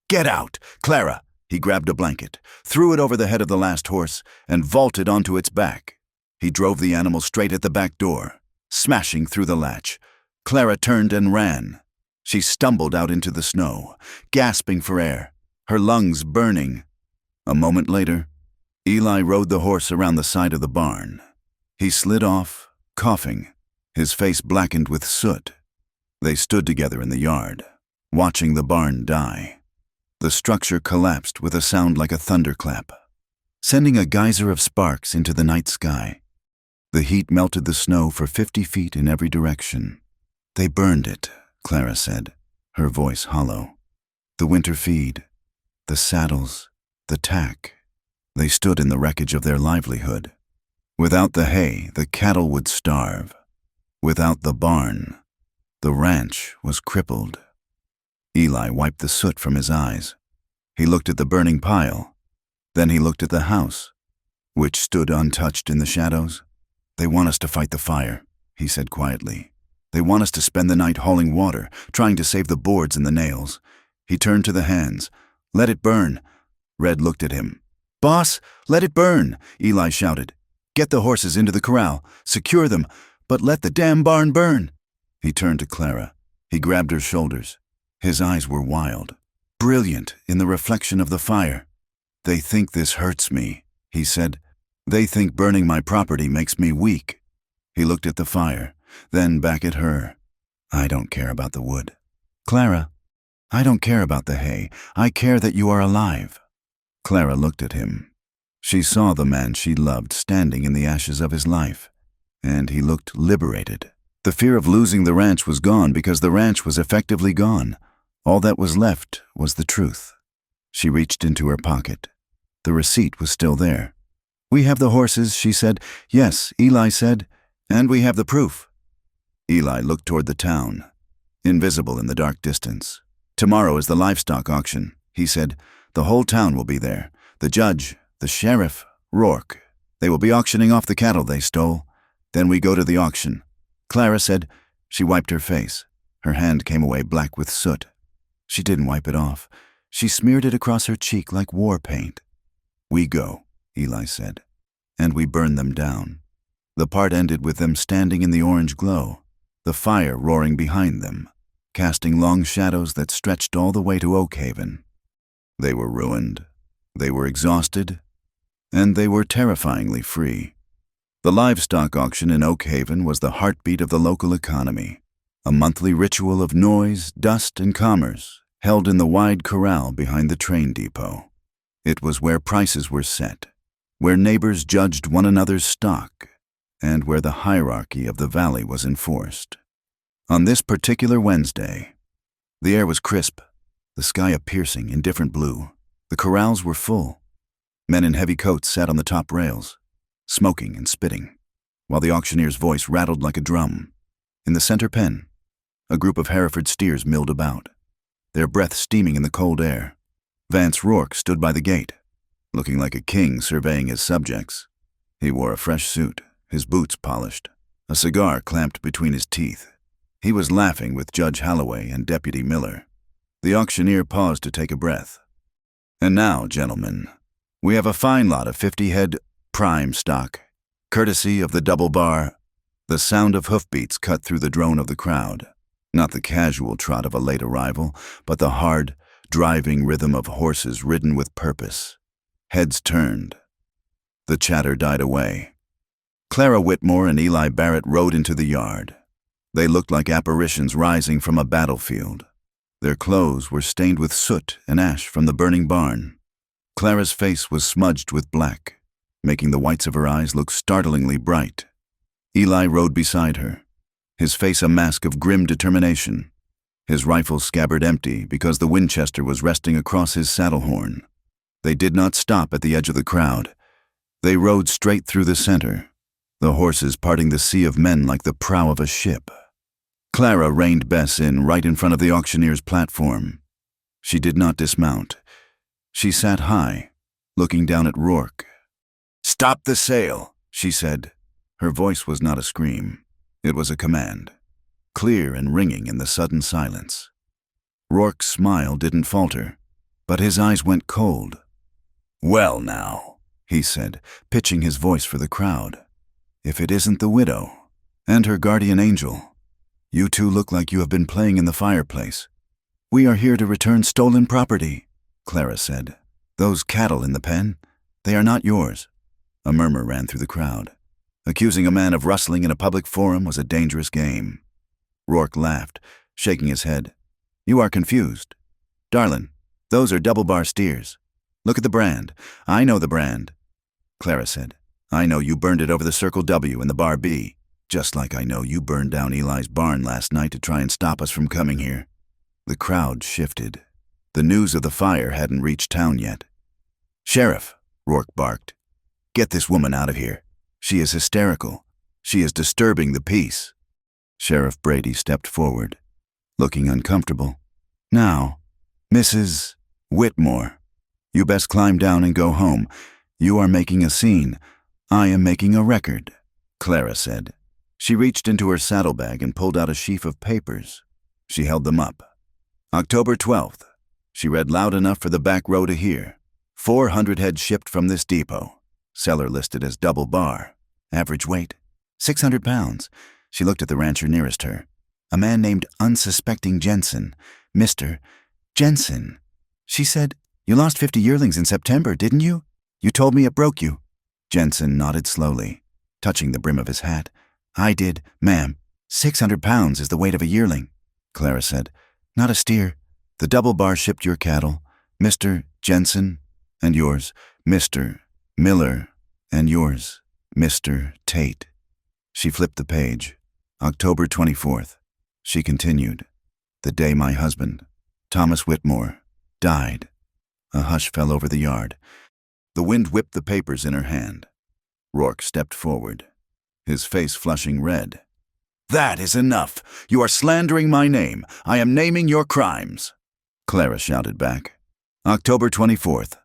Get out, Clara! He grabbed a blanket, threw it over the head of the last horse, and vaulted onto its back. He drove the animal straight at the back door, smashing through the latch. Clara turned and ran. She stumbled out into the snow, gasping for air, her lungs burning. A moment later, Eli rode the horse around the side of the barn. He slid off, coughing, his face blackened with soot. They stood together in the yard, watching the barn die. The structure collapsed with a sound like a thunderclap, sending a geyser of sparks into the night sky. The heat melted the snow for 50 feet in every direction. "They burned it," Clara said, her voice hollow. "The winter feed, the saddles, the tack. They stood in the wreckage of their livelihood. Without the hay, the cattle would starve. Without the barn, the ranch was crippled." Eli wiped the soot from his eyes. He looked at the burning pile. Then he looked at the house, which stood untouched in the shadows. "They want us to fight the fire," he said quietly. "They want us to spend the night hauling water, trying to save the boards and the nails." He turned to the hands. "Let it burn." Red looked at him. "Boss, let it burn," Eli shouted. "Get the horses into the corral, secure them, but let the damn barn burn." He turned to Clara. He grabbed her shoulders. His eyes were wild, brilliant in the reflection of the fire. "They think this hurts me," he said. "They think burning my property makes me weak." He looked at the fire, then back at her. "I don't care about the wood. Clara, I don't care about the hay. I care that you are alive." Clara looked at him. She saw the man she loved standing in the ashes of his life, and he looked liberated. The fear of losing the ranch was gone because the ranch was effectively gone. All that was left was the truth. She reached into her pocket. The receipt was still there. "We have the horses," she said. "Yes," Eli said, "and we have the proof." Eli looked toward the town, invisible in the dark distance. "Tomorrow is the livestock auction," he said. "The whole town will be there. The judge, the sheriff, Rourke. They will be auctioning off the cattle they stole. Then we go to the auction." Clara said. She wiped her face. Her hand came away black with soot. She didn't wipe it off. She smeared it across her cheek like war paint. "We go," Eli said, "and we burn them down." The part ended with them standing in the orange glow, the fire roaring behind them, casting long shadows that stretched all the way to Oak Haven. They were ruined, they were exhausted, and they were terrifyingly free. The livestock auction in Oak Haven was the heartbeat of the local economy, a monthly ritual of noise, dust, and commerce, held in the wide corral behind the train depot. It was where prices were set, where neighbors judged one another's stock, and where the hierarchy of the valley was enforced. On this particular Wednesday, the air was crisp, the sky a piercing, indifferent blue. The corrals were full. Men in heavy coats sat on the top rails, smoking and spitting, while the auctioneer's voice rattled like a drum. In the center pen, a group of Hereford steers milled about, their breath steaming in the cold air. Vance Rourke stood by the gate, looking like a king surveying his subjects. He wore a fresh suit, his boots polished, a cigar clamped between his teeth. He was laughing with Judge Holloway and Deputy Miller. The auctioneer paused to take a breath. "And now, gentlemen, we have a fine lot of 50 head prime stock, courtesy of the double bar." The sound of hoofbeats cut through the drone of the crowd, not the casual trot of a late arrival, but the hard, driving rhythm of horses ridden with purpose. Heads turned. The chatter died away. Clara Whitmore and Eli Barrett rode into the yard. They looked like apparitions rising from a battlefield. Their clothes were stained with soot and ash from the burning barn. Clara's face was smudged with black, making the whites of her eyes look startlingly bright. Eli rode beside her, his face a mask of grim determination, his rifle scabbard empty because the Winchester was resting across his saddle horn. They did not stop at the edge of the crowd. They rode straight through the center, the horses parting the sea of men like the prow of a ship. Clara reined Bess in right in front of the auctioneer's platform. She did not dismount. She sat high, looking down at Rourke. "Stop the sale," she said. Her voice was not a scream. It was a command, clear and ringing in the sudden silence. Rourke's smile didn't falter, but his eyes went cold. "Well now," he said, pitching his voice for the crowd. "If it isn't the widow and her guardian angel. You two look like you have been playing in the fireplace." "We are here to return stolen property," Clara said. "Those cattle in the pen, they are not yours." A murmur ran through the crowd. Accusing a man of rustling in a public forum was a dangerous game. Rourke laughed, shaking his head. You are confused. Darlin', those are double-bar steers. Look at the brand. I know the brand. Clara said, I know you burned it over the Circle W and the Bar B, just like I know you burned down Eli's barn last night to try and stop us from coming here. The crowd shifted. The news of the fire hadn't reached town yet. Sheriff, Rourke barked, get this woman out of here. She is hysterical. She is disturbing the peace. Sheriff Brady stepped forward, looking uncomfortable. Now, Mrs. Whitmore, you best climb down and go home. You are making a scene. I am making a record, Clara said. She reached into her saddlebag and pulled out a sheaf of papers. She held them up. October 12th. She read loud enough for the back row to hear. 400 head shipped from this depot. Seller listed as double bar. Average weight, 600 pounds. She looked at the rancher nearest her. A man named Unsuspecting Jensen. Mr. Jensen. She said, you lost 50 yearlings in September, didn't you? You told me it broke you. Jensen nodded slowly, touching the brim of his hat. I did, ma'am. 600 pounds is the weight of a yearling, Clara said. Not a steer. The double bar shipped your cattle, Mr. Jensen, and yours, Mr. Miller, and yours, Mr. Tate. She flipped the page. October 24th. She continued. The day my husband, Thomas Whitmore, died. A hush fell over the yard. The wind whipped the papers in her hand. Rourke stepped forward, his face flushing red. That is enough. You are slandering my name. I am naming your crimes, Clara shouted back. October 24th.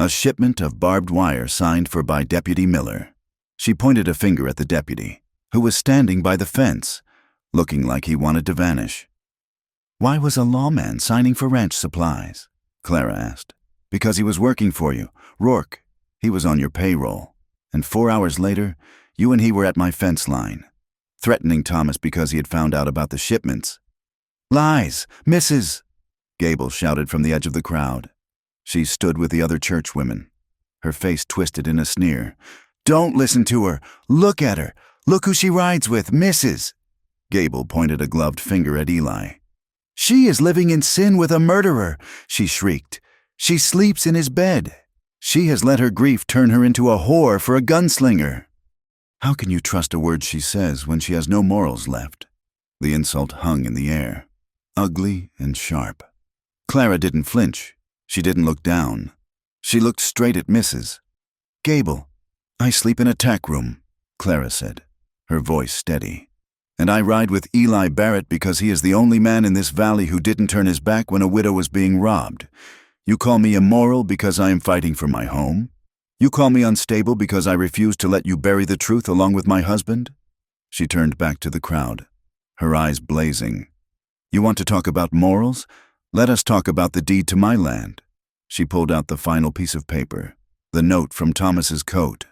A shipment of barbed wire signed for by Deputy Miller. She pointed a finger at the deputy, who was standing by the fence, looking like he wanted to vanish. Why was a lawman signing for ranch supplies? Clara asked. Because he was working for you, Rourke. He was on your payroll. And 4 hours later, you and he were at my fence line, threatening Thomas because he had found out about the shipments. Lies, Mrs. Gable shouted from the edge of the crowd. She stood with the other churchwomen, her face twisted in a sneer. Don't listen to her. Look at her. Look who she rides with, Mrs. Gable pointed a gloved finger at Eli. She is living in sin with a murderer, she shrieked. She sleeps in his bed. She has let her grief turn her into a whore for a gunslinger. How can you trust a word she says when she has no morals left? The insult hung in the air, ugly and sharp. Clara didn't flinch. She didn't look down. She looked straight at Mrs. Gable. I sleep in a tack room, Clara said, her voice steady. And I ride with Eli Barrett because he is the only man in this valley who didn't turn his back when a widow was being robbed. You call me immoral because I am fighting for my home? You call me unstable because I refuse to let you bury the truth along with my husband? She turned back to the crowd, her eyes blazing. You want to talk about morals? Let us talk about the deed to my land. She pulled out the final piece of paper, the note from Thomas's coat.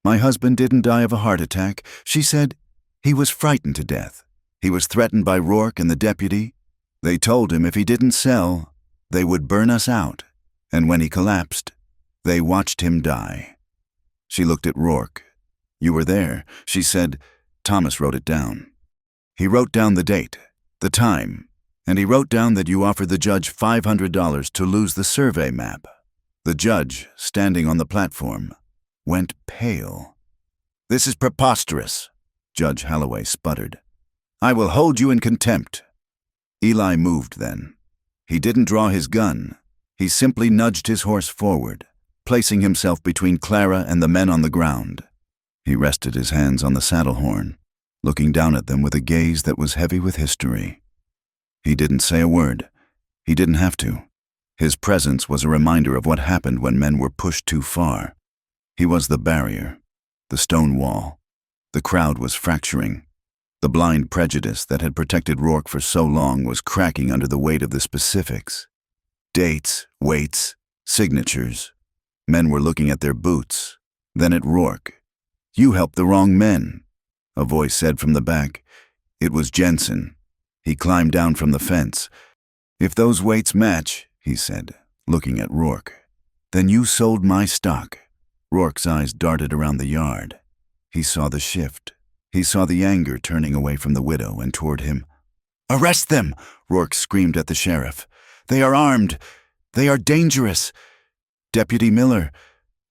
My husband didn't die of a heart attack. She said he was frightened to death. He was threatened by Rourke and the deputy. They told him if he didn't sell, they would burn us out. And when he collapsed, they watched him die. She looked at Rourke. You were there, she said. Thomas wrote it down. He wrote down the date, the time, and he wrote down that you offered the judge $500 to lose the survey map. The judge, standing on the platform, went pale. This is preposterous, Judge Holloway sputtered. I will hold you in contempt. Eli moved then. He didn't draw his gun. He simply nudged his horse forward, placing himself between Clara and the men on the ground. He rested his hands on the saddle horn, looking down at them with a gaze that was heavy with history. He didn't say a word. He didn't have to. His presence was a reminder of what happened when men were pushed too far. He was the barrier, the stone wall. The crowd was fracturing. The blind prejudice that had protected Rourke for so long was cracking under the weight of the specifics. Dates, weights, signatures. Men were looking at their boots, then at Rourke. You helped the wrong men, a voice said from the back. It was Jensen. He climbed down from the fence. If those weights match, he said, looking at Rourke, then you sold my stock. Rourke's eyes darted around the yard. He saw the shift. He saw the anger turning away from the widow and toward him. "Arrest them!" Rourke screamed at the sheriff. "They are armed! They are dangerous!" Deputy Miller,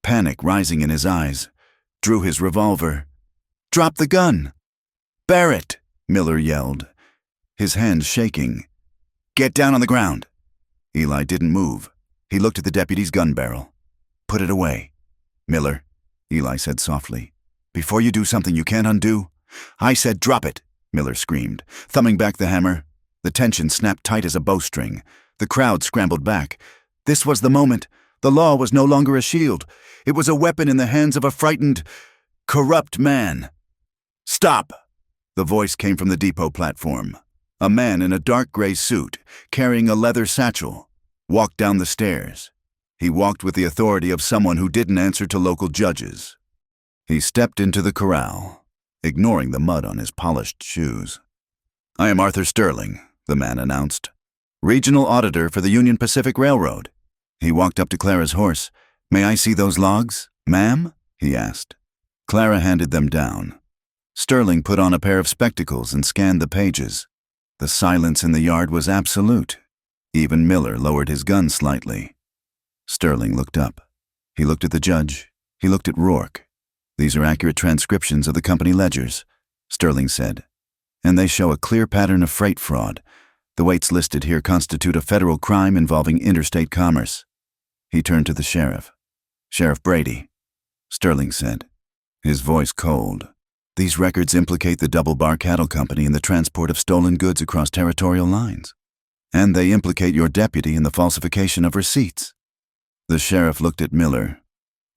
panic rising in his eyes, drew his revolver. "Drop the gun!" "Barrett!" Miller yelled, his hands shaking. "Get down on the ground!" Eli didn't move. He looked at the deputy's gun barrel. "Put it away." "Miller," Eli said softly, "before you do something you can't undo." "I said drop it," Miller screamed, thumbing back the hammer. The tension snapped tight as a bowstring. The crowd scrambled back. This was the moment. The law was no longer a shield. It was a weapon in the hands of a frightened, corrupt man. "Stop!" The voice came from the depot platform. A man in a dark gray suit, carrying a leather satchel, walked down the stairs. He walked with the authority of someone who didn't answer to local judges. He stepped into the corral, ignoring the mud on his polished shoes. "I am Arthur Sterling," the man announced, "Regional Auditor for the Union Pacific Railroad." He walked up to Clara's horse. "May I see those logs, ma'am?" he asked. Clara handed them down. Sterling put on a pair of spectacles and scanned the pages. The silence in the yard was absolute. Even Miller lowered his gun slightly. Sterling looked up. He looked at the judge. He looked at Rourke. "These are accurate transcriptions of the company ledgers," Sterling said, "and they show a clear pattern of freight fraud. The weights listed here constitute a federal crime involving interstate commerce." He turned to the sheriff. "Sheriff Brady," Sterling said, his voice cold, "these records implicate the Double Bar Cattle Company in the transport of stolen goods across territorial lines. And they implicate your deputy in the falsification of receipts." The sheriff looked at Miller.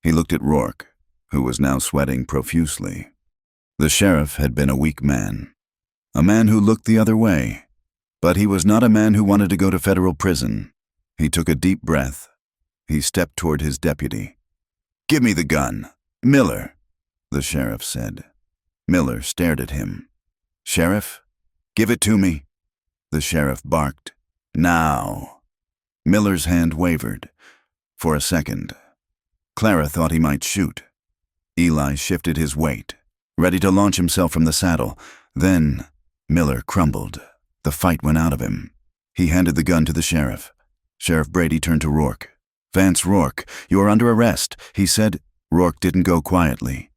He looked at Rourke, who was now sweating profusely. The sheriff had been a weak man, a man who looked the other way, but he was not a man who wanted to go to federal prison. He took a deep breath. He stepped toward his deputy. "Give me the gun, Miller," the sheriff said. Miller stared at him. "Sheriff, give it to me." The sheriff barked. "Now." Miller's hand wavered. For a second, Clara thought he might shoot. Eli shifted his weight, ready to launch himself from the saddle. Then Miller crumbled. The fight went out of him. He handed the gun to the sheriff. Sheriff Brady turned to Rourke. "Vance Rourke, you are under arrest," he said. Rourke didn't go quietly.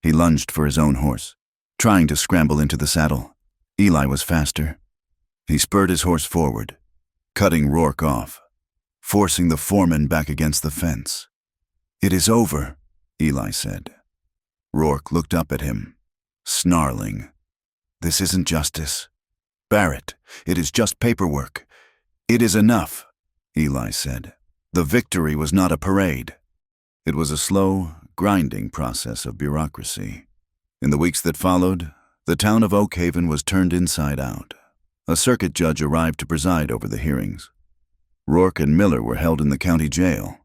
He lunged for his own horse, trying to scramble into the saddle. Eli was faster. He spurred his horse forward, cutting Rourke off, forcing the foreman back against the fence. "It is over," Eli said. Rourke looked up at him, snarling. "This isn't justice. Barrett, it is just paperwork." "It is enough," Eli said. The victory was not a parade. It was a slow, grinding process of bureaucracy. In the weeks that followed, the town of Oak Haven was turned inside out. A circuit judge arrived to preside over the hearings. Rourke and Miller were held in the county jail.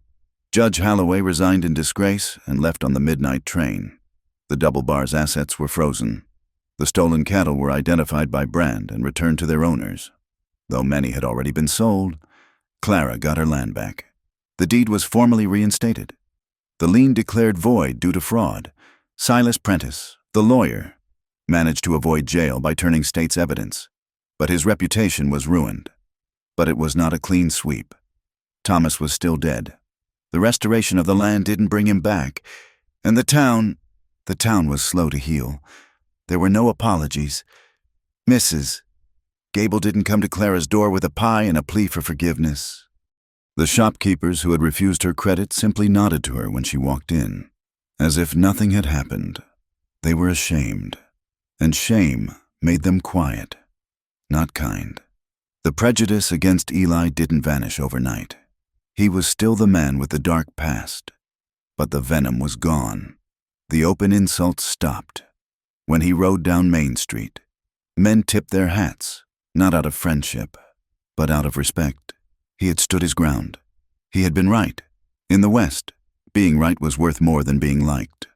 Judge Holloway resigned in disgrace and left on the midnight train. The Double Bar's assets were frozen. The stolen cattle were identified by brand and returned to their owners. Though many had already been sold, Clara got her land back. The deed was formally reinstated. The lien declared void due to fraud. Silas Prentice, the lawyer, managed to avoid jail by turning state's evidence, but his reputation was ruined. But it was not a clean sweep. Thomas was still dead. The restoration of the land didn't bring him back, and the town was slow to heal. There were no apologies. Mrs. Gable didn't come to Clara's door with a pie and a plea for forgiveness. The shopkeepers who had refused her credit simply nodded to her when she walked in, as if nothing had happened. They were ashamed, and shame made them quiet, not kind. The prejudice against Eli didn't vanish overnight. He was still the man with the dark past, but the venom was gone. The open insults stopped. When he rode down Main Street, men tipped their hats, not out of friendship, but out of respect. He had stood his ground. He had been right. In the West, being right was worth more than being liked.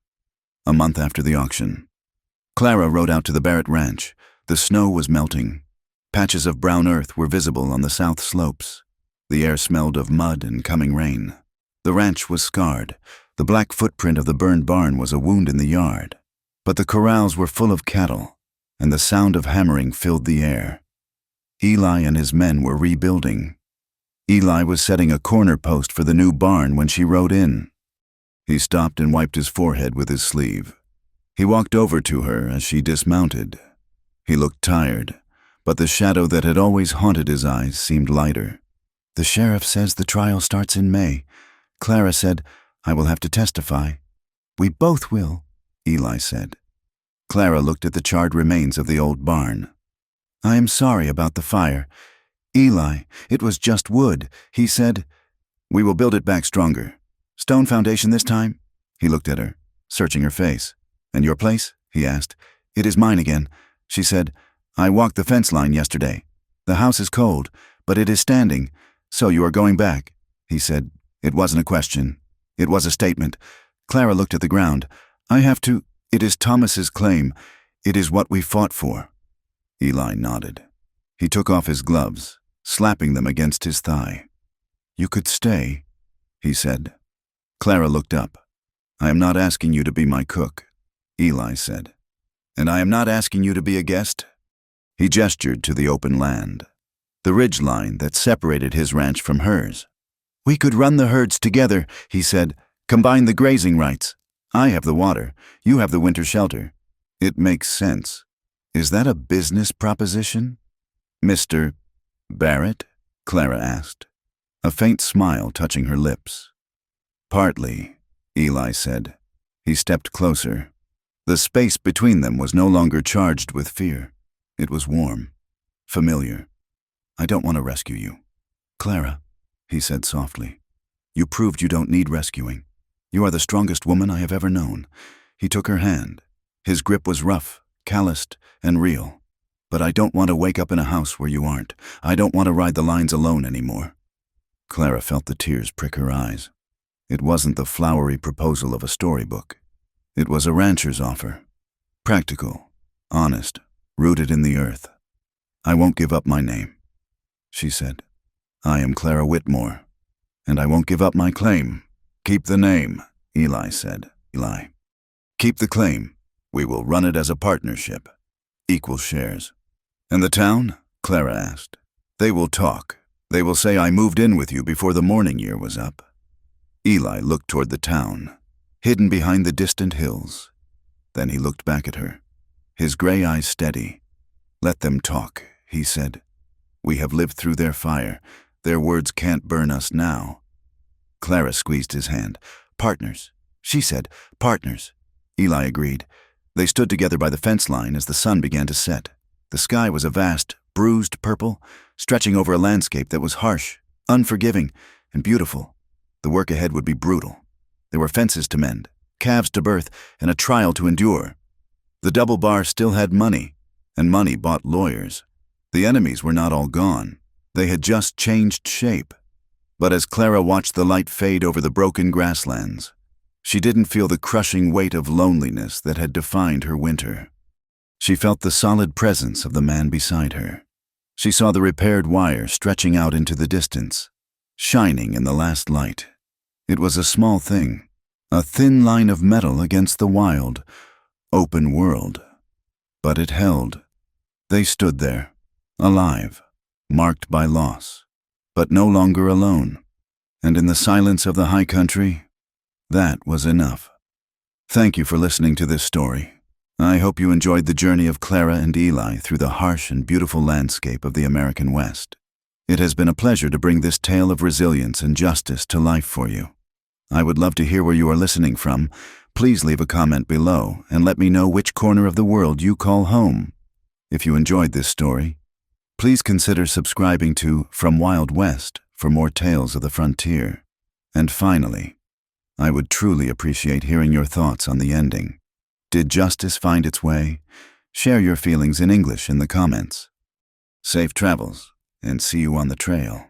A month after the auction, Clara rode out to the Barrett Ranch. The snow was melting. Patches of brown earth were visible on the south slopes. The air smelled of mud and coming rain. The ranch was scarred. The black footprint of the burned barn was a wound in the yard. But the corrals were full of cattle, and the sound of hammering filled the air. Eli and his men were rebuilding. Eli was setting a corner post for the new barn when she rode in. He stopped and wiped his forehead with his sleeve. He walked over to her as she dismounted. He looked tired, but the shadow that had always haunted his eyes seemed lighter. "The sheriff says the trial starts in May. Clara said, I will have to testify." "We both will," Eli said. Clara looked at the charred remains of the old barn. "I am sorry about the fire. Eli, it was just wood. He said, we will build it back stronger. Stone foundation this time?" He looked at her, searching her face. "And your place?" he asked. "It is mine again." She said, "I walked the fence line yesterday. The house is cold, but it is standing. So you are going back?" He said. It wasn't a question. It was a statement. Clara looked at the ground. "I have to. It is Thomas's claim. It is what we fought for." Eli nodded. He took off his gloves, slapping them against his thigh. "You could stay," he said. Clara looked up. "I am not asking you to be my cook," Eli said. "And I am not asking you to be a guest." He gestured to the open land, the ridge line that separated his ranch from hers. "We could run the herds together," he said. "Combine the grazing rights. I have the water, you have the winter shelter. It makes sense. Is that a business proposition?" "Mr. Barrett?" Clara asked, a faint smile touching her lips. "Partly," Eli said. He stepped closer. The space between them was no longer charged with fear. It was warm, familiar. "I don't want to rescue you, Clara," he said softly. "You proved you don't need rescuing. You are the strongest woman I have ever known." He took her hand. His grip was rough, calloused, and real. "But I don't want to wake up in a house where you aren't. I don't want to ride the lines alone anymore." Clara felt the tears prick her eyes. It wasn't the flowery proposal of a storybook. It was a rancher's offer. Practical, honest, rooted in the earth. "I won't give up my name," she said. "I am Clara Whitmore, and I won't give up my claim." "Keep the name," Eli said. "Eli, keep the claim. We will run it as a partnership. Equal shares." "And the town?" Clara asked. "They will talk. They will say I moved in with you before the mourning year was up." Eli looked toward the town, hidden behind the distant hills. Then he looked back at her, his gray eyes steady. "Let them talk," he said. "We have lived through their fire. Their words can't burn us now." Clara squeezed his hand. "Partners," she said. "Partners." Eli agreed. They stood together by the fence line as the sun began to set. The sky was a vast, bruised purple, stretching over a landscape that was harsh, unforgiving, and beautiful. The work ahead would be brutal. There were fences to mend, calves to birth, and a trial to endure. The double bar still had money, and money bought lawyers. The enemies were not all gone. They had just changed shape. But as Clara watched the light fade over the broken grasslands, she didn't feel the crushing weight of loneliness that had defined her winter. She felt the solid presence of the man beside her. She saw the repaired wire stretching out into the distance, shining in the last light. It was a small thing, a thin line of metal against the wild, open world. But it held. They stood there, alive, marked by loss, but no longer alone. And in the silence of the high country, that was enough. Thank you for listening to this story. I hope you enjoyed the journey of Clara and Eli through the harsh and beautiful landscape of the American West. It has been a pleasure to bring this tale of resilience and justice to life for you. I would love to hear where you are listening from. Please leave a comment below and let me know which corner of the world you call home. If you enjoyed this story, please consider subscribing to From Wild West for more tales of the frontier. And finally, I would truly appreciate hearing your thoughts on the ending. Did justice find its way? Share your feelings in English in the comments. Safe travels, and see you on the trail.